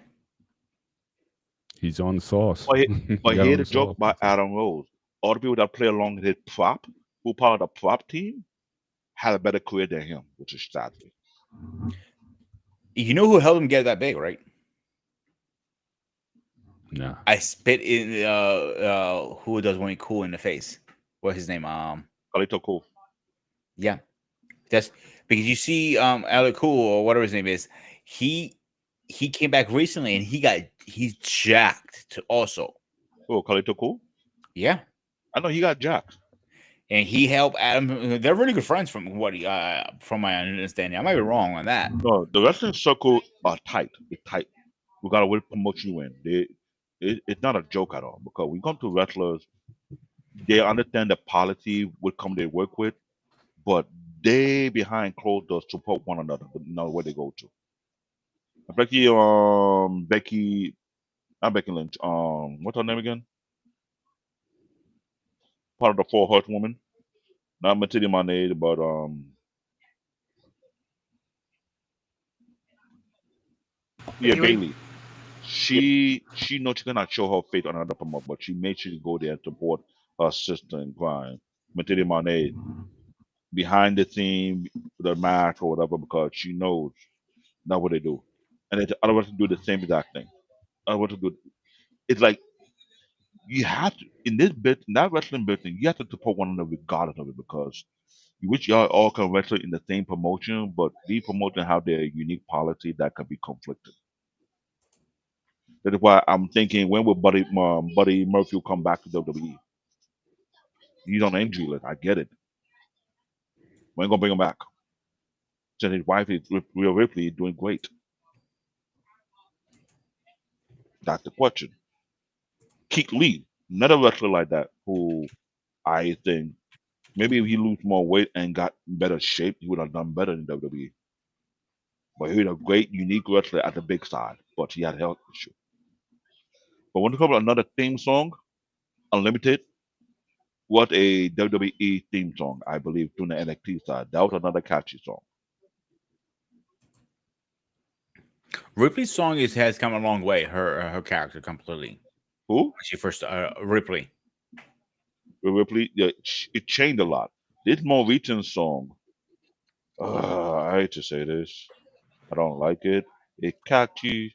He's on the sauce. But He got here's on the joke sauce. about Adam Rose. All the people that play along his prop, who part of the prop team, had a better career than him, which is sadly. You know who helped him get that big, right? Nah. I spit in who does Winnie Cool in the face. What's his name? Carlito Cole. Yeah. That's because you see Alec Cool or whatever his name is, he came back recently and he's jacked to also. Oh, Carlito Cole? Yeah. I know he got jacked. And he helped Adam. They're really good friends from from my understanding. I might be wrong on that. No, the wrestling circle are tight. It's tight. We gotta really promote you in. It's not a joke at all, because when you come to wrestlers, they understand the policy what come they work with, but they behind closed doors support one another, but not where they go to. Becky, not Becky Lynch. What's her name again? Part of the Four Horsewomen. Not Matilda Monet, but yeah, Bailey? Bailey. She knows she cannot show her faith on another promoter, but she made sure to go there and support her sister in crime, Matilda Monet, behind the scene, the match or whatever, because she knows that's what they do. And then the other ones do the same exact thing. Other ones do it's like you have to in that wrestling business, you have to support one another regardless of it, because you wish y'all all can wrestle in the same promotion, but these promotions have their unique policy that can be conflicted. That is why I'm thinking, when will Buddy Murphy come back to WWE? He's on the injury list. I get it. We ain't gonna bring him back. Since his wife is Rhea Ripley is doing great. That's the question. Keith Lee, another wrestler like that, who I think maybe if he lose more weight and got in better shape, he would have done better in WWE. But he's a great, unique wrestler at the big side, but he had a health issue. But when you talk about another theme song, Unlimited, what a WWE theme song, I believe, to the NXT side. That was another catchy song. Ripley's song has come a long way. Her character completely. Who? She first Ripley. Ripley, yeah, it changed a lot. This more recent song, I hate to say this, I don't like it. It's catchy,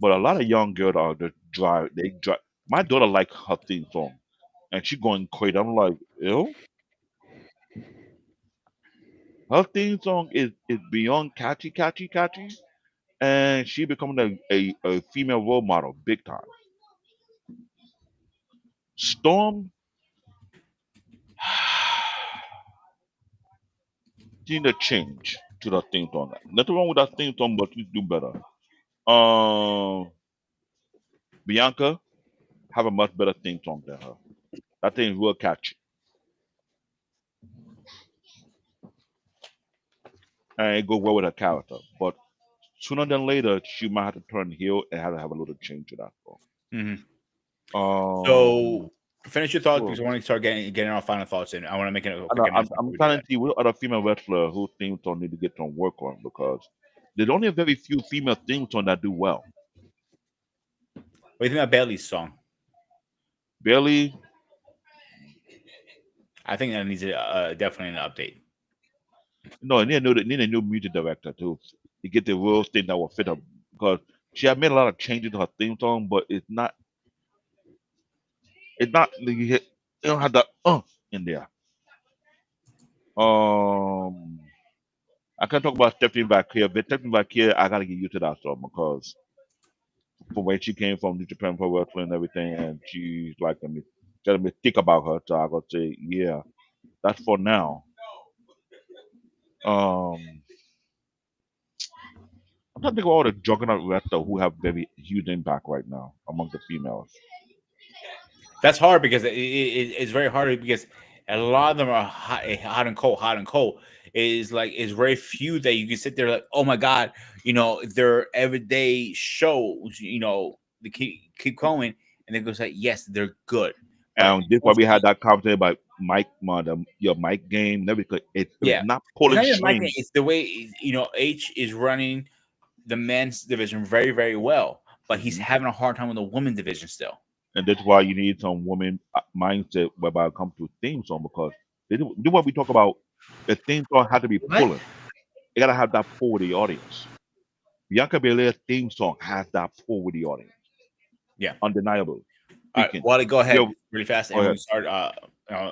but a lot of young girls are just drive. They drive. My daughter like her theme song, and she going crazy. I'm like, ew. Her theme song is beyond catchy, and she becoming a female role model big time. Storm, she need a change to that theme song. Nothing wrong with that theme song, but she do better. Bianca have a much better theme song than her. That thing is real catchy. And it go well with her character. But sooner than later, she might have to turn heel and have to have a little change to that song. Mm-hmm. Um, So finish your thoughts sure. because I want to start getting our final thoughts in. I want to make it a quick I'm announcement. trying to see what other female wrestler who theme song need to get some work on because there's only a very few female theme song that do well. What do you think about Bailey's song? Bailey, I think that needs definitely an update. no, and need a new music director too to get the real thing that will fit her because she had made a lot of changes to her theme song, but it's not you don't have the in there. I can talk about Stephanie Vaquer, but Stephanie Vaquer, I gotta get used to that song because from where she came from, New Japan Pro Wrestling and everything, and she's like telling me think about her. So I gotta say, yeah, that's for now. I'm trying to think of all the juggernaut wrestlers who have very huge impact right now among the females. That's hard because it's very hard because a lot of them are hot and cold, hot and cold. It's very few that you can sit there like, oh my god, their everyday shows, they keep going, and they go say, yes, they're good, but And this why we had that conversation about your mic game and everything. It was yeah, not it's pulling not even my thing. strings. It's the way H is running the men's division very, very well, but he's Mhm. having a hard time with the women's division still. And that's why you need some woman mindset whereby it comes to theme song because this what we talk about. The theme song had to be What? pulling. You gotta have that pull with the audience. Bianca Belair's theme song has that pull with the audience. Yeah. Undeniable. All right, Speaking. Wally, go ahead Yo, really fast, go and ahead.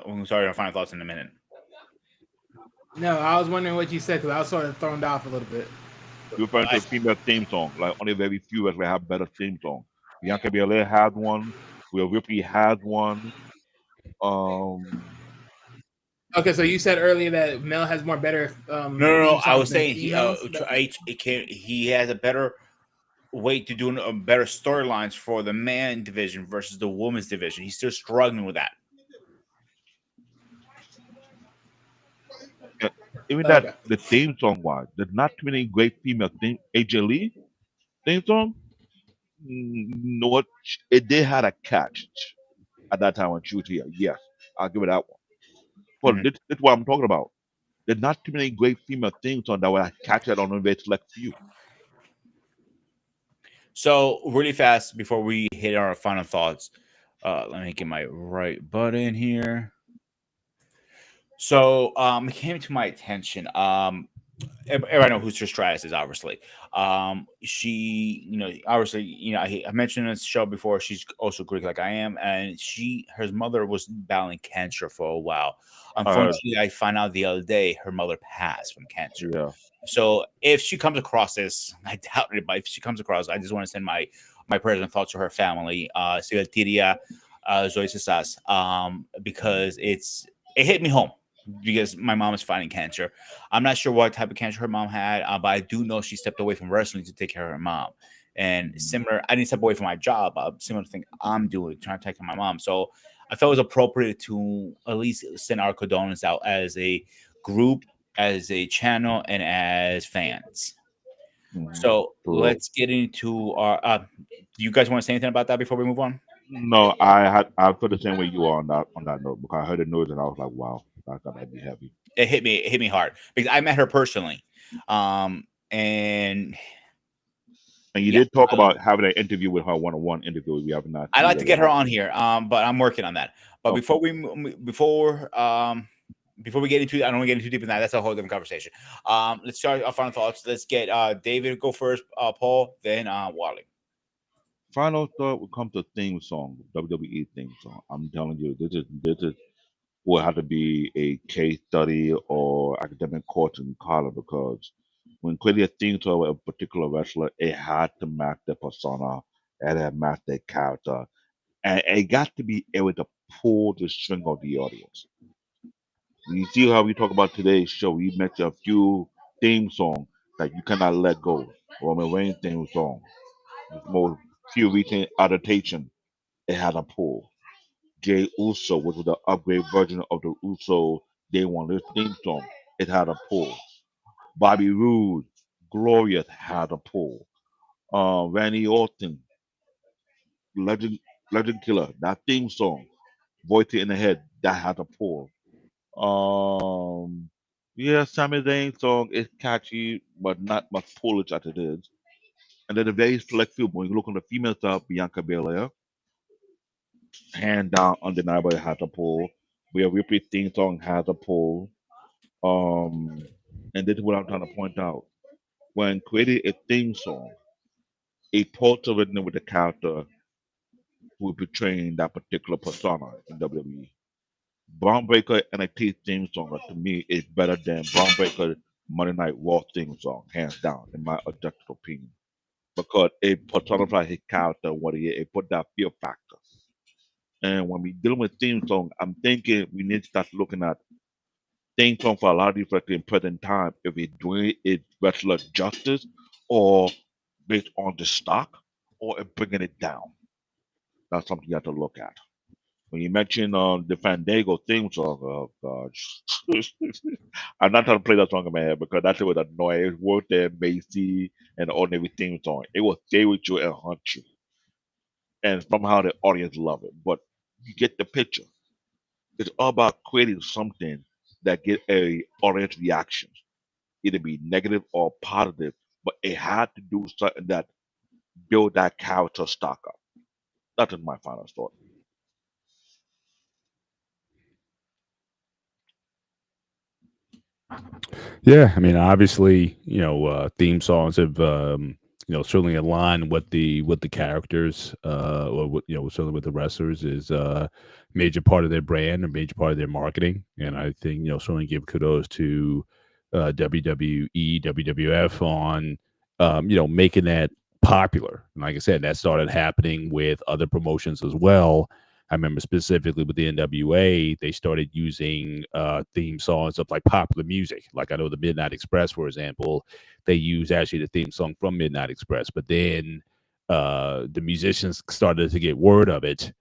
we'll start our final thoughts in a minute. No, I was wondering what you said because I was sort of thrown off a little bit. You're referring to a female theme song. Like only very few actually have better theme song. Bianca Belair has one. Will Ripley has one. Okay, so you said earlier that male has more better No. theme I was songs than saying females. he has a better way to do a better storylines for the man division versus the women's division. He's still struggling with that. Even Okay. that the theme song wise, there's not too many great female theme. AJ Lee theme song. No, what it did had a catch at that time when she was here. Yes, I'll give it that one. But Mhm. this is what I'm talking about. There's not too many great female theme songs that will catch it on a very select few. So really fast before we hit our final thoughts, let me get my right button here. So it came to my attention. Everybody know who Trish Stratus is, obviously. She, obviously, I mentioned this show before. She's also Greek, like I am, and her mother was battling cancer for a while. Unfortunately, I found out the other day her mother passed from cancer. Yeah. So if she comes across this, I doubt it, but if she comes across, I just want to send my prayers and thoughts to her family. Tiria, Zoe Sisas, because it hit me home because my mom is fighting cancer. I'm not sure what type of cancer her mom had, but I do know she stepped away from wrestling to take care of her mom. And similar, I didn't step away from my job. Similar thing I'm doing, trying to take care of my mom. So I felt it was appropriate to at least send our condolences out as a group, as a channel, and as fans. So For real. let's get into our. Do you guys want to say anything about that before we move on? No, I feel the same way you are on that note because I heard the news and I was like, wow, that gotta be heavy. It hit me hard because I met her personally, and And you yeah, did talk about having an interview with her, one-on-one interview. We have not I see like to whether or get her not. on here, but I'm working on that. But Okay. before we get into, I don't want to get into deep in that. That's a whole different conversation. Let's start our final thoughts. Let's get David go first, Paul, then Wally. Final thought will come to theme song, WWE theme song. I'm telling you, this is will have to be a case study or academic course in college because when creating a theme to a particular wrestler, it had to match their persona and it had to match their character. And it got to be able to pull the string of the audience. You see how we talk about today's show. We mentioned a few theme songs that you cannot let go. Roman Reigns theme song, the most few recent adaptation, it had a pull. Jay Uso, which was the upgrade version of the Uso Day One List theme song, it had a pull. Bobby Roode, Glorious had a pull. Randy Orton, Legend Legend Killer, that theme song, Voice in the Head, that had a pull. Um, yeah, Sami Zayn song is catchy, but not much pullage as it is. And then the very select few, when you look on the female side, Bianca Belair, hand down, undeniably has a pull. Where Ripley theme song has a pull. Um, and this is what I'm trying to point out. When creating a theme song, a poster written with the character who is portraying that particular persona in WWE. Braun Breaker NXT theme song to me is better than Braun Breaker Monday Night Raw theme song, hands down, in my objective opinion. Because it personifies his character, what he is, it put that fear factor. And when we dealing with theme song, I'm thinking we need to start looking at theme song for a lot of these records in present time, if we're doing it wrestler justice or based on the stock or if bringing it down. That's something you have to look at. When you mention the Fandango theme song, oh gosh, I'm not trying to play that song in my head because that's what annoying. It's worth there, Macy and Ordinary theme song. It will stay with you and haunt you, and somehow the audience love it. But you get the picture. It's all about creating something that get a audience reaction, either be negative or positive. But it had to do something that build that character stock up. That is my final thought. Yeah, I mean, obviously, theme songs have, certainly aligned with the characters, or certainly with the wrestlers is a major part of their brand, a major part of their marketing, and I think certainly give kudos to WWE, WWF on, making that popular. And like I said, that started happening with other promotions as well. I remember specifically with the NWA, they started using theme songs of like popular music. Like I know the Midnight Express, for example, they use actually the theme song from Midnight Express. But then the musicians started to get word of it,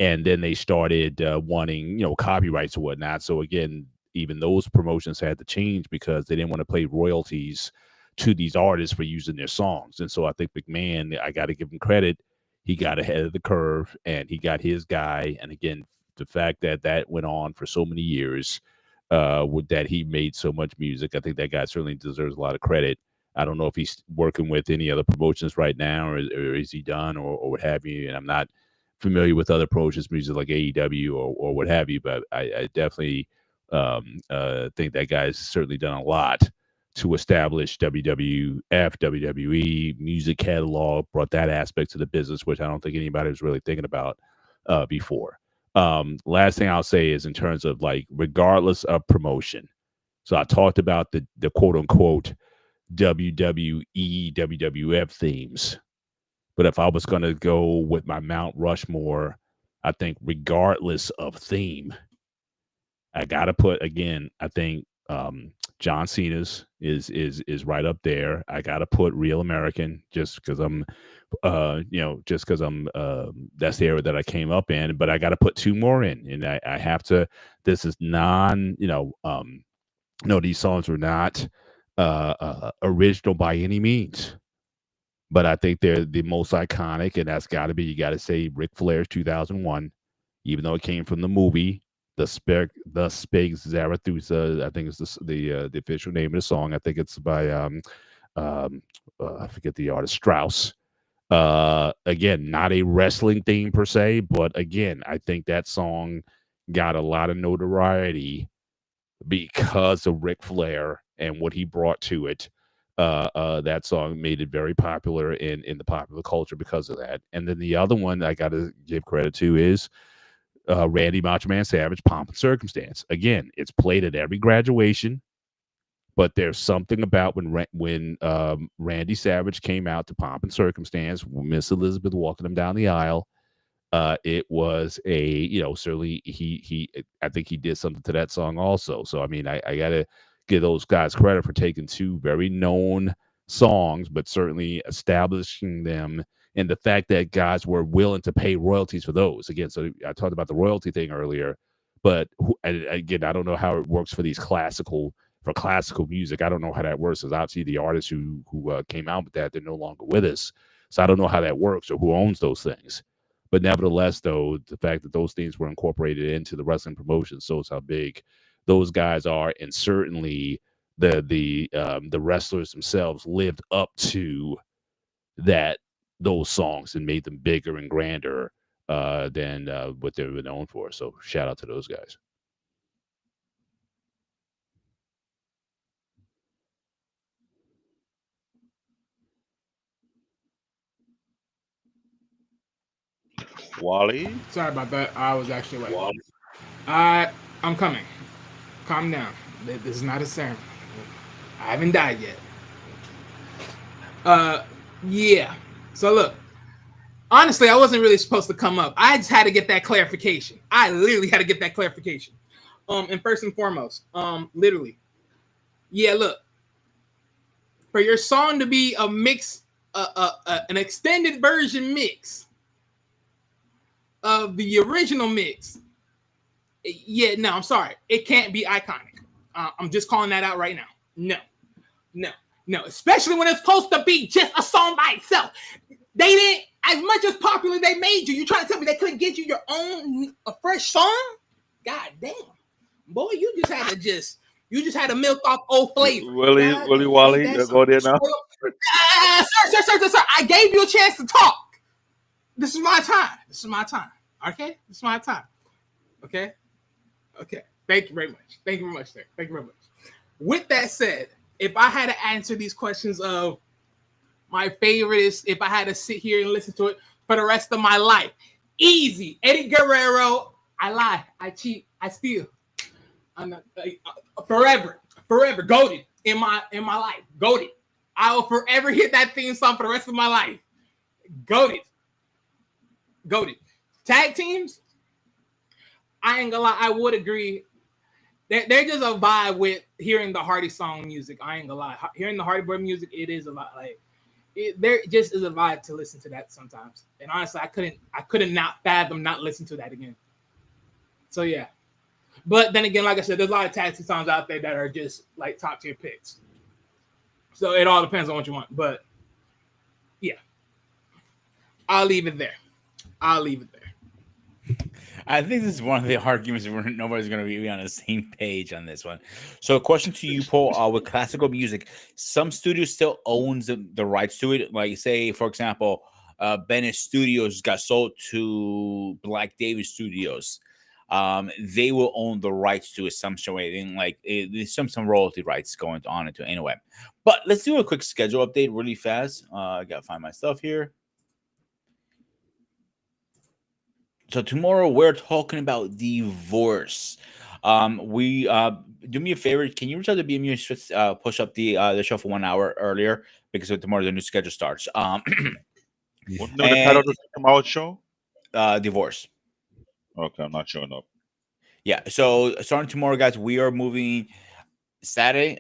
and then they started wanting copyrights or whatnot. So again, even those promotions had to change because they didn't want to pay royalties to these artists for using their songs. And so I think McMahon, I got to give him credit, he got ahead of the curve and he got his guy. And again, the fact that that went on for so many years, with that he made so much music, I think that guy certainly deserves a lot of credit. I don't know if he's working with any other promotions right now, or is he done, or what have you. And I'm not familiar with other promotions, music like AEW or what have you, but I definitely think that guy's certainly done a lot to establish WWF, WWE music catalog, brought that aspect to the business, which I don't think anybody was really thinking about before. Last thing I'll say is in terms of like, regardless of promotion. So I talked about the quote unquote WWE, WWF themes. But if I was going to go with my Mount Rushmore, I think regardless of theme, I gotta put again. I think John Cena's is right up there. I gotta put Real American just because I'm, just because I'm that's the era that I came up in. But I gotta put two more in, and I have to. This is no, these songs were not original by any means, but I think they're the most iconic, and that's got to be you got to say Ric Flair's 2001, even though it came from the movie. The Spake Zarathustra. I think it's the official name of the song. I think it's by I forget the artist Strauss. Again, not a wrestling theme per se, but again, I think that song got a lot of notoriety because of Ric Flair and what he brought to it. That song made it very popular in the popular culture because of that. And then the other one I got to give credit to is Randy Macho Man Savage, Pomp and Circumstance. Again, it's played at every graduation, but there's something about when Randy Savage came out to Pomp and Circumstance, Miss Elizabeth walking him down the aisle. It was certainly he I think he did something to that song also. So I mean, I gotta give those guys credit for taking two very known songs, but certainly establishing them, and the fact that guys were willing to pay royalties for those. Again, so I talked about the royalty thing earlier, but again, I don't know how it works for classical music. I don't know how that works, because obviously the artists who came out with that, they're no longer with us. So I don't know how that works or who owns those things. But nevertheless, though, the fact that those things were incorporated into the wrestling promotion shows how big those guys are, and certainly the wrestlers themselves lived up to those songs and made them bigger and grander than what they were known for. So shout out to those guys. Wally. Sorry about that. I was actually like, Wally. I'm coming. Calm down. This is not a sermon. I haven't died yet. Yeah. So look, honestly, I wasn't really supposed to come up. I just had to get that clarification. I literally had to get that clarification. And first and foremost, literally, yeah. Look, for your song to be a mix, an extended version mix of the original mix, yeah, no, I'm sorry, it can't be iconic. I'm just calling that out right now. No, especially when it's supposed to be just a song by itself. They didn't, as much as popular they made you. You trying to tell me they couldn't get you your own a fresh song? God damn, boy, you just had to milk off old flavor. Willie Wally, go there now. Sir, I gave you a chance to talk. This is my time. Okay, this is my time. Okay. Thank you very much, sir. Thank you very much. With that said, if I had to answer these questions of my favorites, if I had to sit here and listen to it for the rest of my life, easy. Eddie Guerrero. I lie. I cheat. I steal. I'm not, forever. Goated in my life. Goated. I will forever hit that theme song for the rest of my life. Goated. Tag teams. I ain't gonna lie. I would agree. They're just a vibe with hearing the Hardy song music. I ain't gonna lie. Hearing the Hardy Boy music, it is a lot. Like there just is a vibe to listen to that sometimes. And honestly, I couldn't not fathom not listen to that again. So yeah. But then again, like I said, there's a lot of tag team songs out there that are just like top tier picks. So it all depends on what you want. But yeah, I'll leave it there. I think this is one of the arguments where nobody's going to be on the same page on this one. So, a question to you, Paul: with classical music, some studios still owns the rights to it. Like, say, for example, Bennett Studios got sold to Black David Studios. They will own the rights to it some way. And like, there's some royalty rights going on into it anyway. But let's do a quick schedule update really fast. I gotta find my stuff here. So tomorrow we're talking about divorce. We do me a favor. Can you reach out to BMU push up the show for 1 hour earlier because tomorrow the new schedule starts. What the title of tomorrow's show? Divorce. Okay, I'm not showing up. Yeah. So starting tomorrow, guys, we are moving Saturday.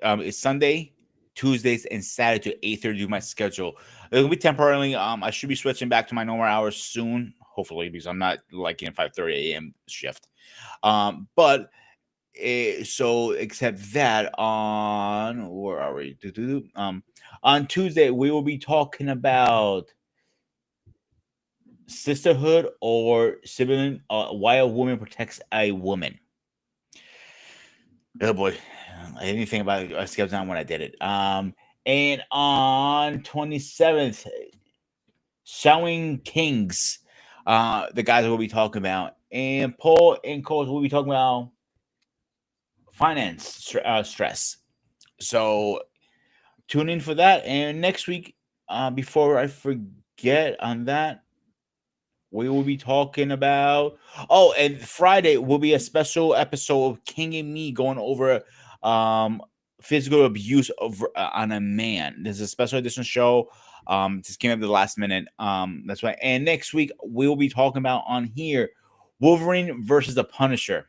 It's Sunday, Tuesdays, and Saturday to 8:30. Do my schedule. It'll be temporarily. I should be switching back to my normal hours soon, hopefully, because I'm not liking a 5:30 a.m. shift. But so except that on where are we? On Tuesday we will be talking about sisterhood or sibling. Why a woman protects a woman. Oh boy, I didn't think about it. I skipped down when I did it. And on 27th, Showing Kings, the guys that we'll be talking about, and Paul and Coles will be talking about finance stress. So tune in for that. And next week, before I forget on that, we will be talking about. Oh, and Friday will be a special episode of King and Me going over physical abuse on a man. This is a special edition show. Just came up at the last minute. That's why. And next week we will be talking about on here Wolverine versus the Punisher.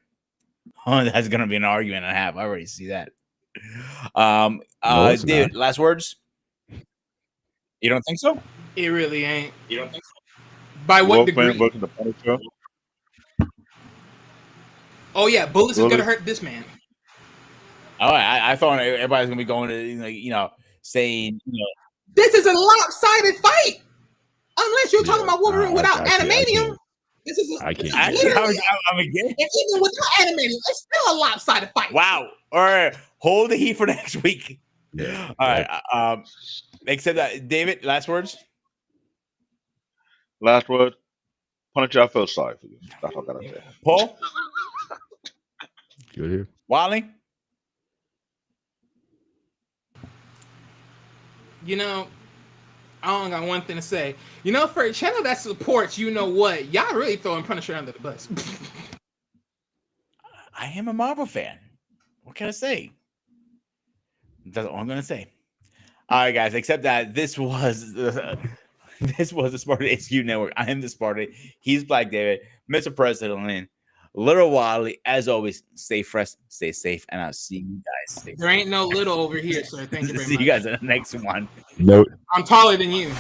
Oh, that's gonna be an argument and a half. I already see that. No, it's David, not. last words. You don't think so? It really ain't. You don't think so? By what Wolfman degree? versus the Punisher. Oh yeah, bullets is Bullet. gonna hurt this man. Oh, I thought everybody's gonna be going to saying This is a lopsided fight. Unless you're talking Yeah, about Wolverine without I can't- adamantium. This is I can't. Actually, literally, I'm again. and even without adamantium, it's still a lopsided fight. Wow. All right, hold the heat for next week. Yeah. All right. Except that, David, last words. Last word. Punisher, I feel sorry for you. That's all I gotta say. Paul, Good here. Wally. You know, I only got one thing to say. You know, for a channel that supports, you know what, y'all really throwing Punisher under the bus. I am a Marvel fan. What can I say? That's all I'm gonna say. All right, guys. Except that this was the Spartan HQ Network. I am the Spartan. He's Black David, Mr. President, Little Wally. As always, stay fresh, stay safe, and I'll see you guys. Stay There ain't no little over here, sir. Thank you very see much. you guys in the next one. No. I'm taller than you.